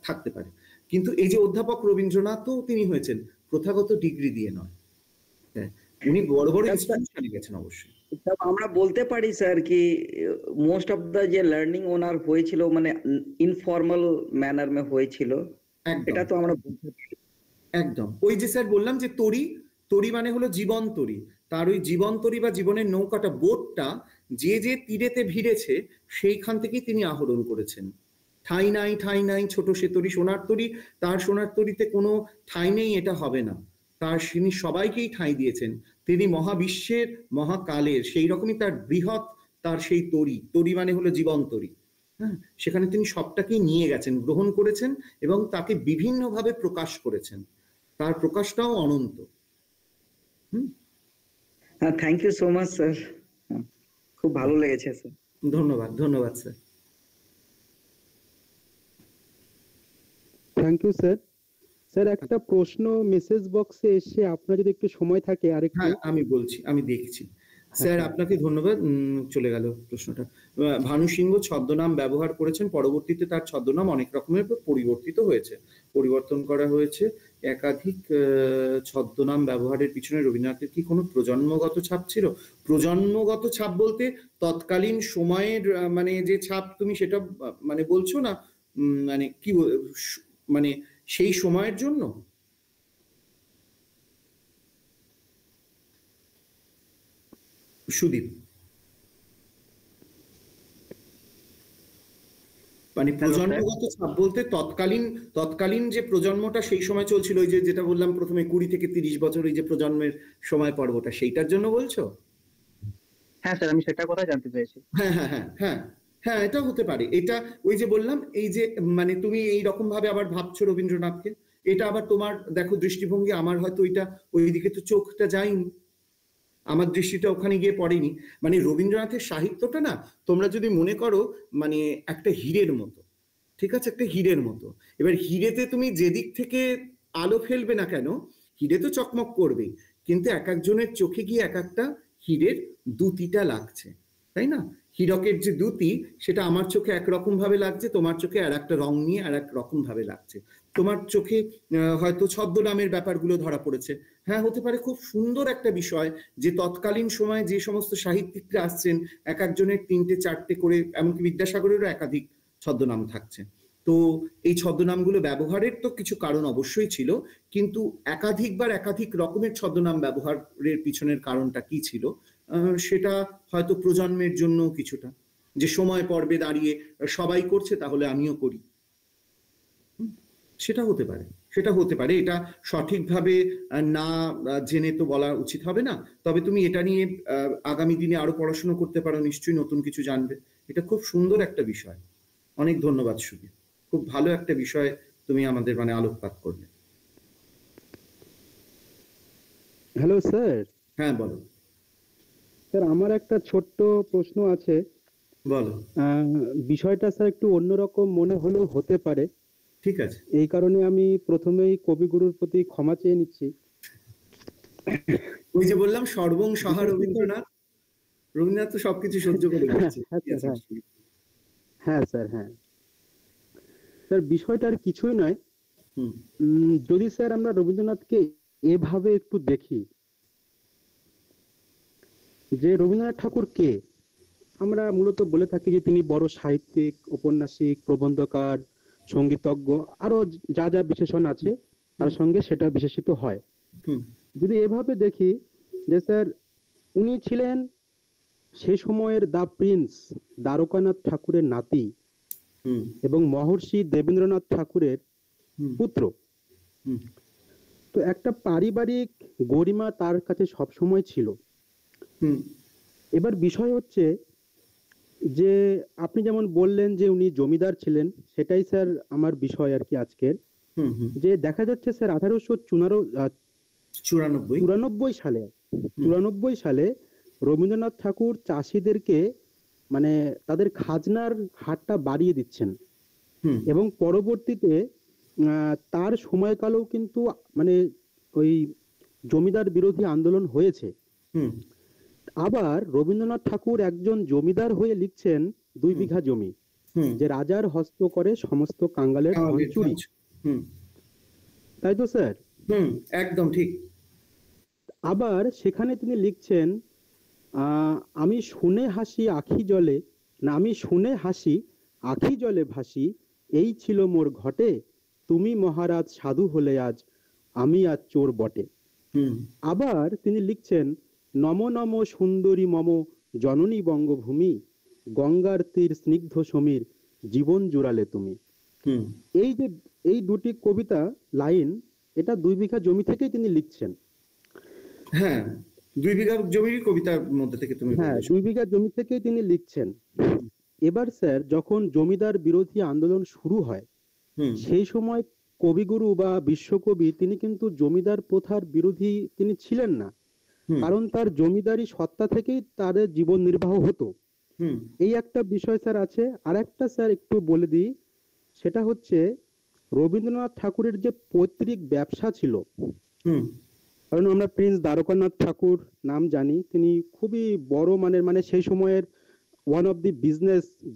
থাকতে পারে। কিন্তু এই যে অধ্যাপক রবীন্দ্রনাথও তিনি হয়েছেন প্রথাগত ডিগ্রি দিয়ে নয়, উনি বড় বড় ইনস্টিটিউশনে গেছেন অবশ্যই। আমরা বলতে পারি স্যার কি মোস্ট অফ দা যে লার্নিং ওনার হয়েছিল মানে ইনফর্মাল ম্যানার মে হয়েছিল, এটা তো আমরা একদম। ওই যে স্যার বললাম যে তরি মানে হলো জীবন তরি, তার ওই জীবন তরি বা জীবনের নৌকাটা, বোটটা যে যে তীরেতে ভিড়েছে সেইখান থেকেই তিনি আহরণ করেছেন। ঠাঁই নাই ছোট সে তরি সোনার তরি, তার সোনার তরিতে কোনো ঠাঁই নেই, এটা হবে না, তিনি সবাইকেই ঠাঁই দিয়েছেন। তিনি মহাবিশ্বের মহাকালের সেই রকমই তার বৃহৎ, তার সেই তরি মানে হলো জীবন তরি। হ্যাঁ, সেখানে তিনি সবটাকেই নিয়ে গেছেন, গ্রহণ করেছেন এবং তাকে বিভিন্নভাবে প্রকাশ করেছেন, তার প্রকাশটাও অনন্ত। Thank you so much sir, খুব ভালো লেগেছে স্যার। ধন্যবাদ sir. Thank you sir. Sir একটা প্রশ্ন মেসেজ বক্সে এসে, আপনার যদি একটু সময় থাকে আরেকটু। হ্যাঁ আমি বলছি, আমি দেখছি স্যার। আপনাকে ধন্যবাদ। চলে গেল প্রশ্নটা। ভানু সিংহ ছদ্মনাম ব্যবহার করেছেন, পরবর্তীতে তার ছদ্মনাম অনেক রকমের পরিবর্তন করা হয়েছে। একাধিক ছদ্মনাম ব্যবহারের পিছনে রবীন্দ্রনাথের কি কোনো প্রজন্মগত ছাপ ছিল? প্রজন্মগত ছাপ বলতে তৎকালীন সময়ের মানে যে ছাপ তুমি সেটা মানে বলছো না, মানে কি মানে সেই সময়ের জন্য? সুদীপ, মানে প্রজন্মগত ছাপ বলতে তৎকালীন যে প্রজন্মটা সেই সময় চলছিল, ওই যে যেটা বললাম প্রথমে 20 থেকে 30 বছর, ওই যে প্রজন্মের সময় পর্বটা, সেইটার জন্য বলছো? হ্যাঁ স্যার, আমি সেটা কথা জানতে চাইছি। হ্যাঁ, এটা হতে পারে। এটা ওই যে বললাম, এই যে মানে তুমি এই রকম ভাবে আবার ভাবছো রবীন্দ্রনাথকে, এটা আবার তোমার দেখো দৃষ্টিভঙ্গি, আমার হয়তো ওইদিকে তো চোখটা যায়নি, আমার দৃষ্টিটা ওখানে গিয়ে পড়েনি। মানে রবীন্দ্রনাথের সাহিত্যটা না, তোমরা যদি মনে করো মানে একটা হীরের মতো, ঠিক আছে, একটা হীরের মতো। এবার হীরেতে তুমি যেদিক থেকে আলো ফেলবে না কেন, হীরে তো চকমক করবেই, কিন্তু এক একজনের চোখে গিয়ে এক একটা হীরের দুতিটা লাগছে, তাই না? হীরকের যে দ্যুতি সেটা আমার চোখে একরকম ভাবে লাগছে, তোমার চোখে আর একটা রং নিয়ে আর এক রকম ভাবে লাগছে। তোমার চোখে হয়তো ছদ্মনামের ব্যাপারগুলো ধরা পড়েছে। হ্যাঁ, হতে পারে খুব সুন্দর একটা বিষয় যে তৎকালীন সময়ে যে সমস্ত সাহিত্যিকরা আসছেন এক একজনের 3টে 4টে করে, এমনকি বিদ্যাসাগরেরও একাধিক ছদ্মনাম থাকছে। তো এই ছদ্মনামগুলো ব্যবহারের তো কিছু কারণ অবশ্যই ছিল, কিন্তু একাধিকবার একাধিক রকমের ছদ্মনাম ব্যবহারের পিছনের কারণটা কি ছিল সেটা হয়তো প্রজন্মের জন্য কিছুটা, যে সময় পর্বে দাঁড়িয়ে সবাই করছে তাহলে আমিও করি, সেটা হতে পারে। সেটা হতে পারে, এটা সঠিকভাবে না জেনে তো বলা উচিত হবে না। তবে তুমি এটা নিয়ে আগামী দিনে আরো পড়াশোনা করতে পারো, নিশ্চয়ই নতুন কিছু জানবে। এটা খুব সুন্দর একটা বিষয়। অনেক ধন্যবাদ সুবীর, খুব ভালো একটা বিষয় তুমি আমাদের আলোকপাত করলে। Hello sir. হ্যাঁ বলো স্যার, আমার একটা ছোট্ট প্রশ্ন আছে। বলো। বিষয়টা স্যার একটু অন্যরকম মনে হলেও হতে পারে, ঠিক আছে। এই কারণে আমি প্রথমেই কবিগুরুর প্রতি ক্ষমা চেয়ে নিচ্ছি। ওই যে বললাম সর্বং সাহা রবীন্দ্রনাথ, রবীন্দ্রনাথ তো সবকিছু সহ্য করে যাচ্ছে। হ্যাঁ স্যার, হ্যাঁ স্যার, বিষয়টা আর কিছুই নয়। যদি স্যার আমরা রবীন্দ্রনাথকে এভাবে একটু দেখি যে রবীন্দ্রনাথ ঠাকুর কে, আমরা মূলত বলে থাকি যে তিনি বড় সাহিত্যিক, ঔপন্যাসিক, প্রবন্ধকার, সঙ্গীতজ্ঞ, আরো যা যা বিশেষণ আছে তার সঙ্গে সেটা বিশেষিত হয়। যদি এভাবে দেখি যে স্যার উনি ছিলেন সে সময়ের দা প্রিন্স দ্বারকানাথ ঠাকুরের নাতি এবং মহর্ষি দেবেন্দ্রনাথ ঠাকুরের পুত্র। তো একটা পারিবারিক গরিমা তার কাছে সবসময় ছিল। এবার বিষয় হচ্ছে যে আপনি যেমন বললেন যে উনি জমিদার ছিলেন, সেটাই স্যার আমার বিষয় আর কি আজকের। যে দেখা যাচ্ছে স্যার 1894 সালে রবীন্দ্রনাথ ঠাকুর চাষিদেরকে তাদের খাজনার হারটা বাড়িয়ে দিচ্ছেন এবং পরবর্তীতে তার সময়কালেও কিন্তু ওই জমিদার বিরোধী আন্দোলন হয়েছে। আবার রবীন্দ্রনাথ ঠাকুর একজন জমিদার হয়ে লিখছেন 2 বিঘা জমি, যে রাজার হস্ত করে সমস্ত কাঙ্গালের চুরি। তাই তো স্যার? একদম ঠিক। আবার সেখানে তিনি লিখছেন আমি শুনে হাসি আখি জলে ভাসি, এই ছিল মোর ঘটে, তুমি মহারাজ সাধু হলে আজ, আমি আজ চোর বটে। আবার তিনি লিখছেন নম নম সুন্দরী মম জননী বঙ্গভূমি, গঙ্গার তীর স্নিগ্ধ সমীর, জীবন জুড়ালে তুমি। এই যে এই দুটি কবিতা লাইন, এটা 2 বিঘা জমি থেকেই তিনি লিখছেন। হ্যাঁ, 2 বিঘা জমির কবিতার মধ্যে থেকে তুমি। হ্যাঁ, 2 বিঘা জমি থেকেই তিনি লিখছেন। এবার স্যার যখন জমিদার বিরোধী আন্দোলন শুরু হয়, সেই সময় কবিগুরু বা বিশ্বকবি তিনি কিন্তু জমিদার প্রথার বিরোধী তিনি ছিলেন না, কারণ তার জমিদারি সত্তা থেকেই তার জীবন নির্বাহ হতো। এই একটা বিষয় স্যার আছে। আর একটা স্যার একটু বলে দিই, সেটা হচ্ছে রবীন্দ্রনাথ ঠাকুরের যে পৈতৃক ব্যবসা ছিল, কারণ আমরা প্রিন্স দ্বারকানাথ ঠাকুর নাম জানি, তিনি খুবই বড় মানের সেই সময়ের one of the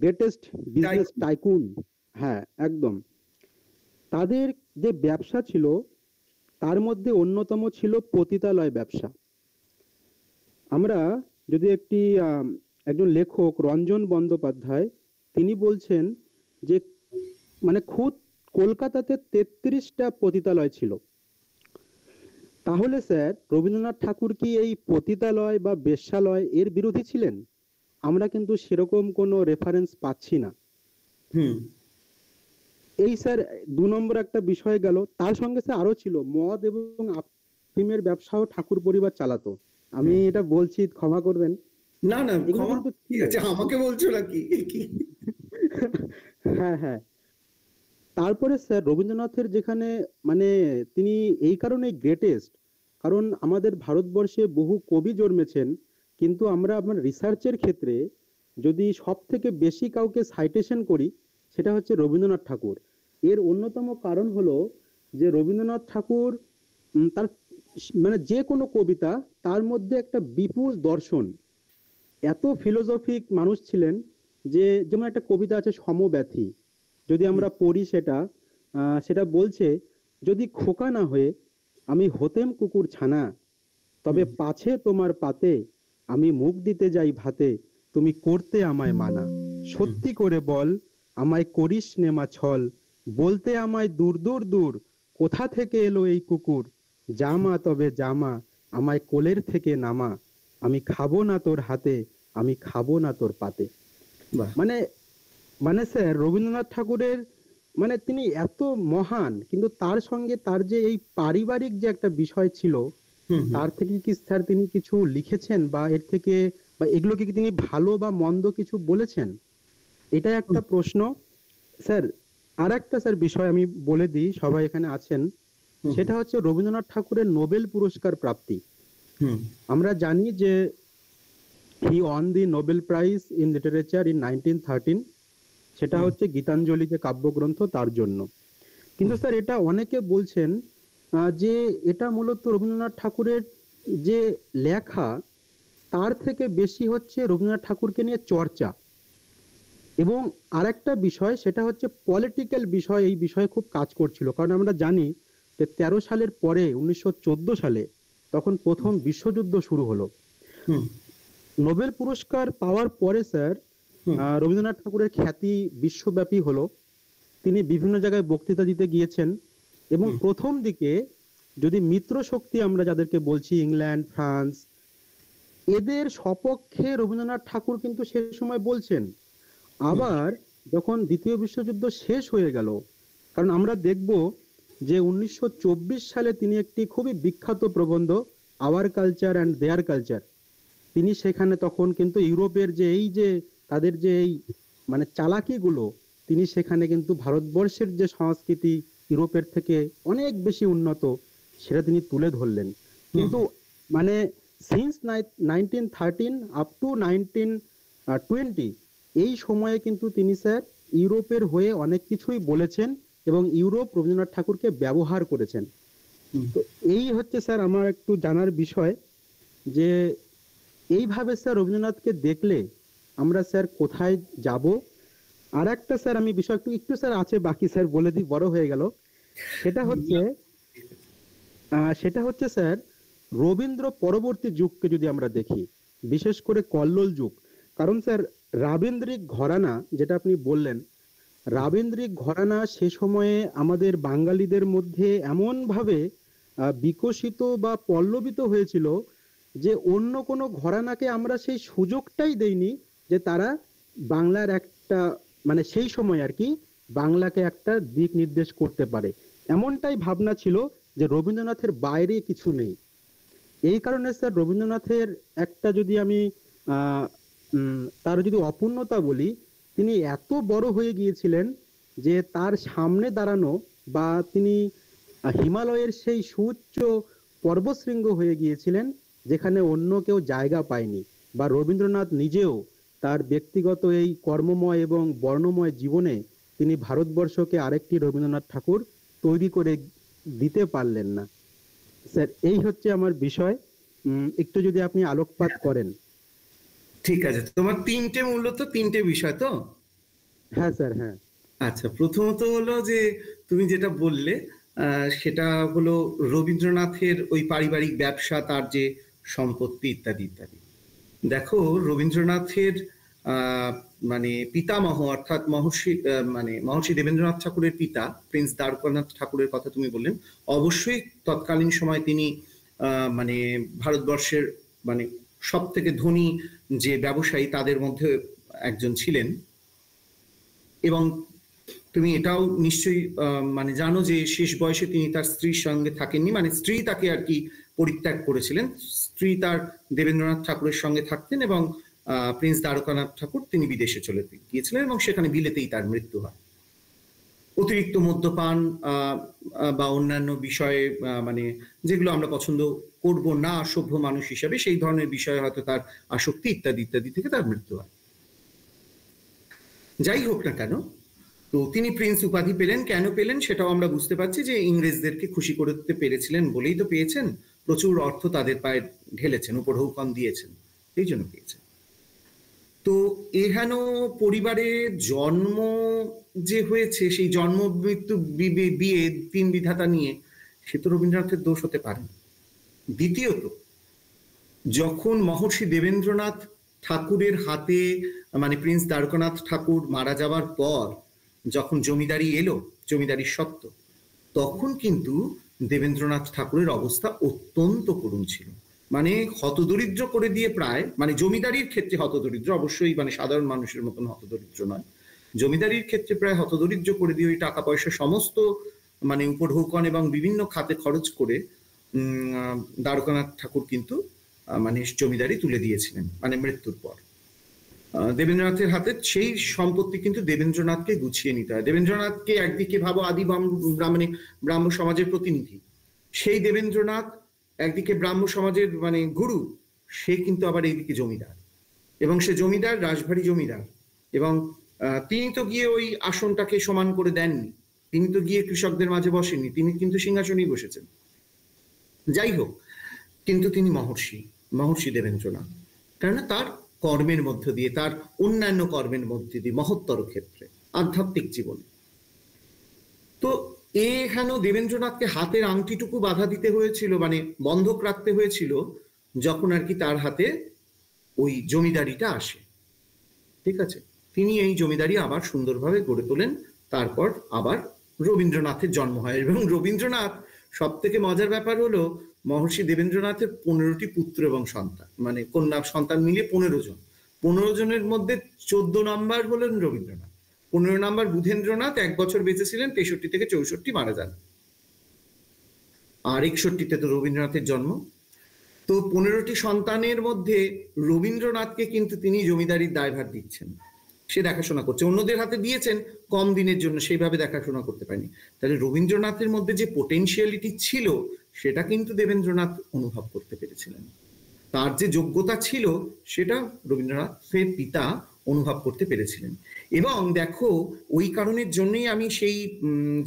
greatest business tycoon. হ্যাঁ একদম। তাদের যে ব্যবসা ছিল তার মধ্যে অন্যতম ছিল পতিতালয় ব্যবসা। আমরা যদি একজন লেখক রঞ্জন বন্দ্যোপাধ্যায়, তিনি বলছেন যে খুদ কলকাতাতে 33টা পতিতালয় ছিল। তাহলে স্যার রবীন্দ্রনাথ ঠাকুর কি এই পতিতালয় বা বেশ্যালয় এর বিরোধী ছিলেন? আমরা কিন্তু সেরকম কোনো রেফারেন্স পাচ্ছি না। এই স্যার 2 নম্বর একটা বিষয় গেল। তার সঙ্গে স্যার আরো ছিল মদ এবং আফিমের ব্যবসাও ঠাকুর পরিবার চালাতো। আমি এটা বলছি, ক্ষমা করবেন। না না, ঠিক আছে, আমাকে বলছো নাকি? হ্যাঁ হ্যাঁ। তারপরে স্যার রবীন্দ্রনাথের যেখানে তিনি এই কারণে গ্রেটেস্ট, কারণ আমাদের ভারতবর্ষে বহু কবি জন্মেছেন, কিন্তু আমরা আপনার রিসার্চের ক্ষেত্রে যদি সব থেকে বেশি কাউকে সাইটেশন করি সেটা হচ্ছে রবীন্দ্রনাথ ঠাকুর। এর অন্যতম কারণ হলো যে রবীন্দ্রনাথ ঠাকুর তার যে কোনো কবিতা, তার মধ্যে একটা বিপুল দর্শন এত ফিলোসফিক মানুষ ছিলেন যে, যেমন একটা কবিতা আছে সমব্যথী, যদি আমরা পড়ি সেটা বলছে, যদি খোকা না হয়ে আমি হতেম কুকুর ছানা, তবে পাছে তোমার পাতে আমি মুখ দিতে যাই ভাতে, তুমি করতে আমায় মানা। সত্যি করে বল আমায় করিস নেমা ছল, বলতে আমায় দূর দূর দূর, কোথা থেকে এলো এই কুকুর, জামা তবে জামা আমায় কোলের থেকে নামা, আমি খাবো না তোর হাতে, আমি খাবো না তোর পাতে। বাহ। মানে মানে স্যার রবীন্দ্রনাথ ঠাকুরের মানে তিনি এত মহান, কিন্তু তার সঙ্গে তার যে এই পারিবারিক যে একটা বিষয় ছিল, তার থেকে কি স্যার তিনি কিছু লিখেছেন, বা এর থেকে বা এগুলোকে কি তিনি ভালো বা মন্দ কিছু বলেছেন? এটা একটা প্রশ্ন স্যার। আর একটা স্যার বিষয় আমি বলে দিই, সবাই এখানে আছেন, সেটা হচ্ছে রবীন্দ্রনাথ ঠাকুরের নোবেল পুরস্কার প্রাপ্তি। আমরা জানি যে he won the Nobel prize in literature in 1913, সেটা হচ্ছে গীতাঞ্জলি যে কাব্যগ্রন্থ তার জন্য। কিন্তু স্যার এটা অনেকে বলছেন যে এটা মূলত রবীন্দ্রনাথ ঠাকুরের যে লেখা তার থেকে বেশি হচ্ছে রবীন্দ্রনাথ ঠাকুরকে নিয়ে চর্চা। এবং আরেকটা বিষয় সেটা হচ্ছে পলিটিক্যাল বিষয়, এই বিষয়ে খুব কাজ করছিল। কারণ আমরা জানি যে 13 সালের পরে 1914 সালে তখন প্রথম বিশ্বযুদ্ধ শুরু হলো। নোবেল পুরস্কার পাওয়ার পরে স্যার রবীন্দ্রনাথ ঠাকুরের খ্যাতি বিশ্বব্যাপী হলো। তিনি বিভিন্ন জায়গায় বক্তৃতা দিতে গিয়েছেন, এবং প্রথম দিকে যদি মিত্র শক্তি আমরা যাদেরকে বলছি, ইংল্যান্ড, ফ্রান্স, এদের সপক্ষে রবীন্দ্রনাথ ঠাকুর কিন্তু সে সময় বলছেন। আবার যখন দ্বিতীয় বিশ্বযুদ্ধ শেষ হয়ে গেল, কারণ আমরা দেখব যে 1924 সালে তিনি একটি খুবই বিখ্যাত প্রবন্ধ hour culture and there culture, তিনি সেখানে তখন কিন্তু ইউরোপের যে এই যে তাদের যে এই মানে চালাকিগুলো, তিনি সেখানে কিন্তু ভারতবর্ষের যে সংস্কৃতি ইউরোপের থেকে অনেক বেশি উন্নত সেটা তিনি তুলে ধরলেন। কিন্তু মানে সিন্স 1913 আপ টু 1920 এই সময়ে কিন্তু তিনি স্যার ইউরোপের হয়ে অনেক কিছুই বলেছেন, এবং ইউরোপ রবীন্দ্রনাথ ঠাকুরকে ব্যবহার করেছেন। তো এই হচ্ছে স্যার আমার একটু জানার বিষয়, যে এইভাবে স্যার রবীন্দ্রনাথকে দেখলে আমরা স্যার কোথায় যাব। আর একটা স্যার আমি বিষয় একটু স্যার আছে, বাকি স্যার বলে দিই, বড় হয়ে গেল। সেটা হচ্ছে স্যার রবীন্দ্র পরবর্তী যুগকে যদি আমরা দেখি, বিশেষ করে কল্লোল যুগ। কারণ স্যার রাবীন্দ্রিক ঘরানা যেটা আপনি বললেন, রাবীন্দ্রিক ঘরানা সে সময়ে আমাদের বাঙালিদের মধ্যে এমন ভাবে বিকশিত বা পল্লবিত হয়েছিল যে অন্য কোনো ঘরানাকে আমরা সেই সুযোগটাই দেইনি যে তারা বাংলার একটা মানে সেই সময় আর কি বাংলাকে একটা দিক নির্দেশ করতে পারে। এমনটাই ভাবনা ছিল যে রবীন্দ্রনাথের বাইরে কিছু নেই। এই কারণে স্যার রবীন্দ্রনাথের একটা যদি আমি তার যদি অপূর্ণতা বলি, তিনি এত বড় হয়ে গিয়েছিলেন যে তার সামনে দাঁড়ানো বা তিনি হিমালয়ের সেই সুউচ্চ পর্বশৃঙ্গ হয়ে গিয়েছিলেন যেখানে অন্য কেউ জায়গা পায়নি। বা রবীন্দ্রনাথ নিজেও তার ব্যক্তিগত এই কর্মময় এবং বর্ণময় জীবনে তিনি ভারতবর্ষকে আরেকটি রবীন্দ্রনাথ ঠাকুর তৈরি করে দিতে পারলেন না। স্যার এই হচ্ছে আমার বিষয়, একটু যদি আপনি আলোকপাত করেন। ঠিক আছে, তোমার মূলত তিনটে বিষয় তো? হ্যাঁ স্যার, হ্যাঁ। আচ্ছা, প্রথমত হলো যে তুমি যেটা বললে সেটা হলো রবীন্দ্রনাথের ওই পারিবারিক ব্যবসা, তার যে সম্পত্তি ইত্যাদি ইত্যাদি। দেখো, রবীন্দ্রনাথের মানে পিতামহ অর্থাৎ মহর্ষি দেবেন্দ্রনাথ ঠাকুরের পিতা প্রিন্স দ্বারকানাথ ঠাকুরের কথা তুমি বললেন। অবশ্যই তৎকালীন সময় তিনি মানে ভারতবর্ষের মানে সব থেকে ধনী যে ব্যবসায়ী তাদের মধ্যে একজন ছিলেন। এবং তুমি এটাও নিশ্চয়ই মানে জানো যে শেষ বয়সে তিনি তার স্ত্রীর সঙ্গে থাকেননি, মানে স্ত্রী তাকে আর কি পরিত্যাগ করেছিলেন। স্ত্রী তার দেবেন্দ্রনাথ ঠাকুরের সঙ্গে থাকতেন, এবং প্রিন্স দ্বারকানাথ ঠাকুর তিনি বিদেশে চলে গিয়েছিলেন এবং সেখানে বিলেতেই তার মৃত্যু হয়। অতিরিক্ত মদ্যপান বা অন্যান্য বিষয়ে মানে যেগুলো আমরা পছন্দ করব না সভ্য মানুষ হিসাবে, সেই ধরনের বিষয়ে হয়তো তার আসক্তি ইত্যাদি ইত্যাদি থেকে তার মৃত্যু হয়। যাই হোক না কেন, তো তিনি প্রিন্স উপাধি পেলেন। কেন পেলেন সেটাও আমরা বুঝতে পারছি যে ইংরেজদেরকে খুশি করতে পেরেছিলেন বলেই তো পেয়েছেন। প্রচুর অর্থ তাদের পায়ে ঢেলেছেন, উপঢৌকন দিয়েছেন, এই জন্য পেয়েছেন। তো এহেন পরিবারে জন্ম যে হয়েছে, সেই জন্ম মৃত্যু বিয়ে তিন বিধাতা নিয়ে, সে তো রবীন্দ্রনাথের দোষ হতে পারে। দ্বিতীয়ত, যখন মহর্ষি দেবেন্দ্রনাথ ঠাকুরের হাতে মানে প্রিন্স দ্বারকানাথ ঠাকুর মারা যাওয়ার পর যখন জমিদারি এলো, জমিদারির সত্ত্ব, তখন কিন্তু দেবেন্দ্রনাথ ঠাকুরের অবস্থা অত্যন্ত করুণ ছিল। মানে হতদরিদ্র করে দিয়ে প্রায়, মানে জমিদারির ক্ষেত্রে হতদরিদ্র, অবশ্যই মানে সাধারণ মানুষের মতন হতদরিদ্র নয়, জমিদারির ক্ষেত্রে প্রায় হতদরিদ্র করে দিয়ে ওই টাকা পয়সা সমস্ত মানে উপঢৌকন এবং বিভিন্ন খাতে খরচ করে দ্বারকানাথ ঠাকুর কিন্তু মানে জমিদারি তুলে দিয়েছিলেন মানে মৃত্যুর পর। দেবেন্দ্রনাথের হাতে সেই সম্পত্তি কিন্তু দেবেন্দ্রনাথকে গুছিয়ে নিতে হয়। দেবেন্দ্রনাথকে একদিকে ভাবো আদি মানে ব্রাহ্ম সমাজের প্রতিনিধি, সেই দেবেন্দ্রনাথ একদিকে ব্রাহ্ম সমাজের মানে গুরু, সে কিন্তু আবার এইদিকে জমিদার, এবং সে জমিদার রাজবাড়ি জমিদার, এবং তিনি তো গিয়ে ওই আসনটাকে সমান করে দেননি, তিনি তো গিয়ে কৃষকদের মাঝে বসেননি, তিনি কিন্তু সিংহাসনেই বসেছেন। যাই হোক, কিন্তু তিনি মহর্ষি দেবেন্দ্রনাথ, কেননা তার কর্মের মধ্য দিয়ে, তার অন্যান্য কর্মের মধ্যে দিয়ে, মহত্তর ক্ষেত্রে আধ্যাত্মিক জীবনে। তো এখানে দেবেন্দ্রনাথকে হাতের আংটিটুকু বাধা দিতে হয়েছিল, মানে বন্ধক রাখতে হয়েছিল, যখন আর কি তার হাতে ওই জমিদারিটা আসে। ঠিক আছে, তিনি এই জমিদারি আবার সুন্দরভাবে গড়ে তোলেন। তারপর আবার রবীন্দ্রনাথের জন্ম হয়, এবং রবীন্দ্রনাথ, সব থেকে মজার ব্যাপার হলো মহর্ষি দেবেন্দ্রনাথের 15টি পুত্র এবং সন্তান, মানে কন্যা সন্তান মিলিয়ে 15 জন। 15 জনের মধ্যে 14 নম্বর হলেন রবীন্দ্রনাথ, 15 নম্বর বুধেন্দ্রনাথ 1 বছর বেঁচে ছিলেন, 63 থেকে 64 মারা যান, আর 61তে তো রবীন্দ্রনাথের জন্ম। তো 15টি সন্তানের মধ্যে রবীন্দ্রনাথকে কিন্তু তিনি জমিদারির দায়ভার দিচ্ছেন, সে দেখাশোনা করছে। অন্যদের হাতে দিয়েছেন কম দিনের জন্য, সেইভাবে দেখাশোনা করতে পারেনি। তাহলে রবীন্দ্রনাথের মধ্যে যে পোটেনশিয়ালিটি ছিল, সেটা কিন্তু দেবেন্দ্রনাথ অনুভব করতে পেরেছিলেন। তার যে যোগ্যতা ছিল, সেটা রবীন্দ্রনাথের পিতা অনুভব করতে পেরেছিলেন। এবং দেখো, ওই কারণের জন্যই আমি সেই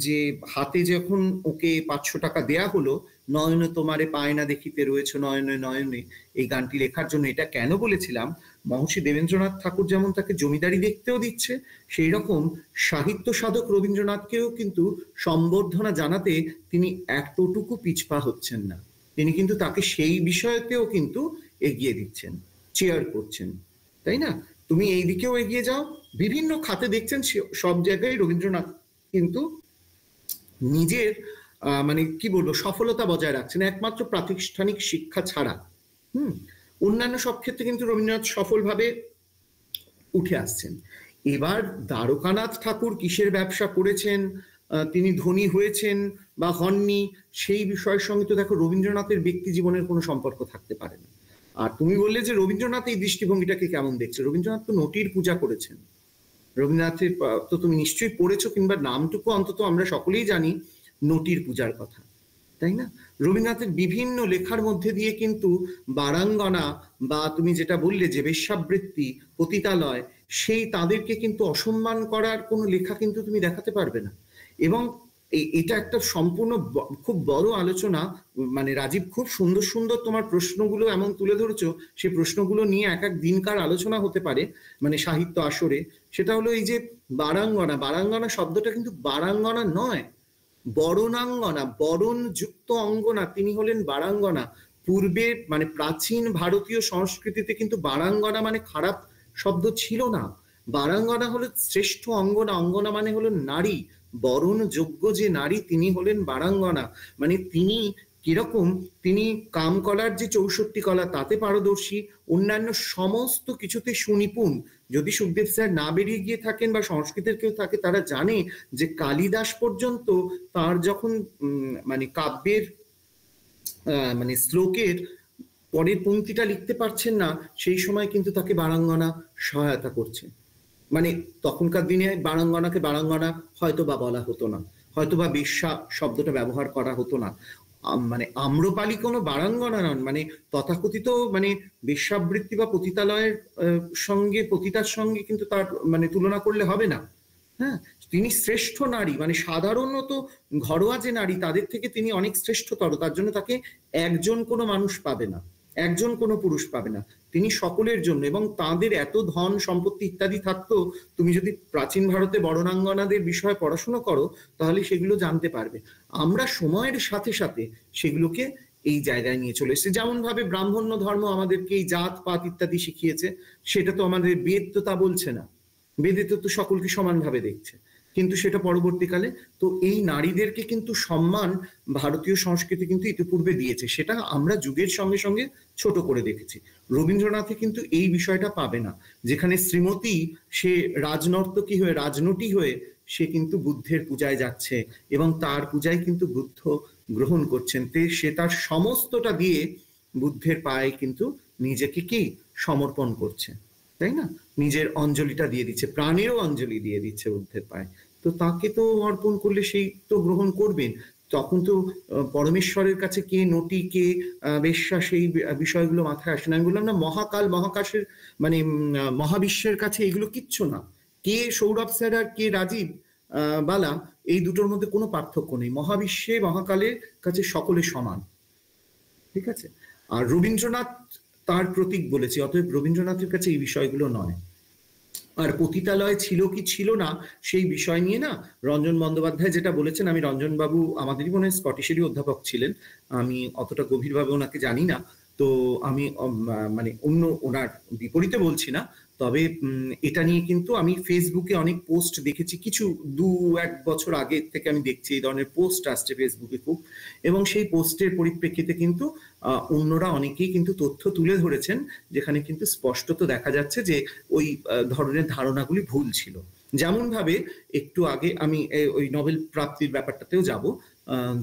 যে হাতে যখন ওকে 500 টাকা দেয়া হলো, নয়নে তোমারে পায় না দেখিতে রয়েছে নয়নে নয়নে, এই গানটি লেখার জন্য এটা কেন বলেছিলাম, মহর্ষি দেবেন্দ্রনাথ ঠাকুর যেমন তাকে জমিদারি দেখতেও দিচ্ছে, সেই রকম সাহিত্য সাধক রবীন্দ্রনাথকেও কিন্তু সম্বর্ধনা জানাতে তিনি এতটুকু পিছপা হচ্ছেন না, তিনি কিন্তু তাকে সেই বিষয়তেও কিন্তু এগিয়ে দিচ্ছেন, চেয়ার করছেন, তাই না? তুমি এই দিকেও এগিয়ে যাও, বিভিন্ন খাতে দেখছেন সব জায়গায় রবীন্দ্রনাথ কিন্তু নিজের মানে কি বলবো সফলতা বজায় রাখছেন, একমাত্র প্রাতিষ্ঠানিক শিক্ষা ছাড়া। অন্যান্য সব ক্ষেত্রে কিন্তু রবীন্দ্রনাথ সফলভাবে উঠে আসছেন। এবার দ্বারকানাথ ঠাকুর কিসের ব্যবসা করেছেন, তিনি ধনী হয়েছেন বা হননি, সেই বিষয়ের সঙ্গে তো দেখো রবীন্দ্রনাথের ব্যক্তি জীবনের কোনো সম্পর্ক থাকতে পারে না। আর তুমি বললে যে রবীন্দ্রনাথ এই দৃষ্টিভঙ্গিটাকে কেমন দেখছে, রবীন্দ্রনাথ তো নটির পূজা করেছেন। রবীন্দ্রনাথের তো তুমি নিশ্চয়ই পড়েছো, কিংবা নামটুকু অন্তত আমরা সকলেই জানি নটির পূজার কথা, তাই না? রবীন্দ্রনাথের বিভিন্ন লেখার মধ্যে দিয়ে কিন্তু বারাঙ্গনা বা তুমি যেটা বললে যে বেশ্যাবৃত্তি, পতিতালয়, সেই তাদেরকে কিন্তু অসম্মান করার কোনো লেখা কিন্তু তুমি দেখাতে পারবে না। এবং এটা একটা সম্পূর্ণ খুব বড় আলোচনা, মানে রাজীব খুব সুন্দর সুন্দর তোমার প্রশ্নগুলো এমন তুলে ধরেছো, সেই প্রশ্নগুলো নিয়ে এক এক দিনকার আলোচনা হতে পারে মানে সাহিত্য আসরে। সেটা হলো এই যে বারাঙ্গনা, বারাঙ্গনা শব্দটা কিন্তু বারাঙ্গনা নয়, বরণাঙ্গনা, বরণ যুক্ত অঙ্গনা, তিনি হলেন বারাঙ্গনা। পূর্বে মানে প্রাচীন ভারতীয় সংস্কৃতিতে কিন্তু বারাঙ্গনা মানে খারাপ শব্দ ছিল না, বারাঙ্গনা হলো শ্রেষ্ঠ অঙ্গনা, অঙ্গনা মানে হলো নারী, বরণ যোগ্য যে নারী তিনি হলেন বারাঙ্গনা। মানে তিনি কিরকম, তিনি কামকলার যে 64 কলা তাতে পারদর্শী, অন্যান্য সমস্ত কিছুতে সুনিপুণ। যদি সুখদেব স্যার না বেরিয়ে গিয়ে থাকেন বা সংস্কৃতের কেউ থাকে, তারা জানে যে কালিদাস পর্যন্ত তার যখন মানে কাব্যের মানে শ্লোকের পরের পংক্তিটা লিখতে পারছেন না, সেই সময় কিন্তু তাকে বারাঙ্গনা সহায়তা করছে। মানে তখনকার দিনে বারাঙ্গনাকে বারাঙ্গনা হয়তো বা বলা হতো না, হয়তো বা বেশ্যা শব্দটা ব্যবহার করা হতো না। মানে আম্রপালি কোনো বারাঙ্গনা নন, মানে তথাকথিত মানে বেশ্যাবৃত্তি বা পতিতালয়ের সঙ্গে, পতিতার সঙ্গে কিন্তু তার মানে তুলনা করলে হবে না। হ্যাঁ, তিনি শ্রেষ্ঠ নারী, মানে সাধারণত ঘরোয়া যে নারী তাদের থেকে তিনি অনেক শ্রেষ্ঠতর, তার জন্য তাকে একজন কোনো মানুষ পাবে না। একজন কোনো পুরুষ পাবে না, তিনি সকলের জন্য। এবং তাদের এত ধন সম্পত্তি ইত্যাদি থাকতো, তুমি যদি প্রাচীন ভারতে বরণাঙ্গনাদের বিষয়ে পড়াশোনা করো তাহলে সেগুলো জানতে পারবে। আমরা সময়ের সাথে সাথে সেগুলোকে এই জায়গায় নিয়ে চলে এসেছে। যেমন ভাবে ব্রাহ্মণ্য ধর্ম আমাদেরকে এই জাত পাত ইত্যাদি শিখিয়েছে, সেটা তো আমাদের বেদ তো তা বলছে না, বেদে তো সকলকে সমানভাবে দেখছে, কিন্তু সেটা পরবর্তীকালে তো এই নারীদেরকে কিন্তু সম্মান ভারতীয় সংস্কৃতি কিন্তু ইতিপূর্বে দিয়েছে, সেটা আমরা যুগের সঙ্গে সঙ্গে ছোট করে দেখেছি। রবীন্দ্রনাথে কিন্তু এই বিষয়টা পাবে না, যেখানে শ্রীমতী সে রাজনর্তকী হয়ে রাজনটী হয়ে সে কিন্তু বুদ্ধের পূজায় যাচ্ছে এবং তার পূজায় কিন্তু বুদ্ধ গ্রহণ করছেন, সে তার সমস্তটা দিয়ে বুদ্ধের পায়ে কিন্তু নিজেকে কি সমর্পণ করছে, তাই না? নিজের অঞ্জলিটা দিয়ে দিচ্ছে, প্রাণেরও অঞ্জলি দিয়ে দিচ্ছে বুদ্ধের পায়ে। তো তাকে তো অর্পণ করলে সেই তো গ্রহণ করবেন। তখন তো পরমেশ্বরের কাছে কে নটি কে বেশ্যা সেই বিষয়গুলো মাথায় আসে না। আমি বললাম না, মহাকাল মহাকাশের মানে মহাবিশ্বের কাছে এগুলো কিচ্ছু না। কে সৌরভ স্যার আর কে রাজীব বালা, এই দুটোর মধ্যে কোনো পার্থক্য নেই। মহাবিশ্বে মহাকালের কাছে সকলে সমান, ঠিক আছে? আর রবীন্দ্রনাথ তার প্রতীক বলেছি, অতএব রবীন্দ্রনাথের কাছে এই বিষয়গুলো নয়। আর পতিতালয় ছিল কি ছিল না সেই বিষয় নিয়ে না রঞ্জন বন্দ্যোপাধ্যায় যেটা বলেছেন, আমি রঞ্জনবাবু আমাদেরই মনে হয় স্কটিশেরই অধ্যাপক ছিলেন, আমি অতটা গভীরভাবে ওনাকে জানি না, তো আমি মানে অন্য ওনার বিপরীতে বলছি না, তবে এটা নিয়ে কিন্তু আমি ফেসবুকে অনেক পোস্ট দেখেছি, কিছু 2-1 বছর আগে থেকে আমি দেখছি এই ধরনের পোস্ট আসছে ফেসবুকে খুব, এবং সেই পোস্টের পরিপ্রেক্ষিতে কিন্তু অন্যরা অনেকেই কিন্তু তথ্য তুলে ধরেছেন, যেখানে কিন্তু স্পষ্টত দেখা যাচ্ছে যে ওই ধরনের ধারণাগুলি ভুল ছিল। যেমন ভাবে একটু আগে আমি ওই নোবেল প্রাপ্তির ব্যাপারটাতেও যাব,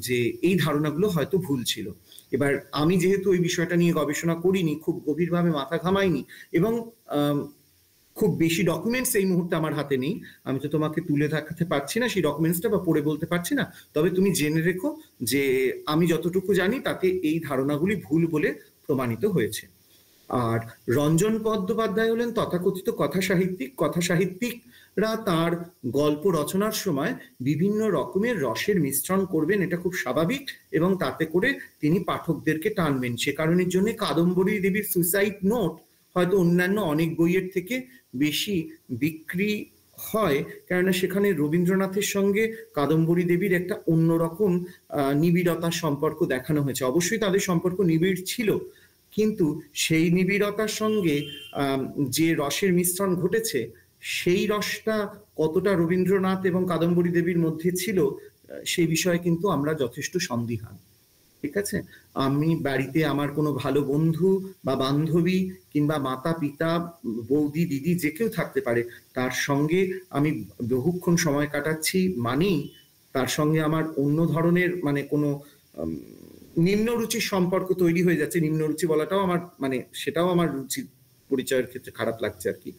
যে এই ধারণাগুলো হয়তো ভুল ছিল। এবার আমি যেহেতু ওই বিষয়টা নিয়ে গবেষণা করিনি, খুব গভীরভাবে মাথা ঘামাইনি, এবং খুব বেশি ডকুমেন্টস এই মুহূর্তে আমার হাতে নেই, আমি তো তোমাকে তুলে দেখাতে পারছি না সেই ডকুমেন্টসটা বা পড়ে বলতে পারছি না, তবে তুমি জেনে রেখো যে আমি যতটুকু জানি তাতে এই ধারণাগুলি ভুল বলে প্রমাণিত হয়েছে। আর রঞ্জন বন্দ্যোপাধ্যায় হলেন তথাকথিত কথা সাহিত্যিকরা তার গল্প রচনার সময় বিভিন্ন রকমের রসের মিশ্রণ করবেন, এটা খুব স্বাভাবিক, এবং তাতে করে তিনি পাঠকদেরকে টানবেন। সে কারণের জন্য কাদম্বরী দেবীর সুইসাইড নোট হয়তো অন্যান্য অনেক বইয়ের থেকে বেশি বিক্রি হয়, কেননা সেখানে রবীন্দ্রনাথের সঙ্গে কাদম্বরী দেবীর একটা অন্যরকম নিবিড়তার সম্পর্ক দেখানো হয়েছে। অবশ্যই তাদের সম্পর্ক নিবিড় ছিল, কিন্তু সেই নিবিড়তার সঙ্গে যে রসের মিশ্রণ ঘটেছে সেই রসটা কতটা রবীন্দ্রনাথ এবং কাদম্বরী দেবীর মধ্যে ছিল সেই বিষয়ে কিন্তু আমরা যথেষ্ট সন্দিহান, ঠিক আছে? আমি বাড়িতে আমার কোনো ভালো বন্ধু বা বান্ধবী কিংবা মাতা পিতা বৌদি দিদি যে কেউ থাকতে পারে, তার সঙ্গে আমি বহুক্ষণ সময় কাটাচ্ছি মানেই তার সঙ্গে আমার অন্য ধরনের মানে কোনো নিম্নরুচির সম্পর্ক তৈরি হয়ে যাচ্ছে। নিম্নরুচি বলাটাও আমার মানে সেটাও আমার রুচি পরিচয়ের ক্ষেত্রে খারাপ লাগছে আর কি,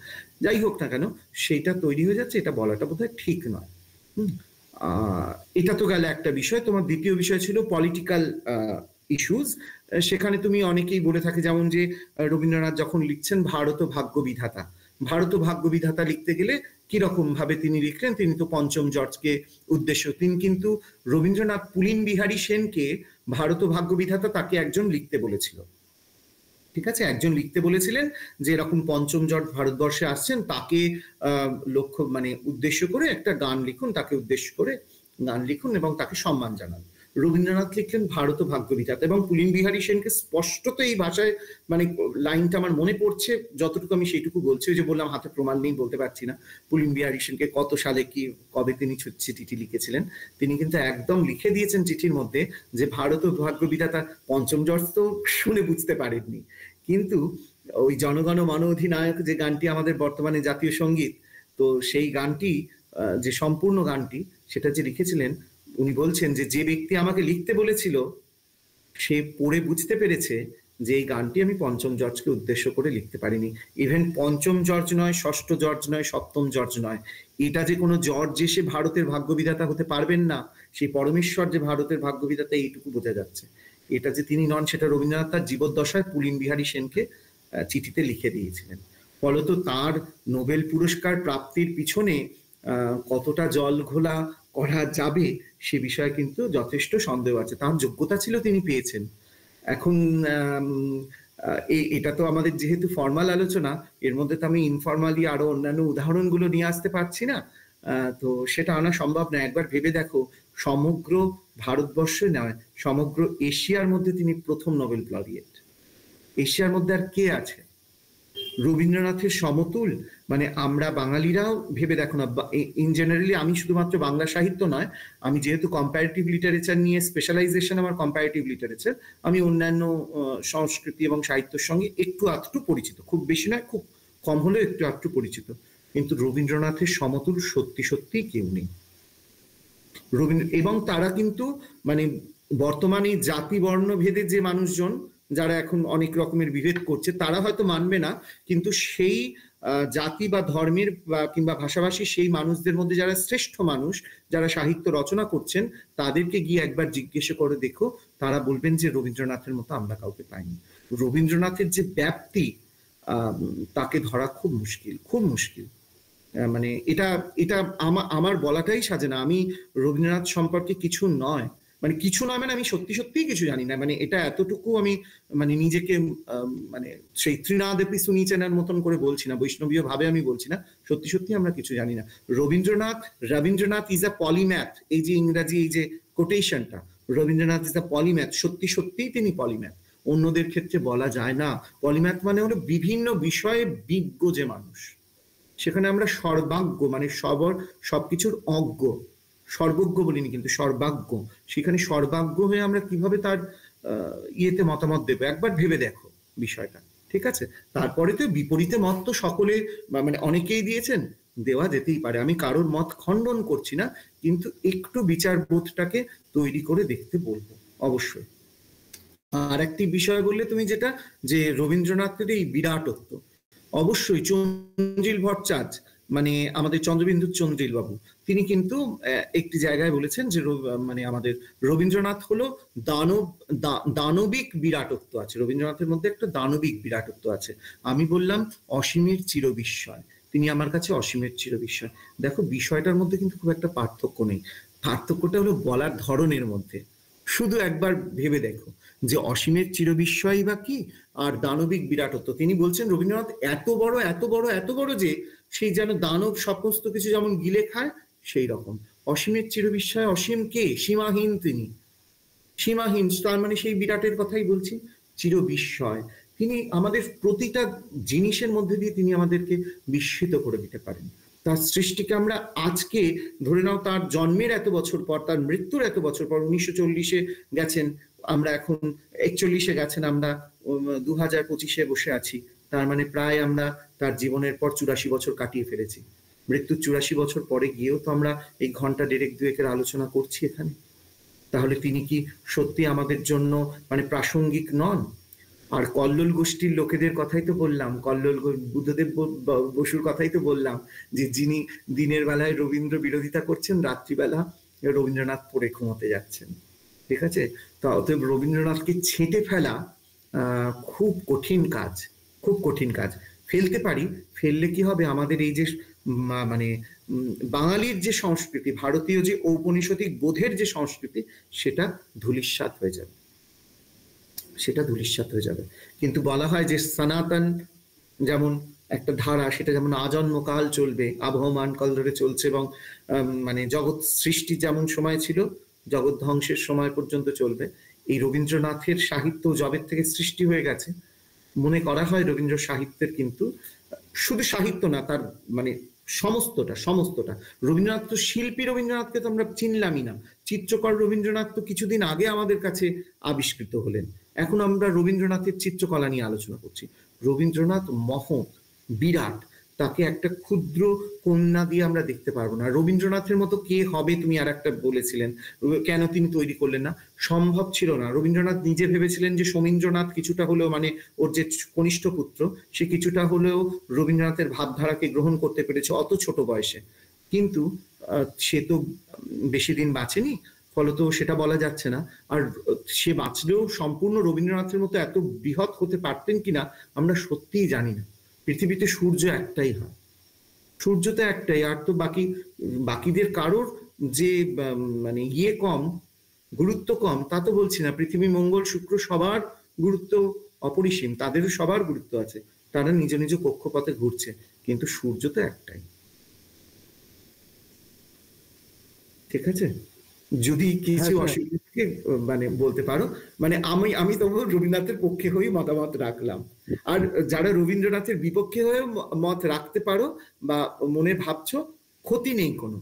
যাই হোক না কেন সেইটা তৈরি হয়ে যাচ্ছে, এটা বলাটা বোধহয় ঠিক নয়। এটা তো গেল একটা বিষয়। তোমার দ্বিতীয় বিষয় ছিল পলিটিক্যাল ইস্যুজ। সেখানে তুমি অনেকেই বলে থাকে, যেমন যে রবীন্দ্রনাথ যখন লিখছেন ভারত ভাগ্য বিধাতা, ভারত ভাগ্য বিধাতা লিখতে গেলে কিরকম ভাবে তিনি লিখলেন, তিনি তো পঞ্চম জর্জকে উদ্দেশ্য, তিনি কিন্তু রবীন্দ্রনাথ পুলিন বিহারী সেনকে ভারত ভাগ্য বিধাতা তাকে একজন লিখতে বলেছিল, ঠিক আছে? একজন লিখতে বলেছিলেন যে এরকম পঞ্চম জর্জ ভারতবর্ষে আসছেন, তাকে লক্ষ্য মানে উদ্দেশ্য করে একটা গান লিখুন, তাকে উদ্দেশ্য করে গান লিখুন এবং তাকে সম্মান জানান। রবীন্দ্রনাথ লিখলেন ভারত ভাগ্য বিধাতা, এবং পুলিন বিহারী সেনকে স্পষ্টত এই ভাষায় মানে লাইনটা আমার মনে পড়ছে যতটুকু আমি সেইটুকু বলছি, যে বললাম হাতে প্রমাণ নেই বলতে পারছি না, পুলিন বিহারী সেনকে কত সালে কি কবে তিনি চিঠি লিখেছিলেন, তিনি কিন্তু একদম লিখে দিয়েছেন চিঠির মধ্যে যে ভারত ভাগ্য বিধাতা। পঞ্চম জর্জ তো শুনে বুঝতে পারেননি, কিন্তু ওই জনগণ মন অধিনায়ক যে গানটি আমাদের বর্তমানে জাতীয় সঙ্গীত, তো সেই গানটি যে সম্পূর্ণ গানটি সেটা যে লিখেছিলেন, উনি বলছেন যে যে ব্যক্তি আমাকে লিখতে বলেছিল সে পড়ে বুঝতে পেরেছে যে এই গানটি আমি পঞ্চম জর্জকে উদ্দেশ্য করে লিখতে পারিনি। ইভেন পঞ্চম জর্জ নয়, ষষ্ঠ জর্জ নয়, সপ্তম জর্জ নয়, এটা যে কোনো জর্জ এসে ভারতের ভাগ্যবিধাতা হতে পারবেন না, সেই পরমেশ্বর যে ভারতের ভাগ্যবিধাতা এইটুকু বোঝা যাচ্ছে। এটা যে তিনি নন সেটা রবীন্দ্রনাথ তার জীবদ্দশায় পুলিন বিহারী সেনকে চিঠিতে লিখে দিয়েছিলেন। ফলত তার নোবেল পুরস্কার প্রাপ্তির পিছনে কতটা জল ঘোলা করা যাবে সে বিষয়ে কিন্তু যথেষ্ট সন্দেহ আছে। তার যোগ্যতা ছিল, তিনি পেয়েছেন। এখন এটা তো আমাদের যেহেতু ফর্মাল আলোচনা, এর মধ্যে তো আমি ইনফর্মালি আরো অন্যান্য উদাহরণগুলো নিয়ে আসতে পারছি না, তো সেটা আনা সম্ভব না। একবার ভেবে দেখো, সমগ্র ভারতবর্ষে নয়, সমগ্র এশিয়ার মধ্যে তিনি প্রথম নোবেল লরিয়েট। এশিয়ার মধ্যে আর কে আছে? রবীন্দ্রনাথের সমতুল মানে আমরা বাঙালিরাও ভেবে দেখো না। ইন জেনারেলি আমি শুধুমাত্র বাংলা সাহিত্য নয়, আমি যেহেতু কম্পারেটিভ লিটারেচার নিয়ে স্পেশালাইজেশন আমার কম্পারেটিভ লিটারেচার, আমি অন্যান্য সংস্কৃতি এবং সাহিত্যের সঙ্গে একটু আধটু পরিচিত, খুব বেশি নয়, খুব কম হলেও একটু আধটু পরিচিত। কিন্তু রবীন্দ্রনাথের সমতুল সত্যি সত্যি কেউ নেই। এবং তারা কিন্তু মানে বর্তমানে জাতি বর্ণ ভেদে যে মানুষজন যারা এখন অনেক রকমের বিভেদ করছে, তারা হয়তো মানবে না, কিন্তু সেই জাতি বা ধর্মের কিংবা ভাষাভাষী সেই মানুষদের মধ্যে যারা শ্রেষ্ঠ মানুষ, যারা সাহিত্য রচনা করছেন, তাদেরকে গিয়ে একবার জিজ্ঞেস করে দেখো, তারা বলবেন যে রবীন্দ্রনাথের মতো আমরা কাউকে পাইনি। রবীন্দ্রনাথের যে ব্যাপ্তি, তাকে ধরা খুব মুশকিল, খুব মুশকিল। মানে এটা এটা আমার বলাটাই সাজে না। আমি রবীন্দ্রনাথ সম্পর্কে কিছু নয় মানে আমি সত্যি সত্যিই কিছু জানি না। মানে এটা এতটুকু আমি মানে নিজেকে মানে সেই ত্রিনাদেপি সুনিচেনার মতন করে বলছি না, বৈষ্ণবীয় ভাবে আমি বলছি না, সত্যি সত্যি আমরা কিছু জানি না। রবীন্দ্রনাথ ইজ আ পলিম্যাথ, এই যে ইংরাজি এই যে কোটেশনটা, রবীন্দ্রনাথ ইজ আ পলিম্যাথ, সত্যি সত্যিই তিনি পলিম্যাথ। অন্যদের ক্ষেত্রে বলা যায় না। পলিম্যাথ মানে হলো বিভিন্ন বিষয়ে বিজ্ঞ যে মানুষ, সেখানে আমরা সর্বাজ্ঞ মানে সবকিছুর অজ্ঞ, সর্বজ্ঞ বলিনি কিন্তু সর্বাজ্ঞ, সেখানে সর্বাজ্ঞ হয়ে আমরা কিভাবে তার ইয়েতে মতামত দেবো, একবার ভেবে দেখো বিষয়টা, ঠিক আছে? তারপরে তো বিপরীতে মত তো সকলে মানে অনেকেই দিয়েছেন, দেওয়া যেতেই পারে, আমি কারোর মত খণ্ডন করছি না, কিন্তু একটু বিচারবোধটাকে তৈরি করে দেখতে বলবো অবশ্যই। আর একটি বিষয় বললে তুমি যেটা, যে রবীন্দ্রনাথের এই বিরাটত্ব, অবশ্যই চন্দ্রিল ভট্টাচার্য মানে আমাদের চন্দ্রবিন্দু চন্দ্রিল বাবু, তিনি কিন্তু একটি জায়গায় বলেছেন যে মানে আমাদের রবীন্দ্রনাথ হলো দানবিক বিরাটত্ব আছে, রবীন্দ্রনাথের মধ্যে একটা দানবিক বিরাটত্ব আছে। আমি বললাম অসীমের চিরবিস্ময়, তিনি আমার কাছে অসীমের চিরবিস্ময়। দেখো বিষয়টার মধ্যে কিন্তু খুব একটা পার্থক্য নেই, পার্থক্যটা হলো বলার ধরনের মধ্যে। শুধু একবার ভেবে দেখো যে অসীমের চিরবিস্ময় বা কি আর দানবিক বিরাটত্ব। তিনি বলছেন রবীন্দ্রনাথ এত বড় এত বড় এত বড় যে সেই যেন দানব সমস্ত কিছু যেমন গিলে খায়, সেই রকম অসীমের চিরবিস্ময়। অসীম কে? সীমাহীন, তিনি সীমাহীন, তার মানে সেই বিরাটের কথাই বলছি, চিরবিস্ময়। তিনি আমাদের প্রতিটা জিনিসের মধ্যে দিয়ে তিনি আমাদেরকে বিস্মিত করে দিতে পারেন। তার সৃষ্টিকে আমরা আজকে ধরে নাও, তার জন্মের এত বছর পর, তার মৃত্যুর এত বছর পর, 1940-এ গেছেন, আমরা এখন 41-এ গেছেন, আমরা 2025-এ বসে আছি, তার মানে প্রায় আমরা তার জীবনের পর 84 বছর কাটিয়ে ফেলেছি। মৃত্যুর 84 বছর পরে গিয়েও তো আমরা এই ঘন্টা দেড়েক দুয়েকের আলোচনা করছি এখানে। তাহলে তিনি কি সত্যি আমাদের জন্য মানে প্রাসঙ্গিক নন? আর কল্লোল গোষ্ঠীর লোকেদের কথাই তো বললাম, কল্লোল বুদ্ধদেব বসুর কথাই তো বললাম, যে যিনি দিনের বেলায় রবীন্দ্র বিরোধিতা করছেন, রাত্রিবেলা রবীন্দ্রনাথ পড়ে ঘুমোতে যাচ্ছেন, ঠিক আছে? তো অতএব রবীন্দ্রনাথকে ছেঁটে ফেলা খুব কঠিন কাজ, খুব কঠিন কাজ। ফেলতে পারি, ফেললে কি হবে, আমাদের এই যে মানে বাঙালির যে সংস্কৃতি, ভারতীয় যে ঔপনিষদিক বোধের যে সংস্কৃতি, সেটা ধূলিসাৎ হয়ে যাবে, সেটা ধূলিসাৎ হয়ে যাবে। কিন্তু বলা হয় যে সনাতন যেমন একটা ধারা, সেটা যেমন আজন্মকাল চলবে, আবহমান কাল ধরে চলছে, এবং মানে জগৎ সৃষ্টি যেমন সময় ছিল, জগৎ ধ্বংসের সময় পর্যন্ত চলবে। এই রবীন্দ্রনাথের সাহিত্য জবের থেকে সৃষ্টি হয়ে গেছে, মনে করা হয় রবীন্দ্র সাহিত্যের কিন্তু শুধু সাহিত্য না, তার মানে সমস্তটা রবীন্দ্রনাথ তো শিল্পী, রবীন্দ্রনাথকে তো আমরা চিনলামই না, চিত্রকর রবীন্দ্রনাথ তো কিছুদিন আগে আমাদের কাছে আবিষ্কৃত হলেন, এখন আমরা রবীন্দ্রনাথের চিত্রকলা নিয়ে আলোচনা করছি। রবীন্দ্রনাথ মহৎ, বিরাট, তাকে একটা ক্ষুদ্র কন্যা দিয়ে আমরা দেখতে পারবো না। রবীন্দ্রনাথের মতো কে হবে, তুমি আর একটা বলেছিলেন, কেন তিনি তৈরি করলেন না? সম্ভব ছিল না। রবীন্দ্রনাথ নিজে ভেবেছিলেন যে সোমেন্দ্রনাথ কিছুটা হলেও, মানে ওর যে কনিষ্ঠ পুত্র, সে কিছুটা হলেও রবীন্দ্রনাথের ভাবধারাকে গ্রহণ করতে পেরেছে অত ছোট বয়সে, কিন্তু সে তো বেশি দিন বাঁচেনি, ফলত সেটা বলা যাচ্ছে না। আর সে বাঁচলেও সম্পূর্ণ রবীন্দ্রনাথের মতো এত বৃহৎ হতে পারতেন কিনা আমরা সত্যিই জানি না। পৃথিবীতে সূর্য একটাই হয়, সূর্য তো একটাই, আর তো বাকিদের কারোর যে মানে ইয়ে কম, গুরুত্ব কম তা তো বলছি না। পৃথিবী, মঙ্গল, শুক্র সবার গুরুত্ব অপরিসীম, তাদেরও সবার গুরুত্ব আছে, তারা নিজ নিজ কক্ষপথে ঘুরছে, কিন্তু সূর্য তো একটাই। ঠিক আছে, যদি কিছু অসুবিধা থেকে মানে বলতে পারো, মানে আমি তবু রবীন্দ্রনাথের পক্ষে হয়ে মতামত রাখলাম, আর যারা রবীন্দ্রনাথের বিপক্ষে হয়ে মত রাখতে পারো বা মনে ভাবছো, ক্ষতি নেই কোনো,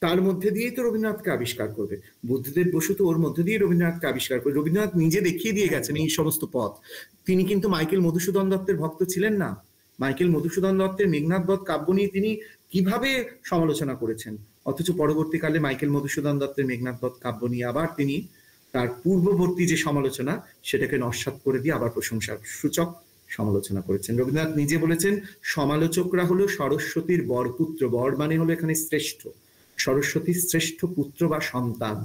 তার মধ্যে দিয়েই তো রবীন্দ্রনাথকে আবিষ্কার করবে। বুদ্ধদেব বসু তো ওর মধ্যে দিয়ে রবীন্দ্রনাথকে আবিষ্কার করবে। রবীন্দ্রনাথ নিজে দেখিয়ে দিয়ে গেছেন এই সমস্ত পথ। তিনি কিন্তু মাইকেল মধুসূদন দত্তের ভক্ত ছিলেন না। মাইকেল মধুসূদন দত্তের মেঘনাদ বধ কাব্য নিয়ে তিনি কিভাবে সমালোচনা করেছেন, অথচ পরবর্তীকালে মাইকেল মধুসূদন দত্তের মেঘনাদ বধ কাব্য নিয়ে আবার তিনি তার পূর্ববর্তী যে সমালোচনা সেটাকে নস্যাৎ করে দিয়ে আবার প্রশংসার সূচক সমালোচনা করেছেন। রবীন্দ্রনাথ নিজে বলেছেন, সমালোচকরা হলো সরস্বতীর বরপুত্র। বর মানে হলো এখানে শ্রেষ্ঠ, সরস্বতীর শ্রেষ্ঠ পুত্র বা সন্তান।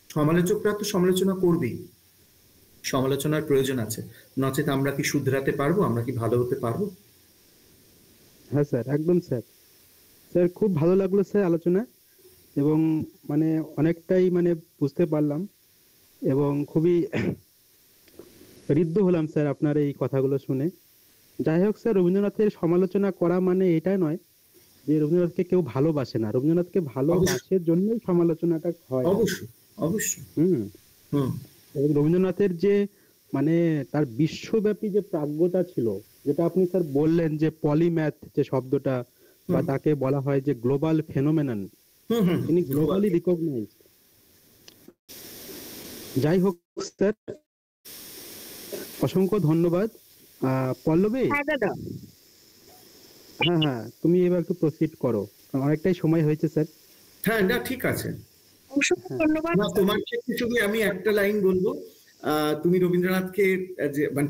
সমালোচকরা তো সমালোচনা করবেই, সমালোচনার প্রয়োজন আছে, নচেত আমরা কি শুধরাতে পারবো, আমরা কি ভালো হতে পারবো? হ্যাঁ স্যার, একদম স্যার। স্যার খুব ভালো লাগলো স্যার আলোচনা, এবং মানে অনেকটাই মানে বুঝতে পারলাম এবং খুবই ঋদ্ধ হলাম স্যার আপনার এই কথাগুলো শুনে। যাই হোক স্যার, রবীন্দ্রনাথের সমালোচনা করা মানে এটাই নয় যে রবীন্দ্রনাথকে কেউ ভালোবাসে না, রবীন্দ্রনাথকে ভালোবাসার জন্যই সমালোচনাটা হয়। অবশ্যই অবশ্যই। এবং রবীন্দ্রনাথের যে মানে তার বিশ্বব্যাপী যে প্রাজ্ঞতা ছিল, যেটা আপনি স্যার বললেন যে পলিম্যাথ যে শব্দটা, বা তাকে বলা হয় যে গ্লোবাল ফেনোমেনন, তিনি গ্লোবালি রিকগনাইজড। যাই হোক স্যার, অসংখ্য ধন্যবাদ। পল্লবী, হ্যাঁ তুমি এবার একটু প্রসিড করো, অনেকটাই সময় হয়েছে স্যার। হ্যাঁ, না ঠিক আছে, অসংখ্য ধন্যবাদ। তোমার ক্ষেত্রে শুধু আমি একটা লাইন বলবো, তুমি রবীন্দ্রনাথকে যে মানে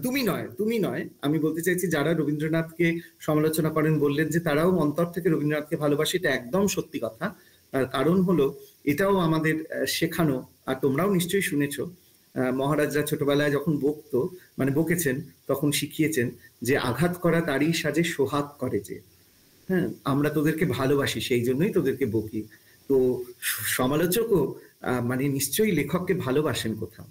তুমি নয় আমি বলতে চাইছি, যারা রবীন্দ্রনাথকে সমালোচনা করেন বললেন যে তারাও অন্তর থেকে রবীন্দ্রনাথকে ভালোবাসে, এটা একদম সত্যি কথা। তার কারণ হলো এটাও আমাদের শেখানো, আর তোমরাও নিশ্চয়ই শুনেছো, মহারাজরা ছোটবেলায় যখন বকেছেন তখন শিখিয়েছেন যে আঘাত করা তারই সাজে সোহাগ করে যে। হ্যাঁ, আমরা তোদেরকে ভালোবাসি, সেই জন্যই তোদেরকে বকি। তো সমালোচকও মানে নিশ্চয়ই লেখককে ভালোবাসেন কোথাও,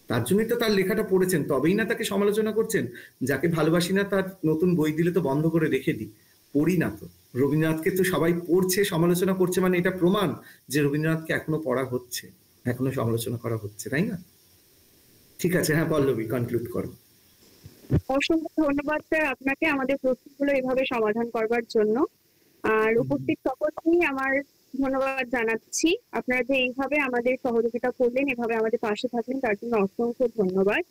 তার জন্যই তো তার লেখাটা পড়েছেন, তবেই না তাকে সমালোচনা করছেন। যাকে ভালোবাসি না তার নতুন বই দিলে তো বন্ধ করে রেখে দিই, পড়ি না তো। রবীন্দ্রনাথকে তো সবাই পড়ছে, সমালোচনা করছে, মানে এটা প্রমাণ যে রবীন্দ্রনাথকে এখনো পড়া হচ্ছে, এখনো সমালোচনা করা হচ্ছে, তাই না? ঠিক আছে, হ্যাঁ পল্লবী, কনক্লুড করো। অসংখ্য ধন্যবাদ স্যার আপনাকে আমাদের প্রশ্নগুলো এভাবে সমাধান করবার জন্য, আর উপস্থিত সকলকেই আমার ধন্যবাদ জানাচ্ছি। আপনারা যে এইভাবে আমাদের সহযোগিতা করলেন, এভাবে আমাদের পাশে থাকলেন, তার জন্য অসংখ্য ধন্যবাদ।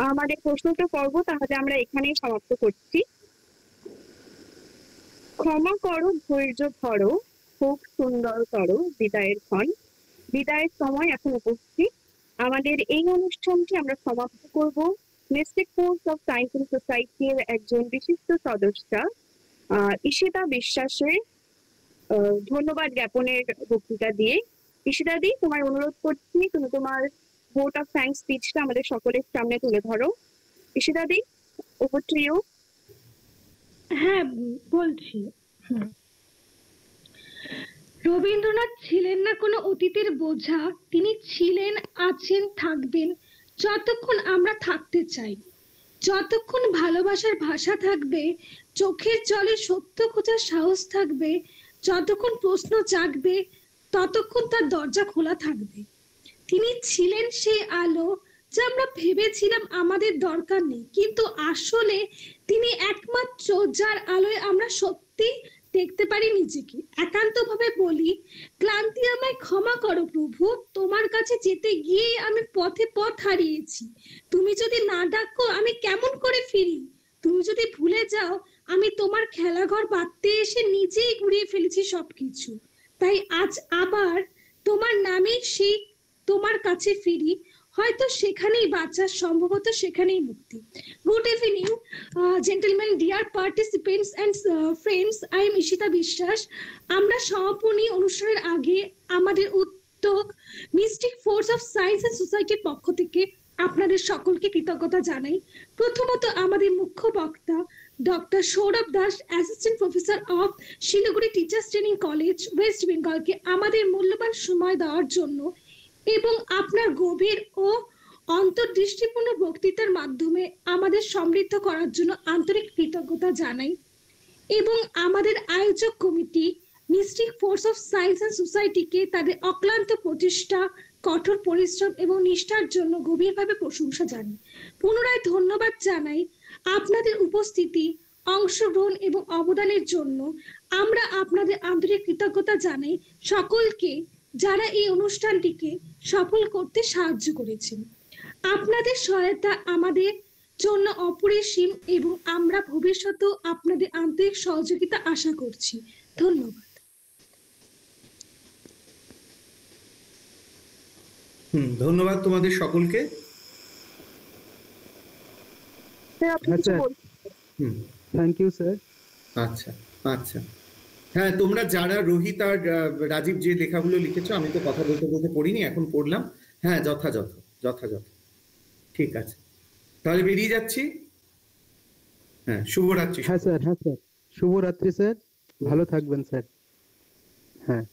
আমাদের প্রশ্নোত্তর পর্ব তাহলে আমরা এখানেই সমাপ্ত করছি। ক্ষমা করো, ধৈর্য ধরো, খুব সুন্দরতর বিদায়ের ক্ষণ। বিদায়ের সময় এখন উপস্থিত। আমাদের এই অনুষ্ঠানটি আমরা সমাপ্ত করব mystic force of science and সোসাইটির একজন বিশিষ্ট সদস্যা ঈশিতা বিশ্বাসের ধন্যবাদ জ্ঞাপনের বক্তৃতা দিয়ে। ঈশিতা দি, তোমার অনুরোধ করছি তুমি তোমার ভোট অফ থ্যাঙ্কস স্পিচটা আমাদের সকলের সামনে তুলে ধরো। ঈশিতা দি, ওভার টু ইউ। হ্যাঁ, বলছি। রবীন্দ্রনাথ ছিলেন না কোনো অতীতের বোঝা, তিনি ছিলেন, আছেন, থাকবেন যতক্ষণ আমরা থাকতে চাই। যতক্ষণ ভালোবাসার ভাষা থাকবে, চোখের জলে সত্য খোঁজার সাহস থাকবে, যতক্ষণ প্রশ্ন জাগবে, ততক্ষণ তার দরজা খোলা থাকবে। তিনি ছিলেন সেই আলো যা আমরা ভেবেছিলাম আমাদের দরকার নেই, কিন্তু আসলে তিনি একমাত্র যার আলোয় আমরা সত্যি দেখতে পারি নিজেকে। একান্তভাবে বলি, ক্লান্তি আমায় ক্ষমা করো প্রভু, তোমার কাছে যেতে গিয়ে আমি পথে পথ হারিয়েছি। তুমি যদি না ডাকো আমি কেমন করে ফিরি? তুমি যদি ভুলে যাও, আমি তোমার খেলাঘর বাঁধতে এসে নিজেই ঘুরিয়ে ফেলেছি সবকিছু। তাই আজ আবার তোমার নামে সেই তোমার কাছে ফিরি, হয়তো সেখানেই বাঁচা, সম্ভবত সেখানেই মুক্তি। Good evening gentleman, dear participants and friends, I am Ishita Biswas. আমরা সমাপনী অনুষ্ঠানের আগে আমাদের উদ্যোগ mystic force of science and সোসাইটির পক্ষ থেকে আপনাদের সকলকে কৃতজ্ঞতা জানাই। প্রথমত আমাদের মুখ্য বক্তা doctor Sourav Das, assistant professor of Siliguri teachers training college, west বেঙ্গলকে আমাদের মূল্যবান সময় দেওয়ার জন্য এবং আপনার গভীর ও অন্তর্দৃষ্টিপূর্ণ বক্তৃতার মাধ্যমে আমাদের সমৃদ্ধ করার জন্য আন্তরিক কৃতজ্ঞতা জানাই এবং আমাদের আয়োজক committee mystic force of science and সোসাইটিকে তাদের অক্লান্ত প্রচেষ্টা, কঠোর পরিশ্রম এবং নিষ্ঠার জন্য গভীরভাবে প্রশংসা জানাই। পুনরায় ধন্যবাদ জানাই আপনাদের উপস্থিতি, অংশগ্রহণ এবং অবদানের জন্য। আমরা আপনাদের আন্তরিক কৃতজ্ঞতা জানাই সকলকে যারা এই অনুষ্ঠানটিকে সফল করতে সাহায্য করেছেন। আপনাদের সহায়তা আমাদের জন্য অপরিসীম এবং আমরা ভবিষ্যতেও আপনাদের আন্তরিক সহযোগিতা আশা করছি। ধন্যবাদ। ধন্যবাদ তোমাদের সকলকে। Thank you sir. আচ্ছা আচ্ছা, হ্যাঁ তোমরা যারা রোহিত আর রাজীব যে লেখাগুলো লিখেছো, আমি তো কথা বলতে বলতে পড়িনি, এখন পড়লাম। হ্যাঁ যথাযথ যথাযথ, ঠিক আছে, তাহলে বেরিয়ে যাচ্ছি। হ্যাঁ শুভরাত্রি। হ্যাঁ স্যার, হ্যাঁ স্যার, শুভরাত্রি স্যার, ভালো থাকবেন স্যার। হ্যাঁ।